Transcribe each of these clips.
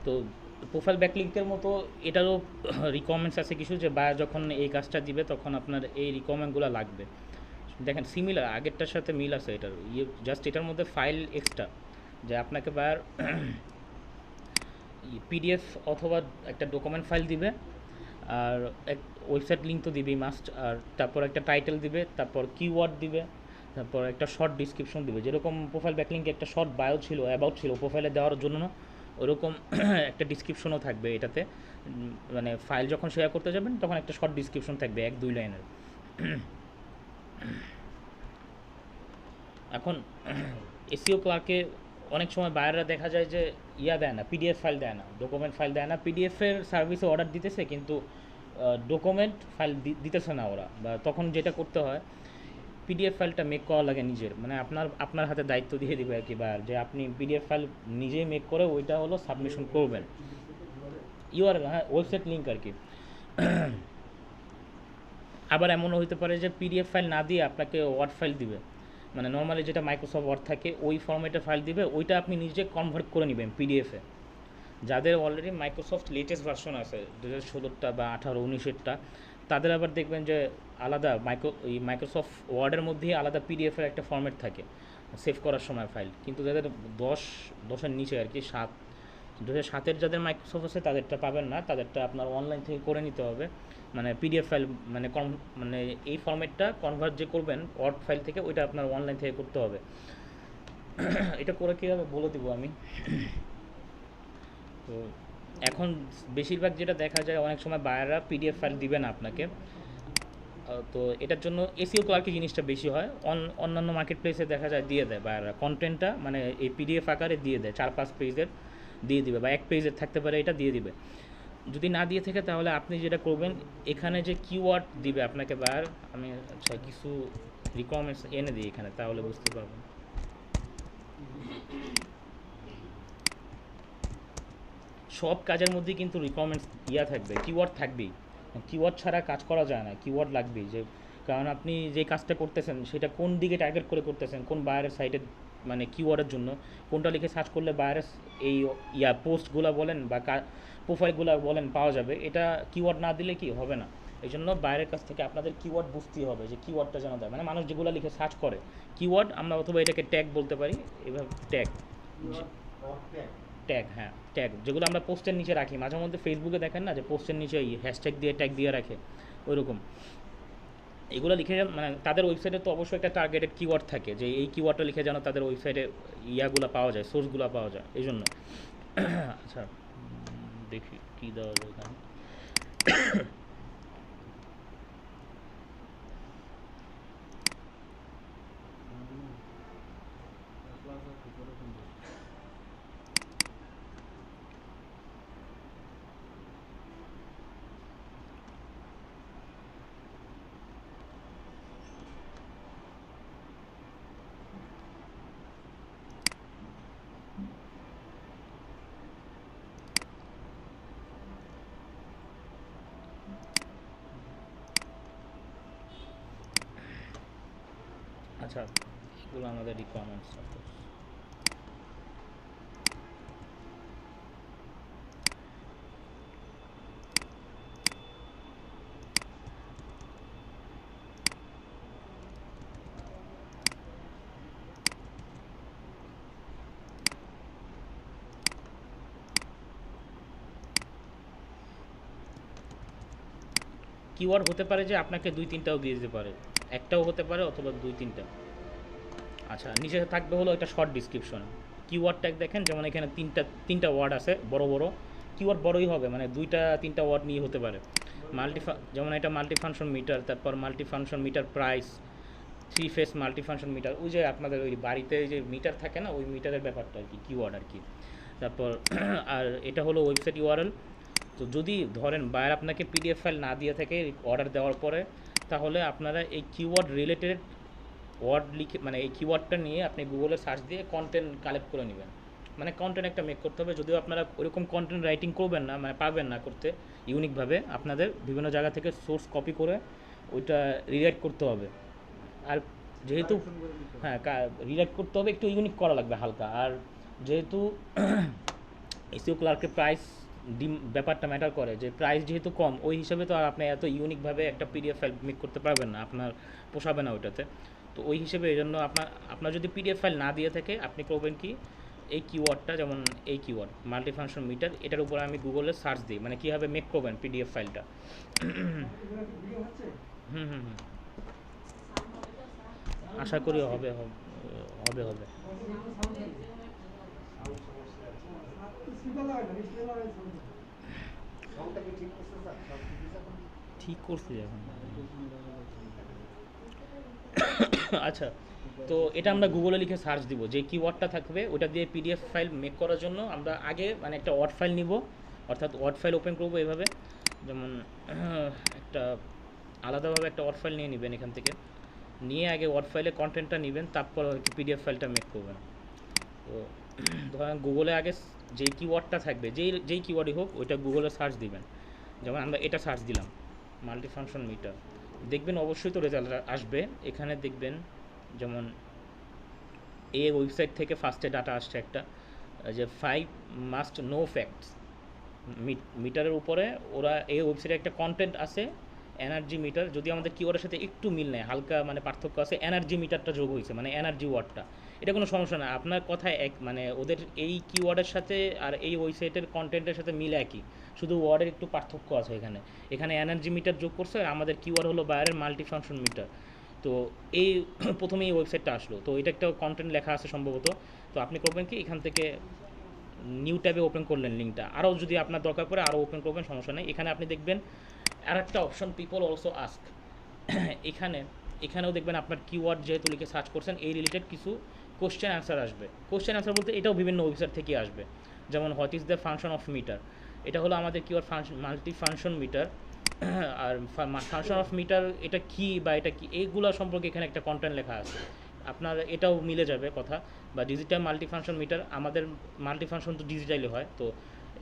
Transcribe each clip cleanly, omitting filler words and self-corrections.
তো প্রোফাইল ব্যাকলিংকের মতো এটারও রিকোয়ারমেন্টস আছে কিছু, যে বায়ার যখন এই কাজটা দিবে তখন আপনার এই রিকোয়ারমেন্টগুলো লাগবে। দেখেন সিমিলার, আগেরটার সাথে মিল আছে এটার, জাস্ট এটার মধ্যে ফাইল এক্সট্রা, যে আপনাকে বায়ার পিডিএফ অথবা একটা ডকুমেন্ট ফাইল দিবে, আর এক ওয়েবসাইট লিঙ্ক তো দিবেই মাস্ট, আর তারপর একটা টাইটেল দিবে, তারপর কিওয়ার্ড দিবে, তারপর একটা শর্ট ডিসক্রিপশন দিবে। যেরকম প্রোফাইল ব্যাকলিঙ্কে একটা শর্ট বায়ো ছিল, অ্যাবাউট ছিল প্রোফাইলে দেওয়ার জন্য না, ওরকম একটা ডিসক্রিপশনও থাকবে এটাতে। মানে ফাইল যখন শেয়ার করতে যাবেন তখন একটা শর্ট ডিসক্রিপশন থাকবে 1-2 লাইনের। এখন এসইও ক্লার্কে অনেক সময় বায়াররা দেখা যায় যে দেয় না, পিডিএফ ফাইল দেয় না, ডকুমেন্ট ফাইল দেয় না, পিডিএফের সার্ভিসে অর্ডার দিতেছে কিন্তু ডকুমেন্ট ফাইল দিতেছে না ওরা। বা তখন যেটা করতে হয়, পিডিএফ ফাইলটা মেক করা লাগে নিজের, মানে আপনার আপনার হাতে দায়িত্ব দিয়ে দিবে আর কি বায়ার, যে আপনি পিডিএফ ফাইল নিজেই মেক করে ওইটা হলো সাবমিশন করবেন। ইউআরএল, হ্যাঁ, ওয়েবসাইট লিঙ্ক আর কি। আবার এমনও হতে পারে যে পিডিএফ ফাইল না দিয়ে আপনাকে ওয়ার্ড ফাইল দিবে, মানে নর্মালি যেটা মাইক্রোসফট ওয়ার্ড থাকে ওই ফরম্যাটে ফাইল দিবে, ওইটা আপনি নিজে কনভার্ট করে নেবেন পিডিএফে। যাদের অলরেডি মাইক্রোসফট লেটেস্ট ভার্সন আছে 2016টা বা 18-19এরটা, তাদের আবার দেখবেন যে আলাদা মাইক্রোসফট ওয়ার্ডের মধ্যেই আলাদা পিডিএফের একটা ফরম্যাট থাকে সেভ করার সময় ফাইল। কিন্তু যাদের 10-10-এর নিচে আর কি, 2007-এর যাদের মাইক্রোসফট আছে তাদেরটা পাবেন না, তাদেরটা আপনার অনলাইন থেকে করে নিতে হবে। মানে পিডিএফ ফাইল মানে মানে এই ফরম্যাটটা কনভার্ট যে করবেন ওয়ার্ড ফাইল থেকে, ওইটা আপনার অনলাইন থেকে করতে হবে। এটা করে কীভাবে বলে দিব আমি। তো এখন বেশিরভাগ যেটা দেখা যায়, অনেক সময় বায়াররা পিডিএফ ফাইল দিবে না আপনাকে। তো এটার জন্য এসইও ক্লার্কে জিনিসটা বেশি হয়। অন্যান্য মার্কেট প্লেসে দেখা যায় দিয়ে দেয় বায়াররা কন্টেন্টটা, মানে এই পিডিএফ আকারে দিয়ে দেয়, 4-5 পেজের দিয়ে দিবে, বা 1 পেজের থাকতে পারে, এটা দিয়ে দিবে। যদি না দিয়ে থাকে তাহলে আপনি যেটা করবেন, এখানে যে কিওয়ার্ড দিবে আপনাকে বায়ার, আমি আচ্ছা কিছু রিকোয়ারমেন্টস এনে দিই এখানে, তাহলে বুঝতে পারবেন। সব কাজের মধ্যেই কিন্তু রিকোয়ারমেন্টস থাকবে, কিওয়ার্ড থাকবেই। কিওয়ার্ড ছাড়া কাজ করা যায় না, কিওয়ার্ড লাগবেই। যে কারণ আপনি যে কাজটা করতেছেন সেটা কোন দিকে টার্গেট করে করতেছেন, কোন বায়ারের সাইটে, মানে কিওয়ার্ডের জন্য কোনটা লিখে সার্চ করলে বায়ারের এই পোস্টগুলো বলেন বা প্রোফাইলগুলো বলেন পাওয়া যাবে, এটা কিওয়ার্ড না দিলে কি হবে না। এই জন্য বাইরের কাছ থেকে আপনাদের কিওয়ার্ড বুঝতেই হবে, যে কিওয়ার্ডটা যেন দেয়, মানে মানুষ যেগুলো লিখে সার্চ করে কিওয়ার্ড, আমরা অথবা এটাকে ট্যাগ বলতে পারি, এভাবে ট্যাগ। ট্যাগ, হ্যাঁ, ট্যাগ যেগুলো আমরা পোস্টের নিচে রাখি, মাঝে মধ্যে ফেসবুকে দেখেন না যে পোস্টের নিচে হ্যাশট্যাগ দিয়ে ট্যাগ দিয়ে রাখে, ওইরকম এগুলো লিখে, মানে তাদের ওয়েবসাইটে তো অবশ্যই একটা টার্গেটেড কিওয়ার্ড থাকে, যে এই কিওয়ার্ডটা লিখে যেন তাদের ওয়েবসাইটে ইয়াগুলো পাওয়া যায়, সোর্সগুলো পাওয়া যায়, এই জন্য। আচ্ছা, দেখি কী দেওয়া যায় এখানে। আচ্ছা, এগুলো আমাদের রিকোয়ারমেন্টস। কিওয়ার্ড হতে পারে যে আপনাকে 2-3টাও দিয়ে দিতে পারে, একটাও হতে পারে অথবা 2-3টা। আচ্ছা, নিচে থাকবে হলো একটা শর্ট ডিসক্রিপশন। কিওয়ার্ড ট্যাগ দেখেন, যেমন এখানে তিনটা ওয়ার্ড আছে, বড় বড় কিওয়ার্ড, বড়ই হবে, মানে 2-3টা ওয়ার্ড নিয়ে হতে পারে। যেমন এটা মাল্টিফাংশন মিটার, তারপর multifunction meter price, 3 phase multifunction meter, ওই যে আপনাদের ওই বাড়িতে যে মিটার থাকে না, ওই মিটারের ব্যাপারটা আর কি, কিওয়ার্ড আর কি। তারপর আর এটা হলো ওয়েবসাইট ইউআরএল। তো যদি ধরেন বায়ার আপনাকে পিডিএফ ফাইল না দিয়ে থাকে অর্ডার দেওয়ার পরে, তাহলে আপনারা এই কিওয়ার্ড রিলেটেড ওয়ার্ড লিখে, মানে এই কিওয়ার্ডটা নিয়ে আপনি গুগলে সার্চ দিয়ে কন্টেন্ট কালেক্ট করে নেবেন। মানে কন্টেন্ট একটা মেক করতে হবে, যদিও আপনারা ওরকম কন্টেন্ট রাইটিং করবেন না, মানে পারবেন না করতে ইউনিকভাবে, আপনাদের বিভিন্ন জায়গা থেকে সোর্স কপি করে ওইটা রিরাইট করতে হবে। আর যেহেতু, হ্যাঁ, রিরাইট করতে হবে, একটু ইউনিক করা লাগবে হালকা। আর যেহেতু এসইও ক্লার্কের প্রাইস ব্যাপারটা ম্যাটার করে, যে প্রাইস যেহেতু কম ওই হিসাবে তো আর আপনি এত ইউনিকভাবে একটা পিডিএফ ফাইল মেক করতে পারবেন না, আপনার পোষাবে না ওইটাতে। তো ওই হিসেবে এই জন্য আপনার যদি পিডিএফ ফাইল না দিয়ে থাকে আপনি করবেন কি, এই কিওয়ার্ডটা, যেমন এই কিওয়ার্ড মাল্টিফাংশন মিটার, এটার উপরে আমি গুগলে সার্চ দিই মানে কীভাবে মেক করবেন পিডিএফ ফাইলটা। হুম হুম হুম, আশা করি হবে হবে হবে হবে। ঠিক করছি এখন। আচ্ছা, তো এটা আমরা গুগলে লিখে সার্চ দিব, যে কিওয়ার্ডটা থাকবে ওটা দিয়ে পিডিএফ ফাইল মেক করার জন্য আমরা আগে মানে একটা ওয়ার্ড ফাইল নিব, অর্থাৎ ওয়ার্ড ফাইল ওপেন করবো এভাবে, যেমন একটা আলাদাভাবে একটা ওয়ার্ড ফাইল নিয়ে নেবেন এখান থেকে, নিয়ে আগে ওয়ার্ড ফাইলে কন্টেন্টটা নেবেন, তারপর হয়তো পিডিএফ ফাইলটা মেক করবেন। তো ধরেন গুগলে আগে যেই কিওয়ার্ডটা থাকবে, যেই কিওয়ার্ডই হোক ওইটা গুগলে সার্চ দিবেন, যেমন আমরা এটা সার্চ দিলাম মাল্টিফাংশন মিটার, দেখবেন অবশ্যই তো রেজাল্ট আসবে। এখানে দেখবেন যেমন এই ওয়েবসাইট থেকে ফার্স্টে ডাটা আসছে একটা, যে 5 মাস্ট নো ফ্যাক্টস মিটারের উপরে, ওরা এই ওয়েবসাইটে একটা কন্টেন্ট আছে এনার্জি মিটার, যদি আমাদের কিওয়ার্ডের সাথে একটু মিল নেয়, হালকা মানে পার্থক্য আছে, এনার্জি মিটারটা যোগ হয়েছে মানে এনার্জি ওয়ার্ডটা, এটা কোনো সমস্যা না, আপনার কথায় এক মানে ওদের এই কিওয়ার্ডের সাথে আর এই ওয়েবসাইটের কন্টেন্টের সাথে মিল একই, শুধু ওয়ার্ডের একটু পার্থক্য আছে এখানে। এখানে এনার্জি মিটার যোগ করছে, আর আমাদের কিওয়ার্ড হলো বাইরের মাল্টিফাংশন মিটার। তো এই প্রথমে এই ওয়েবসাইটটা আসলো, তো এটা একটা কন্টেন্ট লেখা আছে সম্ভবত। তো আপনি করবেন কি, এখান থেকে নিউ ট্যাবে ওপেন করলেন লিঙ্কটা, আরও যদি আপনার দরকার পড়ে আরও ওপেন করবেন, সমস্যা নেই। এখানে আপনি দেখবেন আর একটা অপশন, পিপল অলসো আস্ক, এখানেও দেখবেন আপনার কিওয়ার্ড যেহেতু লিখে সার্চ করছেন এই রিলেটেড কিছু কোশ্চেন অ্যান্সার আসবে। কোশ্চেন অ্যান্সার বলতে এটাও বিভিন্ন ওয়েবসাইট থেকে আসবে, যেমন what is the function of meter, এটা হলো আমাদের কিওয়ার্ড মাল্টি ফাংশন মিটার। আর ফাংশন অফ মিটার এটা কি বা এটা কি, এইগুলো সম্পর্কে এখানে একটা কন্টেন্ট লেখা আছে, আপনার এটাও মিলে যাবে কথা। বা ডিজিটাল মাল্টিফাংশন মিটার, আমাদের মাল্টিফাংশন তো ডিজিটালি হয়, তো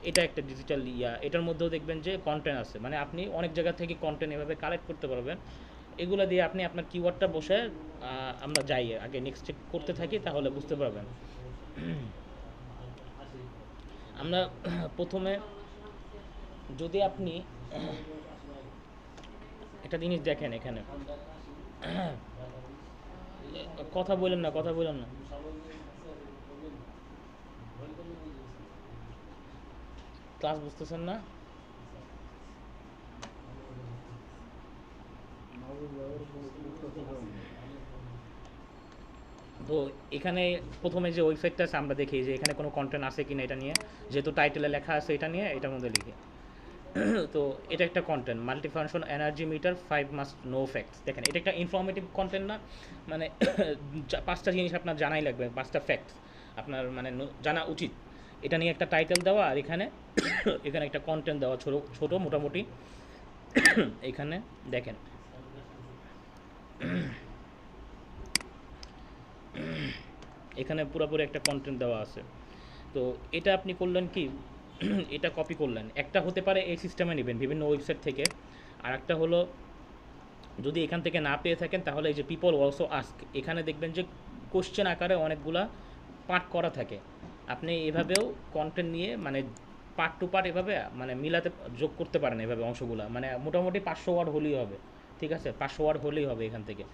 এটা একটা ডিজিটাল এটার মধ্যেও দেখবেন যে কন্টেন্ট আছে, মানে আপনি অনেক জায়গা থেকে কন্টেন্ট এভাবে কালেক্ট করতে পারবেন। এগুলো দিয়ে আপনি আপনার কিওয়ার্ডটা বসে আমরা যাই আগে নেক্সট চেক করতে থাকি, তাহলে বুঝতে পারবেন। আমরা প্রথমে যদি আপনি একটা জিনিস দেখেন, এখানে কথা বলেন না, কথা বলেন না, ক্লাস বুঝতেছেন না। তো এখানে প্রথমে যে ওয়েবসাইটটা আছে আমরা দেখি যে এখানে কোনো কন্টেন্ট আছে কি না এটা নিয়ে, যেহেতু টাইটেলে লেখা আছে এটা নিয়ে, এটার মধ্যে লিখি। তো এটা একটা content, multifunction energy meter 5 must know facts, দেখেন এটা একটা ইনফরমেটিভ কন্টেন্ট না, মানে 5টা জিনিস আপনার জানাই লাগবে, 5টা ফ্যাক্টস আপনার মানে জানা উচিত, এটা নিয়ে একটা টাইটেল দেওয়া, আর এখানে এখানে একটা কন্টেন্ট দেওয়া ছোটো ছোটো মোটামুটি। এখানে দেখেন এখানে পুরোপুরি একটা কন্টেন্ট দেওয়া আছে। তো এটা আপনি করলেন কি, এটা কপি করলেন, একটা হতে পারে এই সিস্টেমে নেবেন বিভিন্ন ওয়েবসাইট থেকে, আর একটা হলো যদি এখান থেকে না পেয়ে থাকেন তাহলে এই যে পিপল অলসো আস্ক, এখানে দেখবেন যে কোশ্চেন আকারে অনেকগুলা পার্ট করা থাকে, আপনি এভাবেও কন্টেন্ট নিয়ে মানে পার্ট টু পার্ট এভাবে মানে মিলাতে যোগ করতে পারেন এভাবে অংশগুলো, মানে মোটামুটি 500 ওয়ার্ড হলেই হবে, ঠিক আছে 500 ওয়ার্ড হলেই হবে এখান থেকে।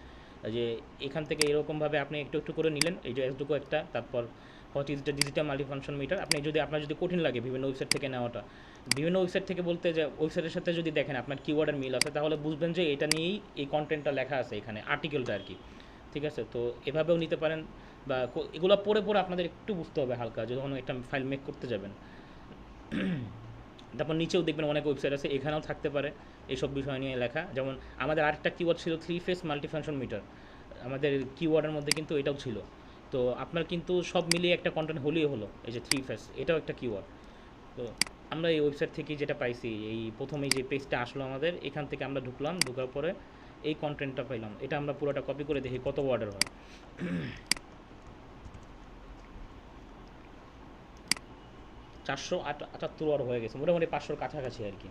যে এখান থেকে এরকমভাবে আপনি একটু একটু করে নিলেন, এই যে এতটুকু একটা, তারপর what is the digital multifunction meter, আপনি যদি আপনার যদি কঠিন লাগে বিভিন্ন ওয়েবসাইট থেকে নেওয়াটা, বিভিন্ন ওয়েবসাইট থেকে বলতে যে ওয়েবসাইটের সাথে যদি দেখেন আপনার কিওয়ার্ডের মিল আছে, তাহলে বুঝবেন যে এটা নিয়েই এই কন্টেন্টটা লেখা আছে এখানে, আর্টিকেলটা আর কি, ঠিক আছে। তো এভাবেও নিতে পারেন, বা এগুলো পড়ে পড়ে আপনাদের একটু বুঝতে হবে হালকা, যখন একটা ফাইল মেক করতে যাবেন। তারপর নিচেও দেখবেন অনেক ওয়েবসাইট আছে, এখানেও থাকতে পারে এইসব বিষয় নিয়ে লেখা, যেমন আমাদের আরেকটা কিওয়ার্ড ছিল 3 ফেজ মাল্টিফাংশন মিটার, আমাদের কিওয়ার্ডের মধ্যে কিন্তু এটাও ছিল। তো আপনার কিন্তু সব মিলিয়ে একটা কন্টেন্ট হলেই হলো, এই যে 3 ফেজ এটাও একটা কিওয়ার্ড। তো আমরা এই ওয়েবসাইট থেকে যেটা পাইছি, এই প্রথমেই যে পেজটা আসলো আমাদের, এখান থেকে আমরা ঢুকলাম, ঢোকার পরে এই কন্টেন্টটা পাইলাম, এটা আমরা পুরোটা কপি করে দেখি কত ওয়ার্ডের হয়। 478 ওয়ার্ড হয়ে গেছে, মোটামুটি 500-র কাছাকাছি আর কি,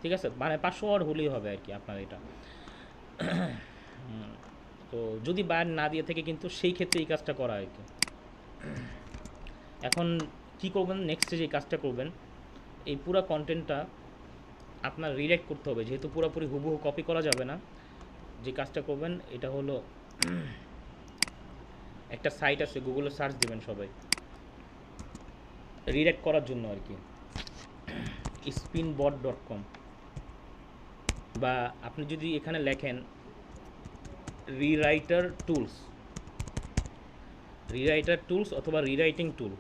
ঠিক আছে, মানে 500 ওয়ার্ড হলেই হবে আর কি আপনার এটা। তো যদি বায়ার না দিয়ে থেকে কিন্তু সেই ক্ষেত্রে এই কাজটা করা আর কি। এখন কী করবেন, নেক্সটে যে কাজটা করবেন, এই পুরো কন্টেন্টটা আপনার রিডাইরেক্ট করতে হবে, যেহেতু পুরোপুরি হুবহু কপি করা যাবে না। যে কাজটা করবেন এটা হলো একটা সাইট আছে, গুগলে সার্চ দেবেন সবাই রিডাইরেক্ট করার জন্য আর কি, spinbot.com, বা আপনি যদি এখানে লেখেন রিরাইটার টুলস অথবা রিরাইটিং টুল,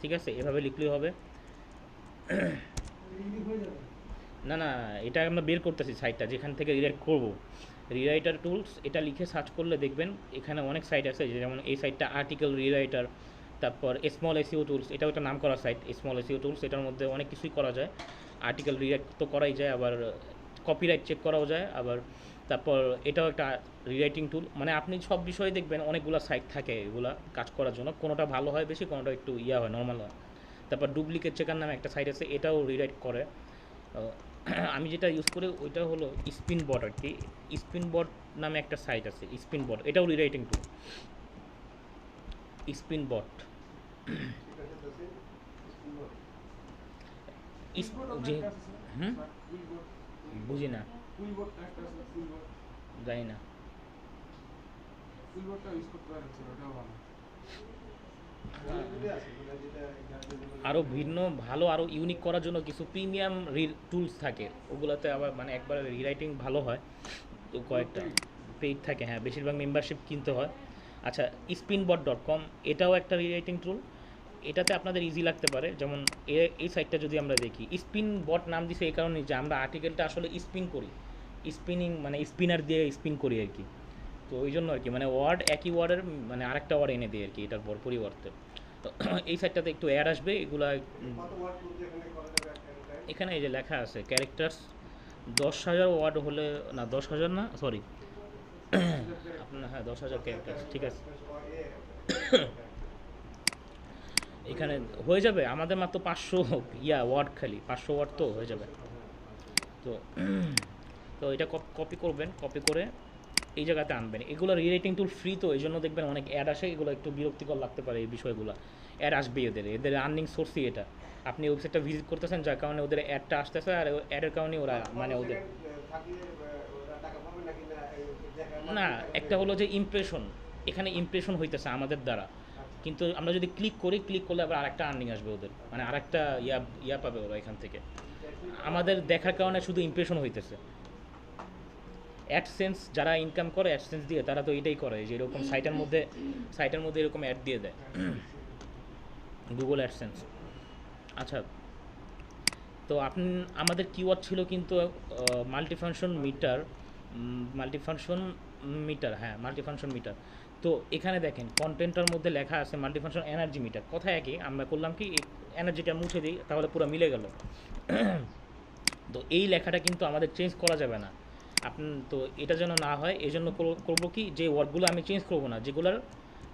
ঠিক আছে, এভাবে লিখলেই হবে। না না, এটা আমরা বের করতেছি সাইটটা যেখান থেকে রিরাইট করব, রিরাইটার টুলস এটা লিখে সার্চ করলে দেখবেন এখানে অনেক সাইট আছে, যেমন এই সাইটটা আর্টিকেল রিরাইটার, তারপর স্মল এসইও টুলস, এটাও একটা নাম করা সাইট স্মল এসইও টুলস, এটার মধ্যে অনেক কিছুই করা যায়, আর্টিকেল রিরাইট তো করাই যায়, আবার কপিরাইট চেক করাও যায়, আবার তারপর এটাও একটা রিরাইটিং টুল, মানে আপনি সব বিষয়ে দেখবেন অনেকগুলো সাইট থাকে এগুলা কাজ করার জন্য, কোনোটা ভালো হয় বেশি, কোনোটা একটু হয় নর্মাল হয়। তারপর ডুপ্লিকেট চেকার নামে একটা সাইট আছে, এটাও রিরাইট করে। আমি যেটা ইউজ করি ওইটা হলো স্পিনবট আর কি, স্পিনবট নামে একটা সাইট আছে স্পিনবট, এটাও রিরাইটিং টুল স্পিনবট। যে হুম বুঝি না, জানি না। আরও ভিন্ন ভালো আরও ইউনিক করার জন্য কিছু প্রিমিয়াম টুলস থাকে, ওগুলোতে আবার মানে একবার রিরাইটিং ভালো হয়, তো কয়েকটা পেইড থাকে, হ্যাঁ বেশিরভাগ মেম্বারশিপ কিনতে হয়। আচ্ছা, spinbot.com এটাও একটা রিরাইটিং টুল, এটাতে আপনাদের ইজি লাগতে পারে, যেমন এই সাইটটা যদি আমরা দেখি, স্পিনবট নাম দিছে এই কারণে যে আমরা আর্টিকেলটা আসলে স্পিন করি, স্পিনিং মানে স্পিনার দিয়ে স্পিন করি আর কি, তো ওই জন্য আর কি, মানে ওয়ার্ড একই ওয়ার্ডের মানে আরেকটা ওয়ার্ড এনে দিই আর কি এটার পরিবর্তে। তো এই সাইটটাতে একটু অ্যাড আসবে, এগুলা এখানে এই যে লেখা আছে ক্যারেক্টার্স 10,000 ওয়ার্ড হলে, না 10,000 না সরি, আপনার হ্যাঁ 10,000 ক্যারেক্টার্স, ঠিক আছে এখানে হয়ে যাবে আমাদের মাত্র 500 ওয়ার্ড, খালি 500 ওয়ার্ড তো হয়ে যাবে। তো তো এটা কপি করবেন, কপি করে এই জায়গাতে আনবেন, এগুলো রিরাইটিং টুল ফ্রি, তো এই জন্য দেখবেন অনেক অ্যাড আসে, এগুলো একটু বিরক্তিকর লাগতে পারে এই বিষয়গুলো, অ্যাড আসবে এদের আর্নিং সোর্সই এটা, আপনি ওয়েবসাইটটা ভিজিট করতেছেন যার কারণে ওদের অ্যাডটা আসতেছে, আর অ্যাডের কারণে ওরা মানে ওদের না, একটা হলো যে ইমপ্রেশন, এখানে ইমপ্রেশন হইতেছে আমাদের দ্বারা, কিন্তু আমরা যদি ক্লিক করলে আবার আরেকটা আর্নিং আসবে ওদের, মানে আরেকটা ইয়া পাবে ওরা এখান থেকে, আমাদের দেখার কারণে শুধু ইমপ্রেশন হইতেছে। অ্যাডসেন্স যারা ইনকাম করে অ্যাডসেন্স দিয়ে, তারা তো এটাই করে যে এরকম সাইটের মধ্যে এরকম অ্যাড দিয়ে দেয়, গুগল অ্যাডসেন্স। আচ্ছা, তো আমাদের কিওয়ার্ড ছিল কিন্তু মাল্টিফাংশন মিটার। তো এখানে দেখেন কন্টেন্টের মধ্যে লেখা আছে মাল্টিফাংশন এনার্জি মিটার, কথা একই, আমরা করলাম কি এনার্জিটা মুছে দিই, তাহলে পুরো মিলে গেল। তো এই লেখাটা কিন্তু আমাদের চেঞ্জ করা যাবে না, তো এটা যেন না হয় এই জন্য করবো কি, যে ওয়ার্ডগুলো আমি চেঞ্জ করবো না, যেগুলোর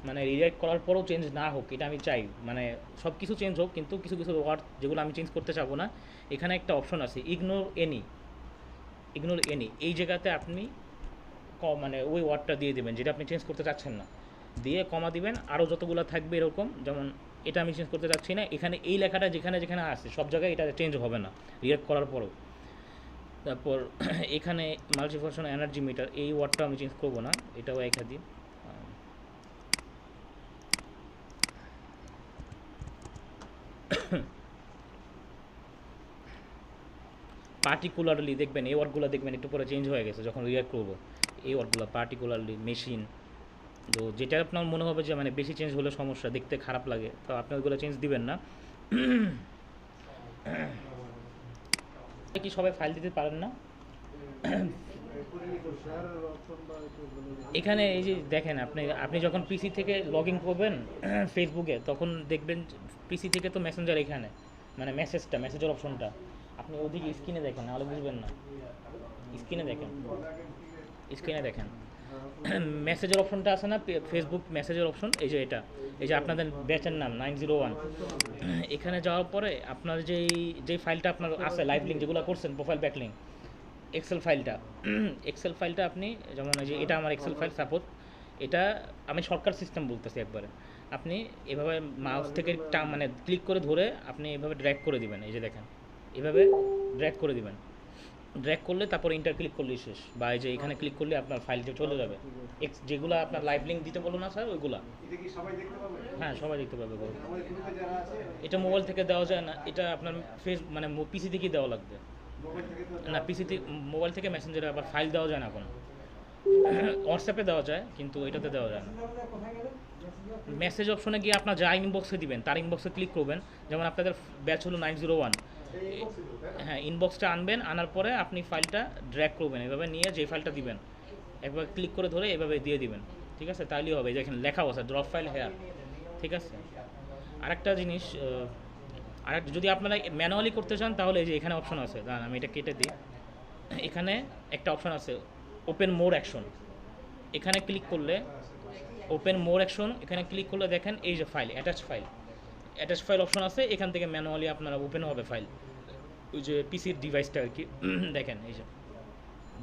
মানে রিরাইট করার পরেও চেঞ্জ না হোক, এটা আমি চাই, মানে সব কিছু চেঞ্জ হোক কিন্তু কিছু কিছু ওয়ার্ড যেগুলো আমি চেঞ্জ করতে চাবো না, এখানে একটা অপশন আছে ইগনোর এনি, এই জায়গাতে আপনি মানে ওই ওয়ার্ডটা দিয়ে দেবেন যেটা আপনি চেঞ্জ করতে চাচ্ছেন না, দিয়ে কমা দিবেন, আরও যতগুলো থাকবে এরকম, যেমন এটা আমি চেঞ্জ করতে চাচ্ছি না, এখানে এই লেখাটা যেখানে যেখানে আছে সব জায়গায় এটা চেঞ্জ হবে না রিয়াক্ট করার পরেও। তারপর এখানে মাল্টিফাংশন এনার্জি মিটার, এই ওয়ার্ডটা আমি চেঞ্জ করবো না, এটাও একা দিই। পার্টিকুলারলি দেখবেন এই ওয়ার্ডগুলো দেখবেন একটু পরে চেঞ্জ হয়ে গেছে যখন রিয়াক্ট করবো, এই ওয়ার্ডগুলো পার্টিকুলারলি মেশিন, তো যেটা আপনার মনে হবে যে মানে বেশি চেঞ্জ হলে সমস্যা, দেখতে খারাপ লাগে, তো আপনি ওইগুলো চেঞ্জ দিবেন না। কি সবাই ফাইল দিতে পারেন না? এখানে এই যে দেখেন, আপনি যখন পিসি থেকে লগ ইন করবেন ফেসবুকে, তখন দেখবেন পিসি থেকে তো মেসেঞ্জার, এখানে মানে মেসেজের অপশনটা আপনি ওদিকে স্ক্রিনে দেখেন, নাহলে বুঝবেন না, স্ক্রিনে দেখেন মেসেজের অপশনটা আছে না, ফেসবুক মেসেজের অপশন, এই যে এটা, এই যে আপনাদের ব্যাচের নাম 901, এখানে যাওয়ার পরে আপনার যেই ফাইলটা আপনার আছে লাইভ লিঙ্ক যেগুলো করছেন প্রোফাইল ব্যাকলিঙ্ক, এক্সেল ফাইলটা আপনি যেমন এই যে এটা আমার এক্সেল ফাইল সাপোজ, এটা আমি শর্টকাট সিস্টেম বলতেছি একবারে, আপনি এভাবে মাউস থেকে মানে ক্লিক করে ধরে আপনি এভাবে ড্র্যাগ করে দিবেন, এই যে দেখেন এভাবে ড্র্যাগ করে দিবেন। ড্র্যাগ করলে তারপর ইন্টার ক্লিক করলেই শেষ, বা এই যে এখানে ক্লিক করলে আপনার ফাইলটা চলে যাবে। যেগুলো আপনার লাইভ লিঙ্ক দিতে বলো না স্যার, ওইগুলা। হ্যাঁ, সবাই দেখতে পাবে ওগুলো। এটা মোবাইল থেকে দেওয়া যায় না, এটা আপনার মানে পিসি থেকেই দেওয়া লাগবে। না, পিসিতে মোবাইল থেকে মেসেঞ্জারে আবার ফাইল দেওয়া যায় না এখন। হোয়াটসঅ্যাপে দেওয়া যায় কিন্তু এটাতে দেওয়া যায় না। মেসেজ অপশনে গিয়ে আপনার যা ইনবক্সে দিবেন তার ইনবক্সে ক্লিক করবেন। যেমন আপনাদের ব্যাচ হলো 901, হ্যাঁ, ইনবক্সটা আনবেন, আনার পরে আপনি ফাইলটা ড্র্যাগ করবেন, এভাবে নিয়ে যে ফাইলটা দিবেন একবার ক্লিক করে ধরে এভাবে দিয়ে দিবেন, ঠিক আছে? তাহলেই হবে। দেখেন লেখা আছে ড্রপ ফাইল হেয়ার, ঠিক আছে? আরেকটা জিনিস, আরেকটা যদি আপনারা ম্যানুয়ালি করতে চান তাহলে এই যে এখানে অপশন আছে, দাঁড়ান আমি এটা কেটে দিই। এখানে একটা অপশন আছে ওপেন মোর অ্যাকশন, এখানে ক্লিক করলে ওপেন মোর অ্যাকশন, এখানে ক্লিক করলে দেখেন এই যে ফাইল অ্যাটাচ ফাইল অপশন আছে, এখান থেকে ম্যানুয়ালি আপনারা ওপেন হবে ফাইল, ওই যে পিসির ডিভাইসটা আর কি। দেখেন এই যে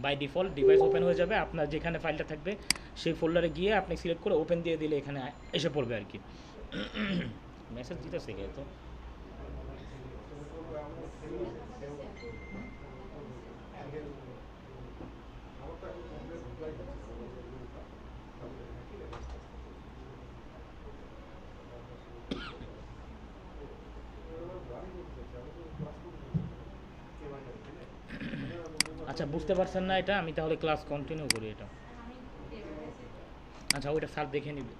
বাই ডিফল্ট ডিভাইস ওপেন হয়ে যাবে, আপনার যেখানে ফাইলটা থাকবে সেই ফোল্ডারে গিয়ে আপনি সিলেক্ট করে ওপেন দিয়ে দিলে এখানে এসে পড়বে আর কি। মেসেজ দিতেছে কে তো? আচ্ছা, বুঝতে পারছেন না এটা, আমি তাহলে ক্লাস কন্টিনিউ করি এটা। আচ্ছা, ওইটা স্যার দেখে নিবে।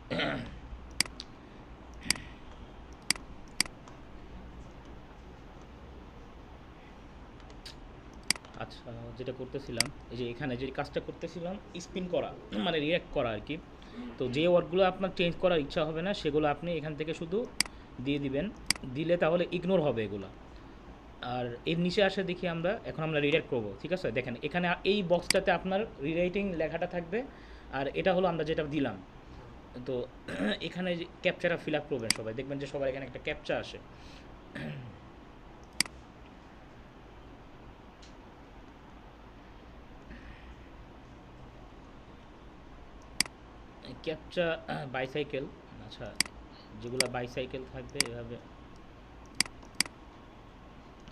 আচ্ছা, যেটা করতেছিলাম এই যে এখানে যে কাজটা করতেছিলাম স্পিন করা, মানে রিঅ্যাক্ট করা আর কি। তো যে ওয়ার্ডগুলো আপনার চেঞ্জ করার ইচ্ছা হবে না সেগুলো আপনি এখান থেকে শুধু দিয়ে দিবেন, দিলে তাহলে ইগনোর হবে এগুলো। আর এর নিচে আসে দেখি আমরা এখন আমরা রিরাইট করবো, ঠিক আছে? দেখেন এখানে এই বক্সটাতে আপনার রিরাইটিং লেখাটা থাকবে, আর এটা হলো আমরা যেটা দিলাম। তো এখানে ক্যাপচাটা ফিল আপ করবেন সবাই, দেখবেন যে সবার এখানে একটা ক্যাপচা আসে। ক্যাপচা বাইসাইকেল, আচ্ছা যেগুলো বাইসাইকেল থাকবে এভাবে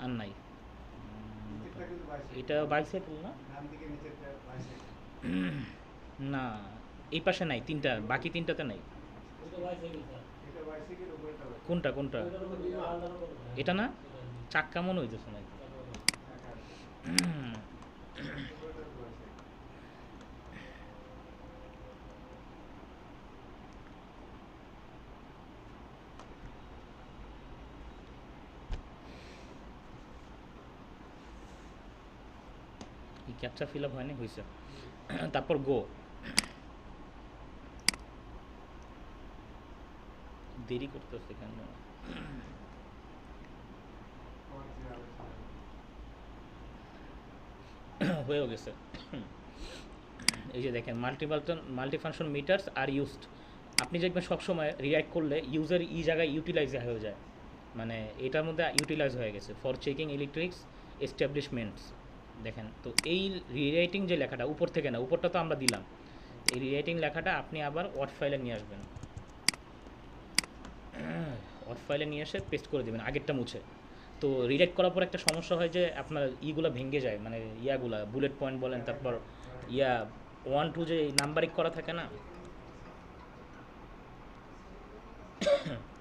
আর নাই। এটা বাইসাইকেল না, না এই পাশে নাই, তিনটা বাকি তিনটাতে নাই। কোনটা কোনটা? এটা না, চাক্কা মনে হইতেছে না। এই ক্যাপচা ফিল আপ হয়নি, হয়েছে। তারপর গো, দেরি করতেছে কেন? হয়েও গেছে। এই যে দেখেন মাল্টিফাংশন মিটারস আর ইউজড, আপনি দেখবেন সবসময় রিঅ্যাক্ট করলে ইউজার জায়গায় ইউটিলাইজ হয়ে যায়, মানে এটার মধ্যে ইউটিলাইজ হয়ে গেছে ফর চেকিং ইলেকট্রিক্স এস্টাবলিশমেন্টস। দেখেন তো এই রিরাইটিং যে লেখাটা উপর থেকে না, উপরটা তো আমরা দিলাম, এই রিরাইটিং লেখাটা আপনি আবার ওয়ার্ড ফাইলে নিয়ে আসবেন, ওয়ার্ড ফাইলে নিয়ে এসে পেস্ট করে দেবেন আগেরটা মুছে। তো রিডাইরেক্ট করার পর একটা সমস্যা হয় যে আপনার ইগুলো ভেঙে যায়, মানে ইয়াগুলা বুলেট পয়েন্ট বলেন, তারপর 1 2 যে নাম্বারিং করা থাকে না,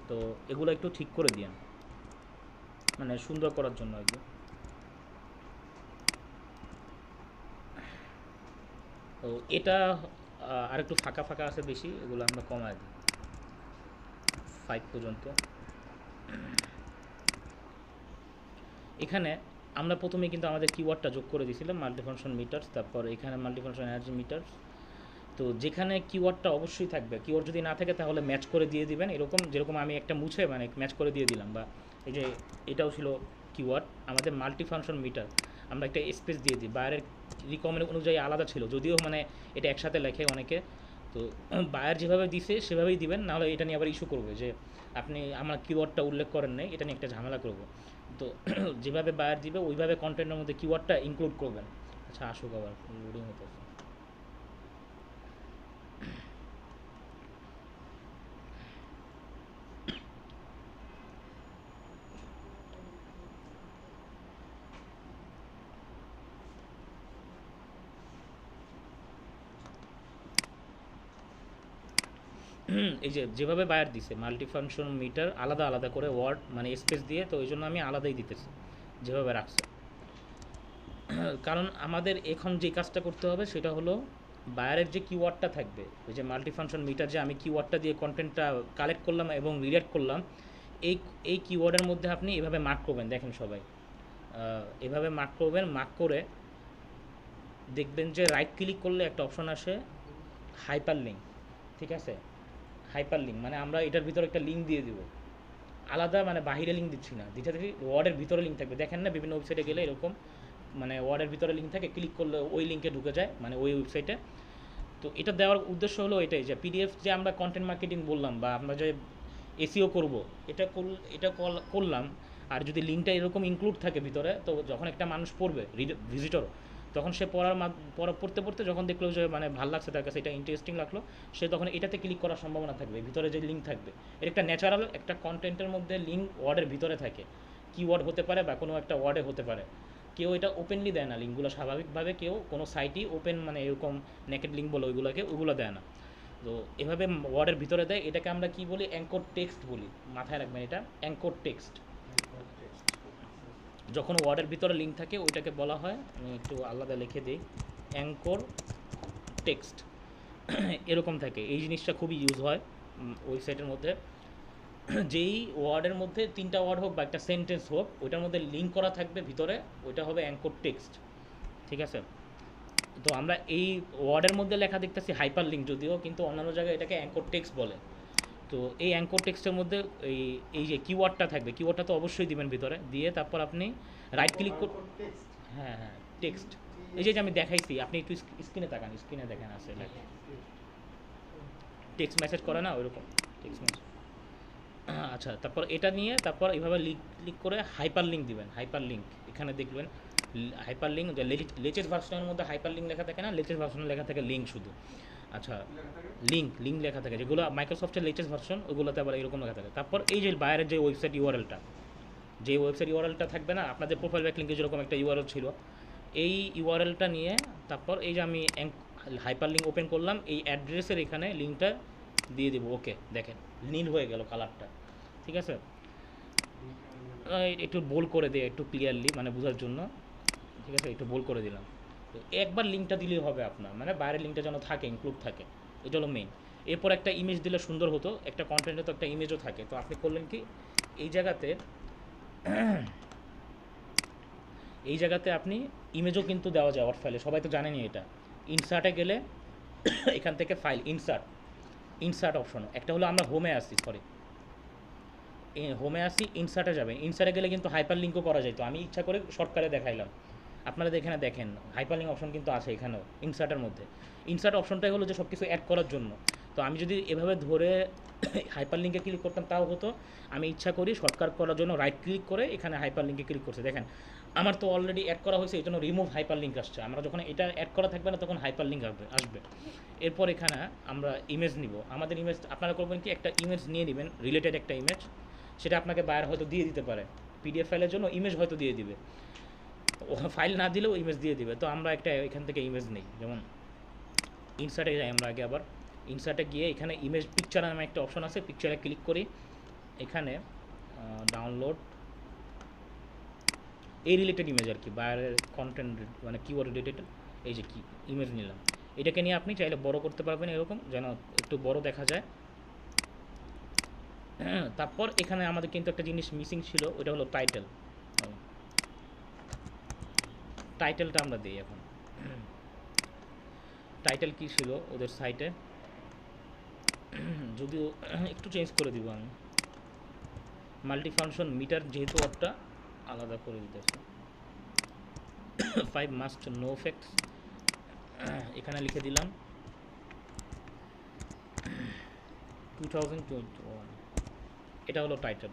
তো এগুলো একটু ঠিক করে দিন, মানে সুন্দর করার জন্য আর কি। তো এটা আর একটু ফাঁকা ফাঁকা আছে বেশি, এগুলো আমরা কমায় দিই 5 পর্যন্ত। এখানে আমরা প্রথমে কিন্তু আমাদের কিওয়ার্ডটা যোগ করে দিয়েছিলাম মাল্টিফাংশন মিটারস, তারপর এখানে মাল্টিফাংশন এনার্জি মিটারস। তো যেখানে কিওয়ার্ডটা অবশ্যই থাকবে, কিওয়ার্ড যদি না থাকে তাহলে ম্যাচ করে দিয়ে দিবেন, এরকম যেরকম আমি একটা মুছে মানে ম্যাচ করে দিয়ে দিলাম। বা এই যে এটাও ছিল কিওয়ার্ড আমাদের মাল্টিফাংশন মিটার, আমরা একটা স্পেস দিয়ে দিই, বাইরের রিকমেন্ড অনুযায়ী আলাদা ছিল যদিও, মানে এটা একসাথে লেখে অনেকে। তো বায়ার যেভাবে দিছে সেভাবেই দিবেন, নাহলে এটা নিয়ে আবার ইস্যু করবে যে আপনি আমার কিওয়ার্ডটা উল্লেখ করেন নাই, এটা নিয়ে একটা ঝামেলা করবো। তো যেভাবে বায়ার দিবে ওইভাবে কন্টেন্টের মধ্যে কিওয়ার্ডটা ইনক্লুড করবেন। আচ্ছা আসুক, আবার লোডিং হতেছে। এই যে যেভাবে বায়ার দিছে মাল্টি ফাংশন মিটার আলাদা আলাদা করে ওয়ার্ড মানে স্পেস দিয়ে, তো ওই জন্য আমি আলাদাই দিতেছি যেভাবে রাখছে। কারণ আমাদের এখন যে কাজটা করতে হবে সেটা হলো বায়ারের যে কিওয়ার্ডটা থাকবে, ওই যে মাল্টি ফাংশন মিটার যে আমি কিওয়ার্ডটা দিয়ে কন্টেন্টটা কালেক্ট করলাম এবং রিডাক্ট করলাম, এই এই কিওয়ার্ডের মধ্যে আপনি এভাবে মার্ক করবেন। দেখেন সবাই এভাবে মার্ক করবেন, মার্ক করে দেখবেন যে রাইট ক্লিক করলে একটা অপশন আসে হাইপার লিঙ্ক। ঠিক আছে, হাইপার লিঙ্ক মানে আমরা এটার ভিতরে একটা লিঙ্ক দিয়ে দিব আলাদা, মানে বাহিরে লিঙ্ক দিচ্ছি না, যেটা থেকে ওয়ার্ডের ভিতরে লিঙ্ক থাকবে। দেখেন না বিভিন্ন ওয়েবসাইটে গেলে এরকম মানে ওয়ার্ডের ভিতরে লিঙ্ক থাকে, ক্লিক করলে ওই লিঙ্কে ঢুকে যায় মানে ওই ওয়েবসাইটে। তো এটা দেওয়ার উদ্দেশ্য হলো এটাই যে পিডিএফ যে আমরা কন্টেন্ট মার্কেটিং বললাম বা আমরা যে এসিও করব, এটা করলাম, আর যদি লিঙ্কটা এরকম ইনক্লুড থাকে ভিতরে, তো যখন একটা মানুষ পড়বে ভিজিটর, তখন সে পড়তে পড়তে যখন দেখলো যে মানে ভালো লাগছে তার কাছে, এটা ইন্টারেস্টিং লাগলো, সে তখন এটাতে ক্লিক করার সম্ভাবনা থাকবে। ভিতরে যে লিঙ্ক থাকবে এটা একটা ন্যাচারাল, একটা কন্টেন্টের মধ্যে লিঙ্ক ওয়ার্ডের ভিতরে থাকে, কিওয়ার্ড হতে পারে বা কোনো একটা ওয়ার্ডে হতে পারে। কেউ এটা ওপেনলি দেয় না লিঙ্কগুলো, স্বাভাবিকভাবে কেউ কোনো সাইটই ওপেন মানে এরকম নেকেড লিঙ্ক বলে ওগুলো দেয় না। তো এভাবে ওয়ার্ডের ভিতরে দেয়, এটাকে আমরা কি বলি, অ্যাঙ্কর টেক্সট বলি। মাথায় রাখবেন এটা অ্যাঙ্কর টেক্সট। যখন ওয়ার্ডের ভিতরে লিঙ্ক থাকে ওইটাকে বলা হয়, আমি একটু আলাদা লিখে দিই, অ্যাঙ্কর টেক্সট। এরকম থাকে, এই জিনিসটা খুবই ইউজ হয় ওয়েবসাইটের মধ্যে। যেই ওয়ার্ডের মধ্যে 3টা ওয়ার্ড হোক বা একটা সেন্টেন্স হোক, ওইটার মধ্যে লিঙ্ক করা থাকবে ভিতরে, ওইটা হবে অ্যাঙ্কর টেক্সট। ঠিক আছে, তো আমরা এই ওয়ার্ডের মধ্যে লেখা দেখতেছি হাইপার লিঙ্ক, যদিও কিন্তু অন্যান্য জায়গায় এটাকে অ্যাঙ্কর টেক্সট বলে। তো এই অ্যাঙ্কর টেক্সটের মধ্যে এই যে কিওয়ার্ডটা থাকবে, কিওয়ার্ডটা তো অবশ্যই দিবেন ভিতরে, দিয়ে তারপর আপনি রাইট ক্লিক হ্যাঁ হ্যাঁ টেক্সট, এই যে আমি দেখাইছি, আপনি একটু স্ক্রিনে তাকান, স্ক্রিনে দেখেন আছে টেক্সট মেসেজ করে না ওইরকম টেক্সট মেসেজ। আচ্ছা, তারপর এটা নিয়ে তারপর এইভাবে ক্লিক করে হাইপার লিঙ্ক দিবেন। হাইপার লিঙ্ক এখানে দেখবেন হাইপার লিঙ্ক, যে লেটেস্ট ভার্সনের মধ্যে হাইপার লিঙ্ক লেখা থাকে না, লেটেস্ট ভার্সনে লেখা থাকে লিঙ্ক শুধু। আচ্ছা, লিঙ্ক লেখা থাকে, যেগুলো মাইক্রোসফটের লেটেস্ট ভার্সন ওগুলোতে আবার এরকম লেখা থাকে। তারপর এই যে বাইরের যে ওয়েবসাইট ইউআরএলটা, যে ওয়েবসাইট ইউআরএলটা থাকবে না আপনাদের প্রোফাইল ব্যাক লিঙ্কে যেরকম একটা ইউআরএল ছিল, এই ইউআরএলটা নিয়ে তারপর এই যে আমি হাইপার লিঙ্ক ওপেন করলাম, এই অ্যাড্রেসের এখানে লিঙ্কটা দিয়ে দেবো। ওকে, দেখেন নীল হয়ে গেল কালারটা। ঠিক আছে, একটু বোল্ড করে দিই একটু ক্লিয়ারলি মানে বোঝার জন্য। ঠিক আছে, একটু বোল্ড করে দিলাম। তো একবার লিঙ্কটা দিলেই হবে আপনার, মানে বাইরের লিঙ্কটা যেন থাকে, ইনক্লুড থাকে, এটা হলো মেইন। এরপর একটা ইমেজ দিলে সুন্দর হতো, একটা কন্টেন্টে তো একটা ইমেজও থাকে। তো আপনি করলেন কি, এই জায়গাতে আপনি ইমেজও কিন্তু দেওয়া যায় ওয়ার্ড ফাইলে, সবাই তো জানেনি এটা। ইনসার্টে গেলে এখান থেকে ফাইল ইনসার্ট অপশন একটা হলো, আমরা হোমে আসি, ইনসার্টে যাবেন। ইনসার্টে গেলে কিন্তু হাইপার লিঙ্কও করা যায়, তো আমি ইচ্ছা করে শর্টকাটে দেখাইলাম। আপনারা এখানে দেখেন হাইপার লিঙ্ক অপশন কিন্তু আছে এখানেও ইনসার্টের মধ্যে। ইনসার্ট অপশনটাই হলো যে সব কিছু অ্যাড করার জন্য। তো আমি যদি এভাবে ধরে হাইপার লিঙ্কে ক্লিক করতাম তাও হতো, আমি ইচ্ছা করি শর্টকাট করার জন্য রাইট ক্লিক করে এখানে হাইপার লিঙ্কে ক্লিক করছে। দেখেন আমার তো অলরেডি অ্যাড করা হয়েছে, এই জন্য রিমুভ হাইপার লিঙ্ক আসছে। আমরা যখন এটা অ্যাড করা থাকবে না তখন হাইপার লিঙ্ক আসবে। এরপর এখানে আমরা ইমেজ নিব, আমাদের ইমেজ আপনারা করবেন কি, একটা ইমেজ নিয়ে নেবেন, রিলেটেড একটা ইমেজ, সেটা আপনাকে বায়ার হয়তো দিয়ে দিতে পারে, পিডিএফ ফাইলের জন্য ইমেজ হয়তো দিয়ে দিবে, ফাইল না দিলেও ইমেজ দিয়ে দিবে। তো আমরা একটা এখান থেকে ইমেজ নিই, যেমন ইনসার্টে যাই আমরা আগে, আবার ইনসার্টে গিয়ে এখানে ইমেজ পিকচার নামে একটা অপশন আছে, পিকচারে ক্লিক করি, এখানে ডাউনলোড এই রিলেটেড ইমেজ আর কি, বায়ারের কন্টেন্ট মানে কিওয়ার্ড রিলেটেড, এই যে কি ইমেজ নিলাম, এটাকে নিয়ে আপনি চাইলে বড় করতে পারবেন এরকম যেন একটু বড় দেখা যায়। তারপর এখানে আমাদের কিন্তু একটা জিনিস মিসিং ছিল, ওটা হলো টাইটেলটা আমরা দিই এখন। টাইটেল কি ছিল ওদের সাইটে, যদিও একটু চেঞ্জ করে দিব আমি, মাল্টি ফাংশন মিটার যেহেতু ওটা আলাদা করে দিতেছে, 5 মাস্ট নো এফেক্টস এখানে লিখে দিলাম 2021। এটা হলো টাইটেল।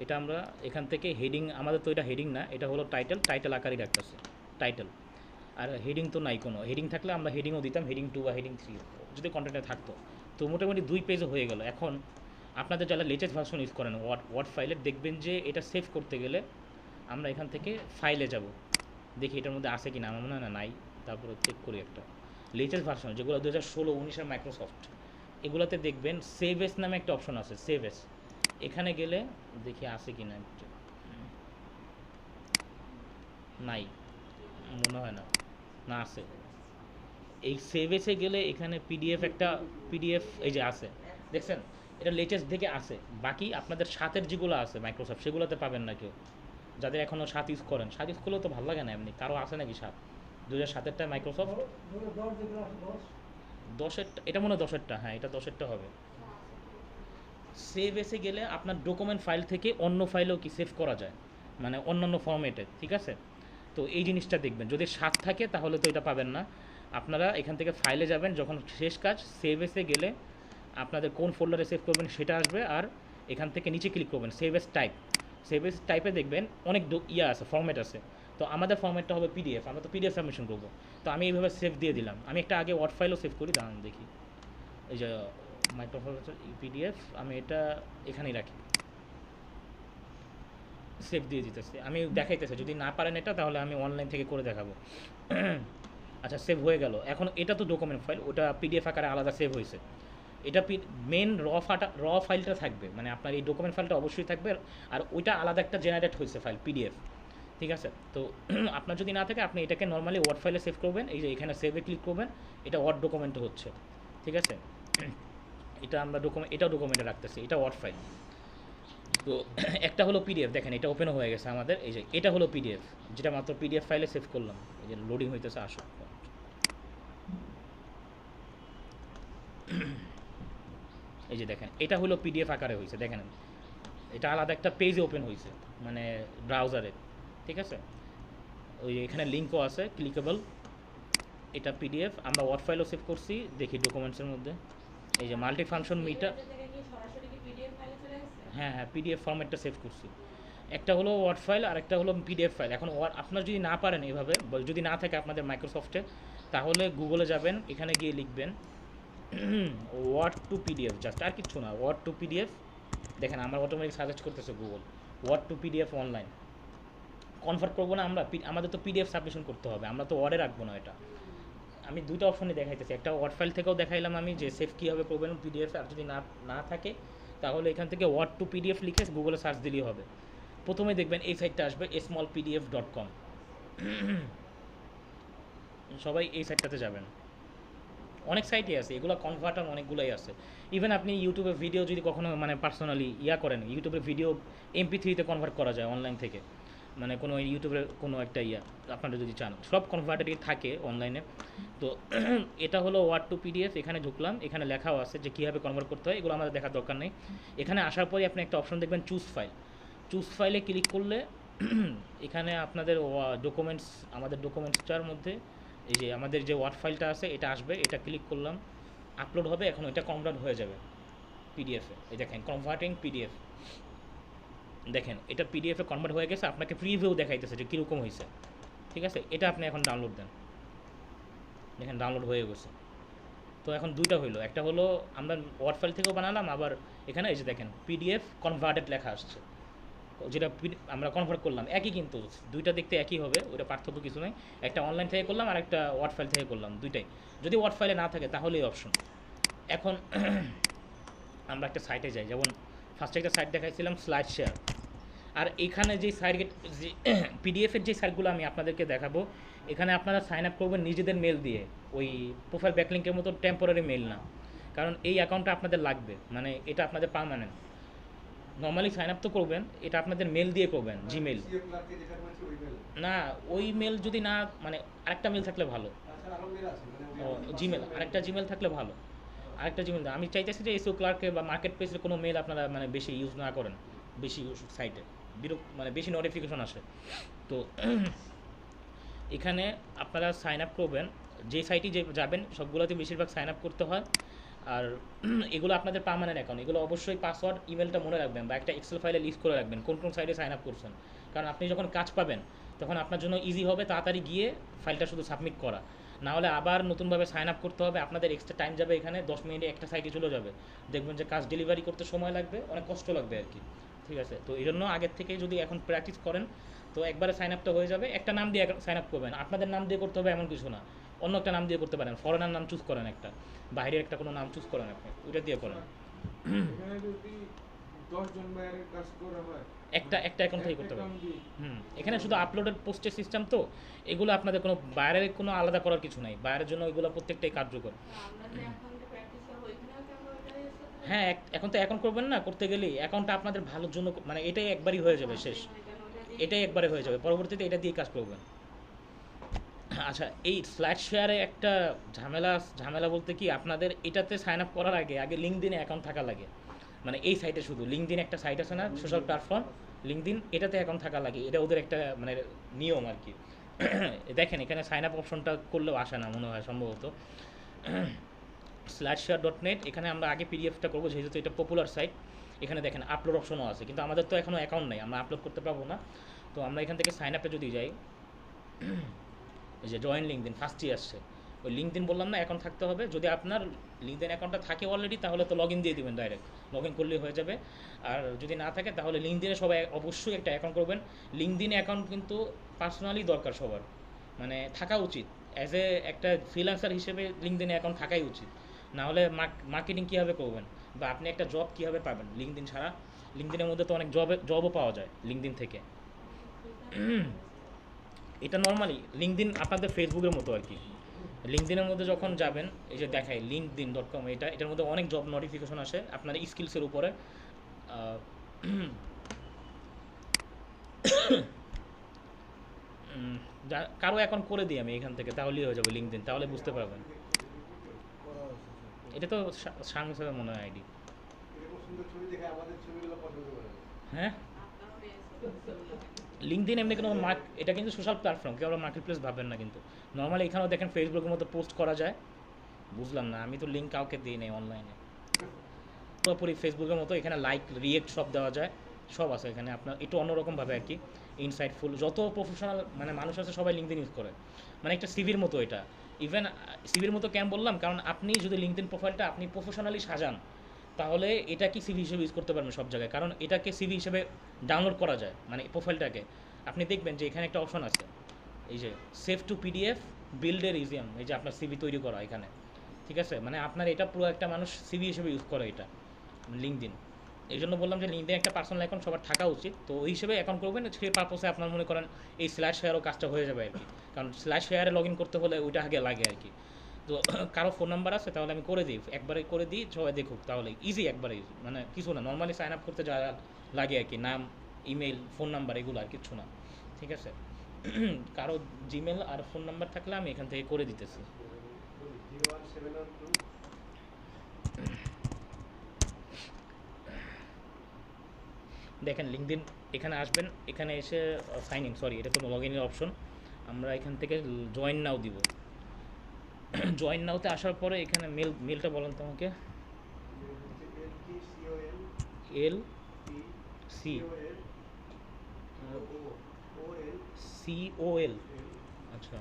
এটা আমরা এখান থেকে হেডিং, আমাদের তো এটা হেডিং না, এটা হলো টাইটেল আকারই রাখতেছে টাইটেল। আর হেডিং তো নাই, কোনো হেডিং থাকলে আমরা হেডিংও দিতাম, হেডিং 2 বা হেডিং 3 যদি কন্টেন্টে থাকতো। তো মোটামুটি 2 পেজও হয়ে গেল। এখন আপনাদের যারা লেটেস্ট ভার্সন ইউজ করেন ওয়ার্ড ফাইলের, দেখবেন যে এটা সেভ করতে গেলে আমরা এখান থেকে ফাইলে যাব, দেখি এটার মধ্যে আছে কি না, আমার মনে হয় না নাই, তারপরে চেক করি একটা লেটেস্ট ভার্সন যেগুলো 2016-19 মাইক্রোসফট, এগুলোতে দেখবেন সেভ এস নামে একটা অপশন আছে, সেভ এস। এখানে গেলে দেখি আছে কি না, নাই মনে হয় না, না আছে। এই সেভ এসে গেলে এখানে পিডিএফ একটা, পিডিএফ এই যে আছে দেখছেন, এটা লেটেস্ট থেকে আছে। বাকি আপনাদের সাতের যেগুলো আছে মাইক্রোসফট সেগুলোতে পাবেন না কেউ, যাদের এখনও 7 ইউজ করেন। 7 ইউজ করলেও তো ভালো লাগে না এমনি, কারো আছে নাকি 7? 2007-এরটা মাইক্রোসফট 10-এরটা, এটা মনে হয় 10-এরটা, হ্যাঁ এটা 10-এরটা হবে। সেভ এসে গেলে আপনার ডকুমেন্ট ফাইল থেকে অন্য ফাইলেও কি সেভ করা যায়, মানে অন্যান্য ফরম্যাটে, ঠিক আছে? তো এই জিনিসটা দেখবেন, যদি 7 থাকে তাহলে তো এটা পাবেন না। আপনারা এখান থেকে ফাইলে যাবেন, যখন শেষ কাজ সেভ এসে গেলে আপনাদের কোন ফোল্ডারে সেভ করবেন সেটা আসবে, আর এখান থেকে নিচে ক্লিক করবেন save S type. Save S টাইপে দেখবেন অনেক ইয়ে আছে, ফরম্যাট আছে। তো আমাদের ফরম্যাটটা হবে পিডিএফ, আমরা তো পিডিএফ সাবমিশন করবো। তো আমি এইভাবে সেভ দিয়ে দিলাম। আমি একটা আগে ওয়ার্ড ফাইলও সেভ করি, দাঁড়ান দেখি। এই যে মাইক্রোসফট পিডিএফ, আমি এটা এখানেই রাখি, সেভ দিয়ে দিতেছি। আমি দেখাইতেছি, যদি না পারেন এটা তাহলে আমি অনলাইন থেকে করে দেখাবো। আচ্ছা সেভ হয়ে গেল। এখন এটা তো ডকুমেন্ট ফাইল, ওটা পিডিএফ আকারে আলাদা সেভ হয়েছে। এটা মেন র ফাইলটা থাকবে, মানে আপনার এই ডকুমেন্ট ফাইলটা অবশ্যই থাকবে, আর ওইটা আলাদা একটা জেনারেট হয়েছে ফাইল পিডিএফ, ঠিক আছে? তো আপনার যদি না থাকে আপনি এটাকে নর্মালি ওয়ার্ড ফাইলে সেভ করবেন। এই যে এখানে সেভে ক্লিক করবেন, এটা ওয়ার্ড ডকুমেন্টে হচ্ছে, ঠিক আছে? এটা আমরা এটাও ডকুমেন্টে রাখতেছি, এটা ওয়ার্ড ফাইল। তো একটা হলো পিডিএফ, দেখেন এটা ওপেন হয়ে গেছে আমাদের। এই যে এটা হলো পিডিএফ, যেটা মাত্র পিডিএফ ফাইলে সেভ করলাম। এই যে লোডিং হইতেছে, আসো। এই যে দেখেন এটা হলো পিডিএফ আকারে হয়েছে, দেখেন এটা আলাদা একটা পেজে ওপেন হয়েছে, মানে ব্রাউজারে, ঠিক আছে? ওই এখানে লিঙ্কও আছে ক্লিকেবল। এটা পিডিএফ, আমরা ওয়ার্ড ফাইলও সেভ করছি, দেখি ডকুমেন্টসের মধ্যে। এই যে মাল্টি ফাংশন মিটার, হ্যাঁ হ্যাঁ পিডিএফ ফরম্যাটটা সেভ করছি। একটা হলো ওয়ার্ড ফাইল আর একটা হলো পিডিএফ ফাইল। এখন আপনার যদি না পারেন এভাবে, যদি না থাকে আপনাদের মাইক্রোসফটে, তাহলে গুগলে যাবেন, এখানে গিয়ে লিখবেন ওয়ার্ড টু পিডিএফ, জাস্ট, আর কিচ্ছু না, ওয়ার্ড টু পিডিএফ। দেখেন আমার অটোমেটিক সাজেস্ট করতেছে Google, word to PDF online. Convert করবো না আমরা, আমাদের তো পিডিএফ সাবমিশন করতে হবে, আমরা তো ওয়ার্ডে রাখবো না এটা। আমি দুইটা অপশনই দেখাইতেছি, একটা ওয়ার্ড ফাইল থেকেও দেখাইলাম আমি যে সেভ কীভাবে করবেন পিডিএফ, আর যদি না থাকে তাহলে এখান থেকে ওয়ার্ড টু পিডিএফ লিখে গুগলে সার্চ দিলেই হবে। প্রথমে দেখবেন এই সাইটটা আসবে smallpdf.com, সবাই এই সাইটটাতে যাবেন। অনেক সাইটই আছে, এগুলো কনভার্টার অনেকগুলোই আছে। ইভেন আপনি ইউটিউবে ভিডিও যদি কখনো মানে পার্সোনালি করেন, ইউটিউবের ভিডিও MP3-তে কনভার্ট করা যায় অনলাইন থেকে, মানে কোনো ইউটিউবের কোনো একটা আপনারা যদি চান, সব কনভার্টারই থাকে অনলাইনে। তো এটা হলো ওয়ার্ড টু পিডিএফ। এখানে ঢুকলাম, এখানে লেখাও আছে যে কীভাবে কনভার্ট করতে হয়, এগুলো আমাদের দেখার দরকার নেই। এখানে আসার পরে আপনি একটা অপশন দেখবেন চুজ ফাইল। চুজ ফাইলে ক্লিক করলে এখানে আপনাদের ডকুমেন্টস, আমাদের ডকুমেন্টসটার মধ্যে এই যে আমাদের যে ওয়ার্ড ফাইলটা আছে এটা আসবে, এটা ক্লিক করলাম, আপলোড হবে। এখন এটা কনভার্ট হয়ে যাবে পিডিএফে। এই দেখেন কনভার্টিং পিডিএফ, দেখেন এটা পিডিএফে কনভার্ট হয়ে গেছে। আপনাকে প্রিভিউ দেখাইতেছে যে কীরকম হয়েছে, ঠিক আছে? এটা আপনি এখন ডাউনলোড দেন, দেখেন ডাউনলোড হয়ে গেছে। তো এখন দুইটা হইলো, একটা হলো আমরা ওয়ার্ড ফাইল থেকেও বানালাম, আবার এখানে এই যে দেখেন পিডিএফ কনভার্টেড লেখা আসছে, যেটা আমরা কনভার্ট করলাম। একই, কিন্তু দুইটা দেখতে একই হবে, ওটা পার্থক্য কিছু নেই। একটা অনলাইন থেকে করলাম আর একটা ওয়ার্ড ফাইল থেকে করলাম, দুইটাই। যদি ওয়ার্ড ফাইলে না থাকে তাহলে এই অপশন। এখন আমরা একটা সাইটে যাই, যেমন ফার্স্টে একটা সাইট দেখাইছিলাম স্লাইড শেয়ার। আর এখানে যে যে পিডিএফের যে সাইটগুলো আমি আপনাদেরকে দেখাবো, এখানে আপনারা সাইন আপ করবেন নিজেদের মেল দিয়ে, ওই প্রোফাইল ব্যাকলিংকের মতো টেম্পোরারি মেল না, কারণ এই অ্যাকাউন্টটা আপনাদের লাগবে, মানে এটা আপনাদের পার্মানেন্ট। নর্মালি সাইন আপ তো করবেন, এটা আপনাদের মেল দিয়ে করবেন, জিমেল না, ওই মেল যদি না, মানে আরেকটা মেল থাকলে ভালো, জিমেল, আরেকটা জিমেল থাকলে ভালো, আরেকটা জিমেল। আমি চাইতেছি যে এসইও ক্লার্কে বা মার্কেট প্লেসের কোনো মেল আপনারা মানে বেশি ইউজ না করেন, বেশি সাইটে মানে বেশি নোটিফিকেশন আসে। তো এখানে আপনারা সাইন আপ করবেন, যে সাইটে যাবেন সবগুলোতে বেশিরভাগ সাইন আপ করতে হয়। আর এগুলো আপনাদের পার্মানেন্ট অ্যাকাউন্ট, এগুলো অবশ্যই পাসওয়ার্ড ইমেলটা মনে রাখবেন, বা একটা এক্সেল ফাইলে লিস্ট করে রাখবেন কোন কোন সাইটে সাইন আপ করছেন। কারণ আপনি যখন কাজ পাবেন তখন আপনার জন্য ইজি হবে তাড়াতাড়ি গিয়ে ফাইলটা শুধু সাবমিট করা, না হলে আবার নতুনভাবে সাইন আপ করতে হবে, আপনাদের এক্সট্রা টাইম যাবে, এখানে 10 মিনিটে একটা সাইটে চলে যাবে, দেখবেন যে কাজ ডেলিভারি করতে সময় লাগবে, অনেক কষ্ট লাগবে আর কি, ঠিক আছে? তো এই জন্য আগের থেকে যদি এখন প্র্যাকটিস করেন তো একবারে সাইন আপটা হয়ে যাবে। একটা নাম দিয়ে সাইন আপ করবেন, আপনাদের নাম দিয়ে করতে হবে এমন কিছু না, অন্য একটা নাম দিয়ে করতে পারেন, ফরেনার নাম চুজ করেন একটা, বাইরের একটা কোনো নাম চুজ করেন আপনি, ওইটা দিয়ে করেন। এখানে যদি 10 জন বাইরের কাজ করা হয়, একটা একটা অ্যাকাউন্ট থেকে করতে পারেন। অ্যাকাউন্ট দিয়ে এখানে শুধু আপলোডের পোস্টের সিস্টেম, তো এগুলো আপনাদের কোনো বাইরের কোনো আলাদা করার কিছু নাই, বাইরের জন্য এগুলো প্রত্যেকটাই কার্যকর। হ্যাঁ, এখন তো অ্যাকাউন্ট করবেন না, করতে গেলেই অ্যাকাউন্টটা আপনাদের ভালোর জন্য, মানে এটাই একবারই হয়ে যাবে, শেষ, এটাই একবারে হয়ে যাবে, পরবর্তীতে এটা দিয়ে কাজ করবেন। আচ্ছা, এই স্ল্যাশ শেয়ারে একটা ঝামেলা, ঝামেলা বলতে কি, আপনাদের এটাতে সাইন আপ করার আগে আগে লিঙ্কডিনে অ্যাকাউন্ট থাকা লাগে। মানে এই সাইটে শুধু লিঙ্কডিন একটা সাইট আছে না, সোশ্যাল প্ল্যাটফর্ম লিঙ্কডিন, এটাতে অ্যাকাউন্ট থাকা লাগে, এটা ওদের একটা মানে নিয়ম আর কি। দেখেন এখানে সাইন আপ অপশনটা করলেও আসে না মনে হয় সম্ভবত। /share.net, এখানে আমরা আগে পিডিএফটা করবো যেহেতু এটা পপুলার সাইট। এখানে দেখেন আপলোড অপশনও আছে, কিন্তু আমাদের তো এখনও অ্যাকাউন্ট নেই, আমরা আপলোড করতে পারবো না। তো আমরা এখান থেকে সাইন আপে যদি যাই, এই যে জয়েন লিঙ্কডিন ফার্স্টই আসছে, ওই লিঙ্কডিন বললাম না অ্যাকাউন্ট থাকতে হবে। যদি আপনার লিঙ্কডিন অ্যাকাউন্টটা থাকে অলরেডি, তাহলে তো লগ ইন দিয়ে দেবেন, ডাইরেক্ট লগ ইন করলেই হয়ে যাবে। আর যদি না থাকে, তাহলে লিঙ্কডিনে সবাই অবশ্যই একটা অ্যাকাউন্ট করবেন। লিঙ্কডিন অ্যাকাউন্ট কিন্তু পার্সোনালি দরকার সবার, মানে থাকা উচিত। অ্যাজ এ একটা ফ্রিল্যান্সার হিসেবে লিঙ্কডিন অ্যাকাউন্ট থাকাই উচিত, না হলে মার্কেটিং কীভাবে করবেন, বা আপনি একটা জব কীভাবে পাবেন লিঙ্কডিন ছাড়া। লিঙ্কডিনের মধ্যে তো অনেক জবও পাওয়া যায় লিঙ্কডিন থেকে। এটা নর্মালি লিঙ্কডিন আপনাদের ফেসবুকের মতো আর কি। লিঙ্কডিনের মধ্যে যখন যাবেন, এই যে দেখায় linkedin.com, এটার মধ্যে অনেক জব নোটিফিকেশন আসে আপনার স্কিলসের উপরে। কারো অ্যাকাউন্ট করে দিই আমি এখান থেকে, তাহলেই হয়ে যাবে লিঙ্কডিন, তাহলে বুঝতে পারবেন। এটা তো সামনে সাথে মনে হয় আইডি। হ্যাঁ, লিঙ্কডিন এমনি কোনো এটা কিন্তু সোশ্যাল প্ল্যাটফর্ম, কেউ আবার মার্কেট প্লেস ভাববেন না কিন্তু। নর্মালি এখানেও দেখেন ফেসবুকের মতো পোস্ট করা যায়। বুঝলাম না, আমি তো লিঙ্ক কাউকে দিই নাই অনলাইনে, পুরোপুরি ফেসবুকের মতো। এখানে লাইক রিয়েক্ট সব দেওয়া যায়, সব আছে এখানে। আপনার একটু অন্যরকমভাবে আর কি, ইনসাইটফুল। যত প্রফেশনাল মানে মানুষ আছে সবাই লিঙ্কডিন ইউজ করে, মানে একটা সিভির মতো এটা। ইভেন সিভির মতো কেন বললাম, কারণ আপনি যদি লিঙ্কডিন প্রোফাইলটা আপনি প্রফেশনালি সাজান, তাহলে এটা কি সিভি হিসেবে ইউজ করতে পারবেন সব জায়গায়, কারণ এটাকে সিভি হিসেবে ডাউনলোড করা যায়। মানে প্রোফাইলটাকে আপনি দেখবেন যে এখানে একটা অপশন আছে, এই যে সেভ টু পিডিএফ বিল্ডের ইজিয়াম, এই যে আপনার সিভি তৈরি করা এখানে, ঠিক আছে। মানে আপনার এটা পুরো একটা মানুষ সিভি হিসেবে ইউজ করে এটা লিঙ্কডিন। এই জন্য বললাম যে লিঙ্কডিন একটা পার্সোনাল অ্যাকাউন্ট সবার থাকা উচিত, তো ওই হিসেবে অ্যাকাউন্ট করবেন। সেই পারপোসে আপনার মনে করেন এই /শেয়ারও কাজটা হয়ে যাবে আর কি, কারণ /শেয়ারে লগ ইন করতে হলে ওইটা আগে লাগে আর কি। তো কারো ফোন নাম্বার আছে, তাহলে আমি করে দিই, একবারে করে দিই, সবাই দেখুক, তাহলে ইজি, একবারে ইজি, মানে কিছু না। নর্মালি সাইন আপ করতে যা লাগে আর কি, নাম, ইমেল, ফোন নাম্বার, এগুলো আর কিছু না, ঠিক আছে। কারো জিমেল আর ফোন নাম্বার থাকলে আমি এখান থেকে করে দিতেছি। দেখেন লিঙ্কডিন, এখানে আসবেন, এখানে এসে সাইন ইন, সরি এটা তো লগ ইনের অপশন। আমরা এখান থেকে জয়েন নাও দিব। জয়েন নাওতে আসার পরে এখানে মেলটা বলেন তো আমাকে। এল সি COL, আচ্ছা,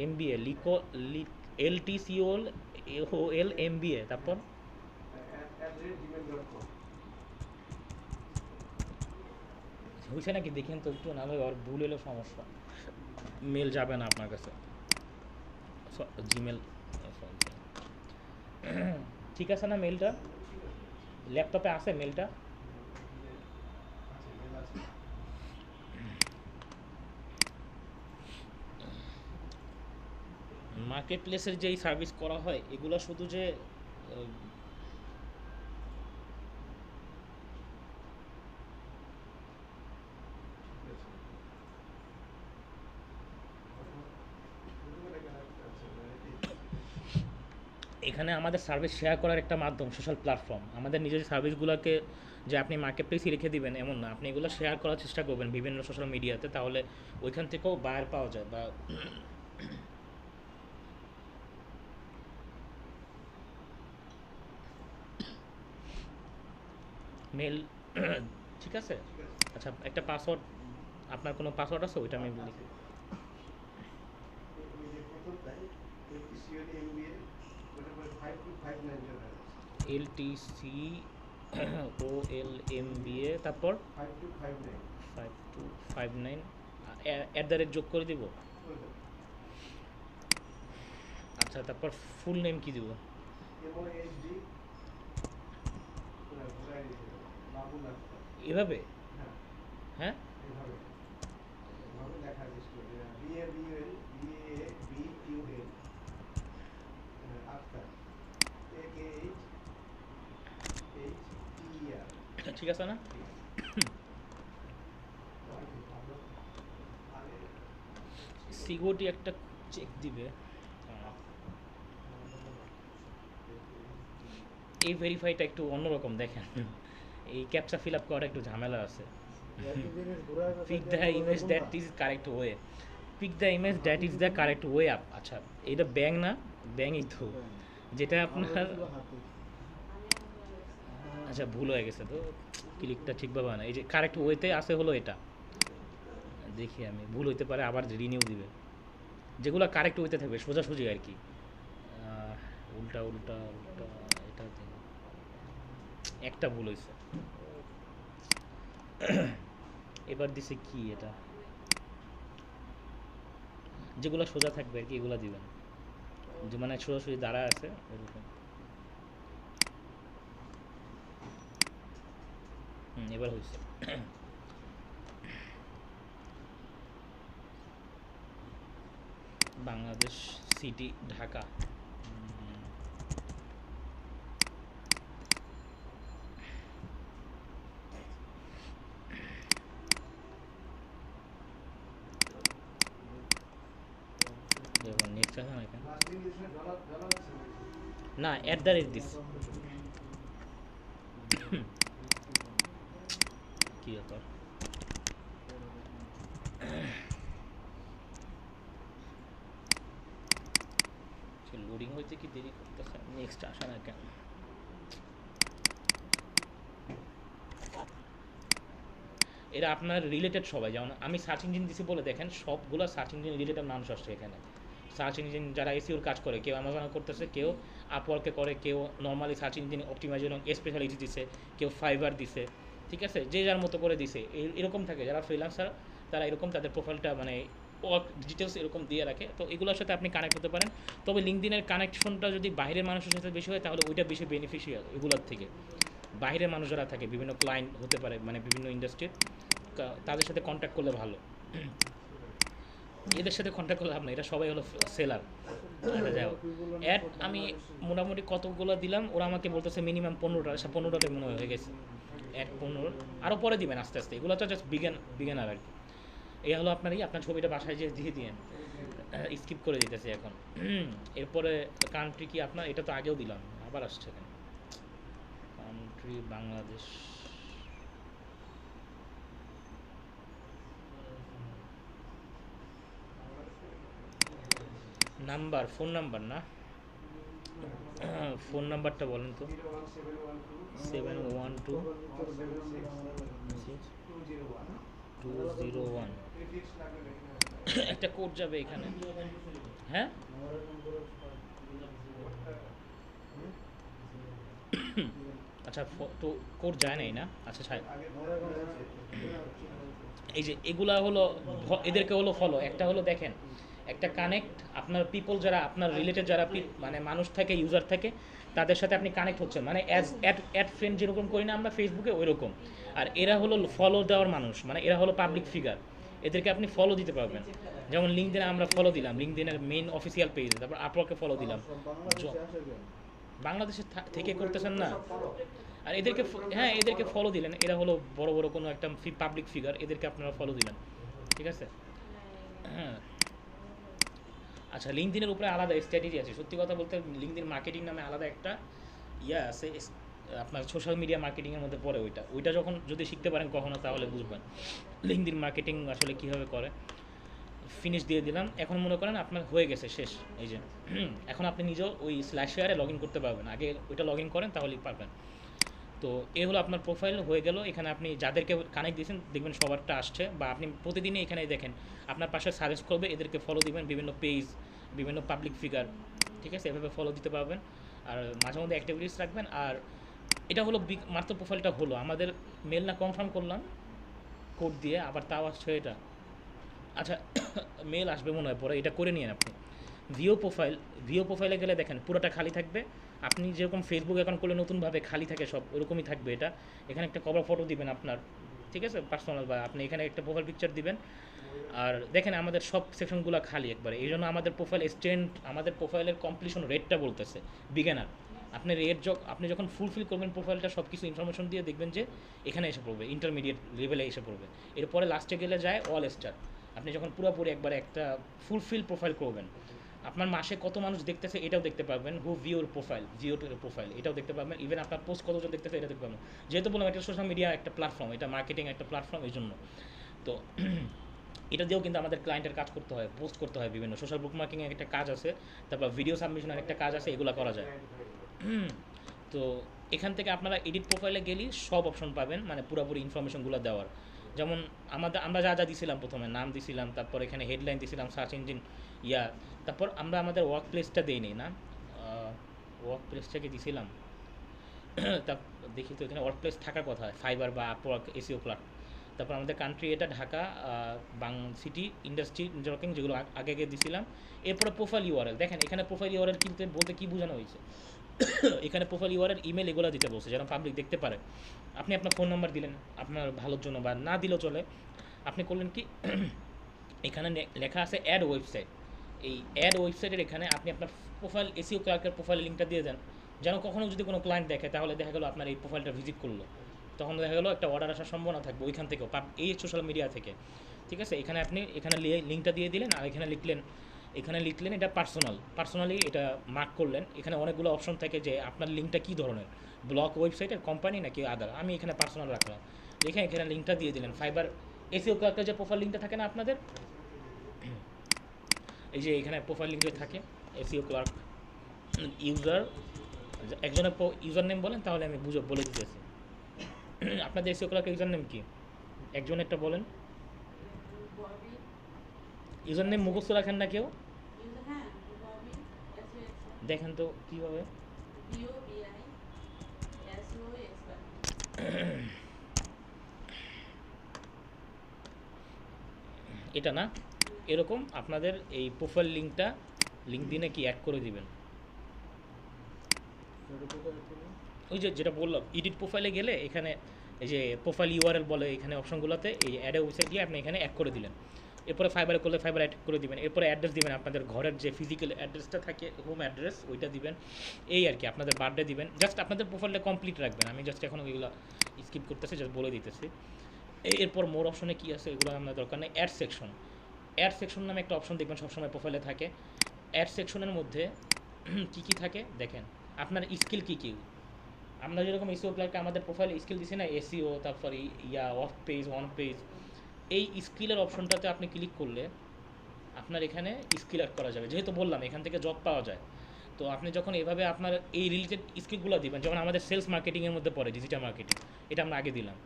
MBA লিখো, LTCOL MBA, তারপর হয়েছে নাকি দেখেন তো একটু, নাহলে আর ভুল এলো সমস্যা, মেল যাবে না আপনার কাছে, জিমেল। ঠিক আছে না মেলটা? ল্যাপটপে আছে মেলটা? মার্কেট প্লেসের যেই সার্ভিস করা হয় এগুলো শুধু যে এখানে আমাদের সার্ভিস শেয়ার করার একটা মাধ্যম সোশ্যাল প্ল্যাটফর্ম। আমাদের নিজের সার্ভিসগুলোকে যে আপনি মার্কেট প্লেসে রেখে দিবেন এমন না, আপনি এগুলো শেয়ার করার চেষ্টা করবেন বিভিন্ন সোশ্যাল মিডিয়াতে, তাহলে ওইখান থেকেও বায়ার পাওয়া যায়। বা মেল, ঠিক আছে। আচ্ছা, একটা পাসওয়ার্ড, আপনার কোনো পাসওয়ার্ড আছে ওইটা আমি লিখি। LTCOL MBA, তারপর 5259 5259 অ্যাট দ্য রেট যোগ করে দিব। আচ্ছা, তারপর ফুল নেম কি দিব? এভাবে? হ্যাঁ, ঠিক আছে না? সিকিউরিটি একটা চেক দিবে। এই ভেরিফাইটা একটু অন্যরকম দেখেন, এই ক্যাপচা ফিল আপ করাটা একটু ঝামেলা আছে। Pick the image that is correct way, pick the image that is the correct way up. আচ্ছা, এটা ব্যাং না? ব্যাংই তো, যেটা আপনার, আচ্ছা ভুল হয়ে গেছে তো, ক্লিকটা ঠিকভাবে হয় না। এই যে কারেক্ট ওয়েতে আছে হলো এটা, দেখি আমি ভুল হইতে পারে, আবার রিনিউ দিবে। যেগুলো কারেক্ট ওয়েতে থাকবে সোজাসুজি আর কি, উল্টা উল্টা উল্টা, এটা দিন। একটা ভুল হয়েছে। এবার দিছে কি এটা, যেগুলো সোজা থাকবে আর কি এগুলো দিবেন, যে মানে সোজাসুজি দাঁড়া আছে ওরকম। এবার হয়েছে। বাংলাদেশ সিটি ঢাকা। দেখুন নেক্সট আছে না এখানে, না অ্যাট দ্য রেট দিস। কি ব্যাপার, লোডিং হইতে কি দেরি করতেছে, নেক্সট আসা না কেন? এরা আপনার রিলেটেড সবাই, যেমন আমি সার্চ ইঞ্জিন দিছি বলে দেখেন সবগুলো সার্চ ইঞ্জিন রিলেটেড মানুষ আসছে এখানে। সার্চ ইঞ্জিন যারা এসিওর কাজ করে, কেউ অ্যামাজনে করতেছে, কেউ আপওয়ার্কে করে, কেউ normally search engine optimization speciality দিছে, কেউ ফাইবার দিছে, ঠিক আছে, যে যার মতো করে দিছে। এরকম থাকে যারা ফ্রিল্যান্সার, তারা এরকম তাদের প্রোফাইলটা মানে ওয়ার্ক ডিটেলস এরকম দিয়ে রাখে। তো এগুলোর সাথে আপনি কানেক্ট হতে পারেন। তবে লিঙ্কডিনের কানেকশনটা যদি বাইরের মানুষের সাথে বেশি হয় তাহলে ওইটা বেশি বেনিফিশিয়াল এগুলোর থেকে। বাইরের মানুষ যারা থাকে, বিভিন্ন ক্লায়েন্ট হতে পারে, মানে বিভিন্ন ইন্ডাস্ট্রির, তাদের সাথে কন্ট্যাক্ট করলে ভালো। এদের সাথে কন্ট্যাক্ট করলে আপনার, এরা সবাই হলো সেলার। আচ্ছা যাই হোক, অ্যাড আমি মোটামুটি কতগুলো দিলাম, ওরা আমাকে বলতেছে মিনিমাম 15টা, আচ্ছা 15টাতে মনে হয়ে গেছে। অ্যাড 15, আরও পরে দিবেন আস্তে আস্তে, এগুলো তো জাস্ট বিজ্ঞানার আর কি। এই হলো আপনার আপনার ছবিটা বাসায় যে দিয়ে দিয়েন, স্কিপ করে দিতেছি এখন। এরপরে কান্ট্রি কি আপনার, এটা তো আগেও দিলাম, আবার আসছে কেন? Country Bangladesh, number, phone number না, ফোন নাম্বারটা বলেন তো। 712-201। একটা কোড যাবে এখানে, হ্যাঁ আচ্ছা, তো কোড যায় নাই না, আচ্ছা ছাড়। এই যে এগুলা হলো, এদেরকে হলো ফলো। একটা হলো দেখেন, একটা কানেক্ট, আপনার পিপল যারা আপনার রিলেটেড, যারা মানে মানুষ থাকে, ইউজার থাকে, তাদের সাথে আপনি কানেক্ট হচ্ছেন, মানে অ্যাড ফ্রেন্ড যেরকম করি না আমরা ফেসবুকে, ওই রকম। আর এরা হলো ফলো দেওয়ার মানুষ, মানে এরা হলো পাবলিক ফিগার, এদেরকে আপনি ফলো দিতে পারবেন। যেমন লিঙ্কডিনে আমরা ফলো দিলাম, লিঙ্কডিনের মেইন অফিসিয়াল পেজে, তারপর আপওয়ার্কে ফলো দিলাম। বাংলাদেশের থেকে করতেছেন না, আর এদেরকে হ্যাঁ এদেরকে ফলো দিলেন, এরা হলো বড় বড় কোনো একটা পাবলিক ফিগার, এদেরকে আপনারা ফলো দিলেন, ঠিক আছে। হ্যাঁ, আচ্ছা লিঙ্কডিনের উপরে আলাদা স্ট্র্যাটেজি আছে। সত্যি কথা বলতে লিঙ্কডিন মার্কেটিং নামে আলাদা একটা ইয়া আছে, আপনার সোশ্যাল মিডিয়া মার্কেটিংয়ের মধ্যে পড়ে ওইটা যখন যদি শিখতে পারেন কখনো, তাহলে বুঝবেন লিঙ্কডিন মার্কেটিং আসলে কীভাবে করে। ফিনিশ দিয়ে দিলাম। এখন মনে করেন আপনার হয়ে গেছে, শেষ। এই যে এখন আপনি নিজেও ওই স্ল্যাশওয়্যারে লগ ইন করতে পারবেন, আগে ওইটা লগ ইন করেন তাহলেই পারবেন। তো এ হলো আপনার প্রোফাইল হয়ে গেল। এখানে আপনি যাদেরকে কানেক্ট দিয়েছেন দেখবেন সবারটা আসছে, বা আপনি প্রতিদিনই এখানে দেখেন আপনার পাশে সাজেস্ট করবে, এদেরকে ফলো দিবেন, বিভিন্ন পেজ, বিভিন্ন পাবলিক ফিগার, ঠিক আছে, এভাবে ফলো দিতে পারবেন। আর মাঝে মধ্যে অ্যাক্টিভিটিস রাখবেন। আর এটা হলো মাত্র প্রোফাইলটা হলো আমাদের, মেল না কনফার্ম করলাম, কোড দিয়ে আবার তাও আসছে এটা। আচ্ছা মেল আসবে মনে হয় পরে, এটা করে নিন আপনি। ভিও প্রোফাইলে গেলে দেখেন পুরোটা খালি থাকবে। আপনি যেরকম ফেসবুক অ্যাকাউন্ট করলে নতুনভাবে খালি থাকে সব, ওরকমই থাকবে এটা। এখানে একটা কভার ফটো দিবেন আপনার, ঠিক আছে, পার্সোনাল, বা আপনি এখানে একটা প্রোফাইল পিকচার দিবেন। আর দেখেন আমাদের সব সেকশনগুলো খালি একবারে, এই জন্য আমাদের প্রোফাইল স্ট্রেন্থ, আমাদের প্রোফাইলের কমপ্লিশন রেটটা বলতেছে বিগিনার। আপনি আপনি যখন ফুলফিল করবেন প্রোফাইলটা সব কিছু ইনফরমেশন দিয়ে, দেখবেন যে এখানে এসে পড়বে, ইন্টারমিডিয়েট লেভেলে এসে পড়বে। এরপরে লাস্টে গেলে যায় অল স্টার। আপনি যখন পুরোপুরি একবারে একটা ফুলফিল প্রোফাইল করবেন, আপনার মাসে কত মানুষ দেখতেছে এটাও দেখতে পারবেন, হু ভিওর প্রোফাইল এটাও দেখতে পারবেন, ইভেন আপনার পোস্ট কতজন দেখতেছে এটা দেখতে পারবেন। যেহেতু বললাম এটা সোশ্যাল মিডিয়া একটা প্ল্যাটফর্ম, এটা মার্কেটিং একটা প্ল্যাটফর্ম, এই জন্য। তো এটা দিয়েও কিন্তু আমাদের ক্লায়েন্টের কাজ করতে হয়, পোস্ট করতে হয়, বিভিন্ন সোশ্যাল বুক মার্কেটিংয়ের একটা কাজ আছে, তারপর ভিডিও সাবমিশনের একটা কাজ আছে, এগুলো করা যায়। তো এখান থেকে আপনারা এডিট প্রোফাইলে গেলেই সব অপশন পাবেন, মানে পুরোপুরি ইনফরমেশনগুলো দেওয়ার। যেমন আমরা যা যা দিছিলাম, প্রথমে নাম দিছিলাম, তারপর এখানে হেডলাইন দিছিলাম, সার্চ ইঞ্জিন, তারপর আমরা আমাদের ওয়ার্ক প্লেসটা দিইনি না, ওয়ার্ক প্লেসটাকে দিছিলাম। তা দেখি তো এখানে ওয়ার্ক প্লেস থাকার কথা, ফাইবার বা আপওয়ার্ক, এসিও ক্লার্ক। তারপর আমাদের কান্ট্রি এটা ঢাকা, সিটি, ইন্ডাস্ট্রি, নেটওয়ার্কিং, যেগুলো আগে আগে দিছিলাম। এরপরে প্রোফাইল ইউআরএল, দেখেন এখানে প্রোফাইল ইউআরএল কিন্তু বলতে কী বোঝানো হয়েছে, এখানে প্রোফাইল ইউআরএল, ইমেল, এগুলো দিতে বলছে যেন পাবলিক দেখতে পারে। আপনি আপনার ফোন নাম্বার দিলেন আপনার ভালোর জন্য, বা না দিলেও চলে। আপনি করলেন কি, এখানে লেখা আছে অ্যাড ওয়েবসাইট। এই অ্যাড ওয়েবসাইটের এখানে আপনি আপনার প্রোফাইল, এসিও ক্লার্কের প্রোফাইল লিঙ্কটা দিয়ে দেন, যেন কখনো যদি কোনো ক্লায়েন্ট দেখে তাহলে দেখা গেলো আপনার এই প্রোফাইলটা ভিজিট করলো, তখন দেখা গেলো একটা অর্ডার আসার সম্ভাবনা থাকবে ওইখান থেকেও, এই সোশ্যাল মিডিয়া থেকে। ঠিক আছে, এখানে আপনি এখানে লিঙ্কটা দিয়ে দিলেন, আর এখানে লিখলেন এটা পার্সোনালি এটা মার্ক করলেন। এখানে অনেকগুলো অপশন থাকে যে আপনার লিঙ্কটা কী ধরনের, ব্লগ, ওয়েবসাইটের, কোম্পানি নাকি আদার। আমি এখানে পার্সোনাল রাখলাম, এখানে লিঙ্কটা দিয়ে দিলেন। ফাইবার এসিও ক্লার্কের যে প্রোফাইল লিঙ্কটা থাকে না আপনাদের, এই যে এখানে প্রোফাইল লিঙ্কে থাকে এসিও ক্লার্ক ইউজার, একজনের ইউজার নেম বলেন তাহলে আমি বলে দিতেছি। আপনাদের এসিও ক্লার্কের ইউজার নেম কি, একজনেরটা বলেন। ইউজার নেম মুখস্থ রাখেন না কেউ, দেখেন তো কীভাবে। এটা না, এরকম আপনাদের এই প্রোফাইল লিঙ্কটা লিঙ্কডিনে কি অ্যাড করে দিবেন। ওই যে যেটা বললাম, এডিট প্রোফাইলে গেলে এখানে এই যে প্রোফাইল ইউআরএল বলে, এখানে অপশনগুলোতে এই অ্যাড ওয়েবসাইট দিয়ে আপনি এখানে অ্যাড করে দিলেন। এরপরে ফাইবারে করলে ফাইবার অ্যাড করে দিবেন। এরপরে অ্যাড্রেস দিবেন, আপনাদের ঘরের যে ফিজিক্যাল অ্যাড্রেসটা থাকে, হোম অ্যাড্রেস, ওইটা দিবেন। এই আর কি, আপনাদের বার্থডে দিবেন। জাস্ট আপনাদের প্রোফাইলটা কমপ্লিট রাখবেন, আমি জাস্ট এখন ওইগুলো স্কিপ করতেছি, জাস্ট বলে দিতেছি। এরপর মোর অপশনে কী আছে এগুলো আপনার দরকার নেই। অ্যাড সেকশন নামে একটা অপশন দেখবেন সবসময় প্রোফাইলে থাকে। অ্যাড সেকশনের মধ্যে কী কী থাকে দেখেন, আপনার স্কিল কী কী। আমরা যেরকম এসিও ক্লার্কে আমাদের প্রোফাইলে স্কিল দিছি না, এসিও, তারপরে অফ পেজ, অন পেজ, এই স্কিলের অপশনটাতে আপনি ক্লিক করলে আপনার এখানে স্কিল অ্যাড করা যাবে। যেহেতু বললাম এখান থেকে জব পাওয়া যায়, তো আপনি যখন এভাবে আপনার এই রিলেটেড স্কিলগুলো দিবেন, যেমন আমাদের সেলস মার্কেটিংয়ের মধ্যে পড়ে ডিজিটাল মার্কেটিং, এটা আমরা আগে দিলাম।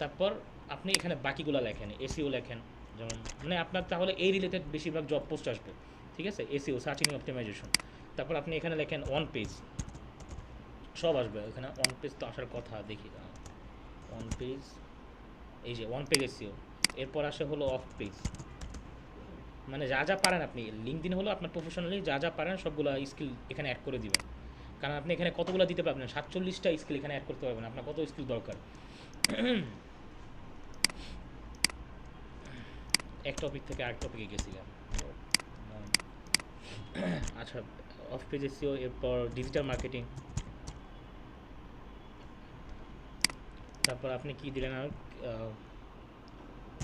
তারপর আপনি এখানে বাকিগুলো লেখেন, এসিও লেখেন, যেমন মানে আপনার তাহলে এই রিলেটেড বেশিরভাগ জব পোস্ট আসবে। ঠিক আছে, এসিও, সার্চ ইঞ্জিন অপটিমাইজেশন। তারপর আপনি এখানে লেখেন অন পেজ, সব আসবে এখানে। অন পেজ তো আসার কথা, দেখি অন পেজ, এই যে অন পেজ এসিও। এরপর আসে হলো অফ পেজ, মানে যা যা পারেন আপনি, লিঙ্কডিন হলো আপনার প্রফেশনালি যা যা পারেন সবগুলো স্কিল এখানে অ্যাড করে দিবেন। কারণ আপনি এখানে কতগুলো দিতে পারবেন, 47টা স্কিল এখানে অ্যাড করতে পারবেন, আপনার কত স্কিল দরকার। এক টপিক থেকে আরেক টপিকে গেছিলাম। আচ্ছা, অফ পেজ এসিও, এরপর ডিজিটাল মার্কেটিং, তারপর আপনি কি দিলেন আর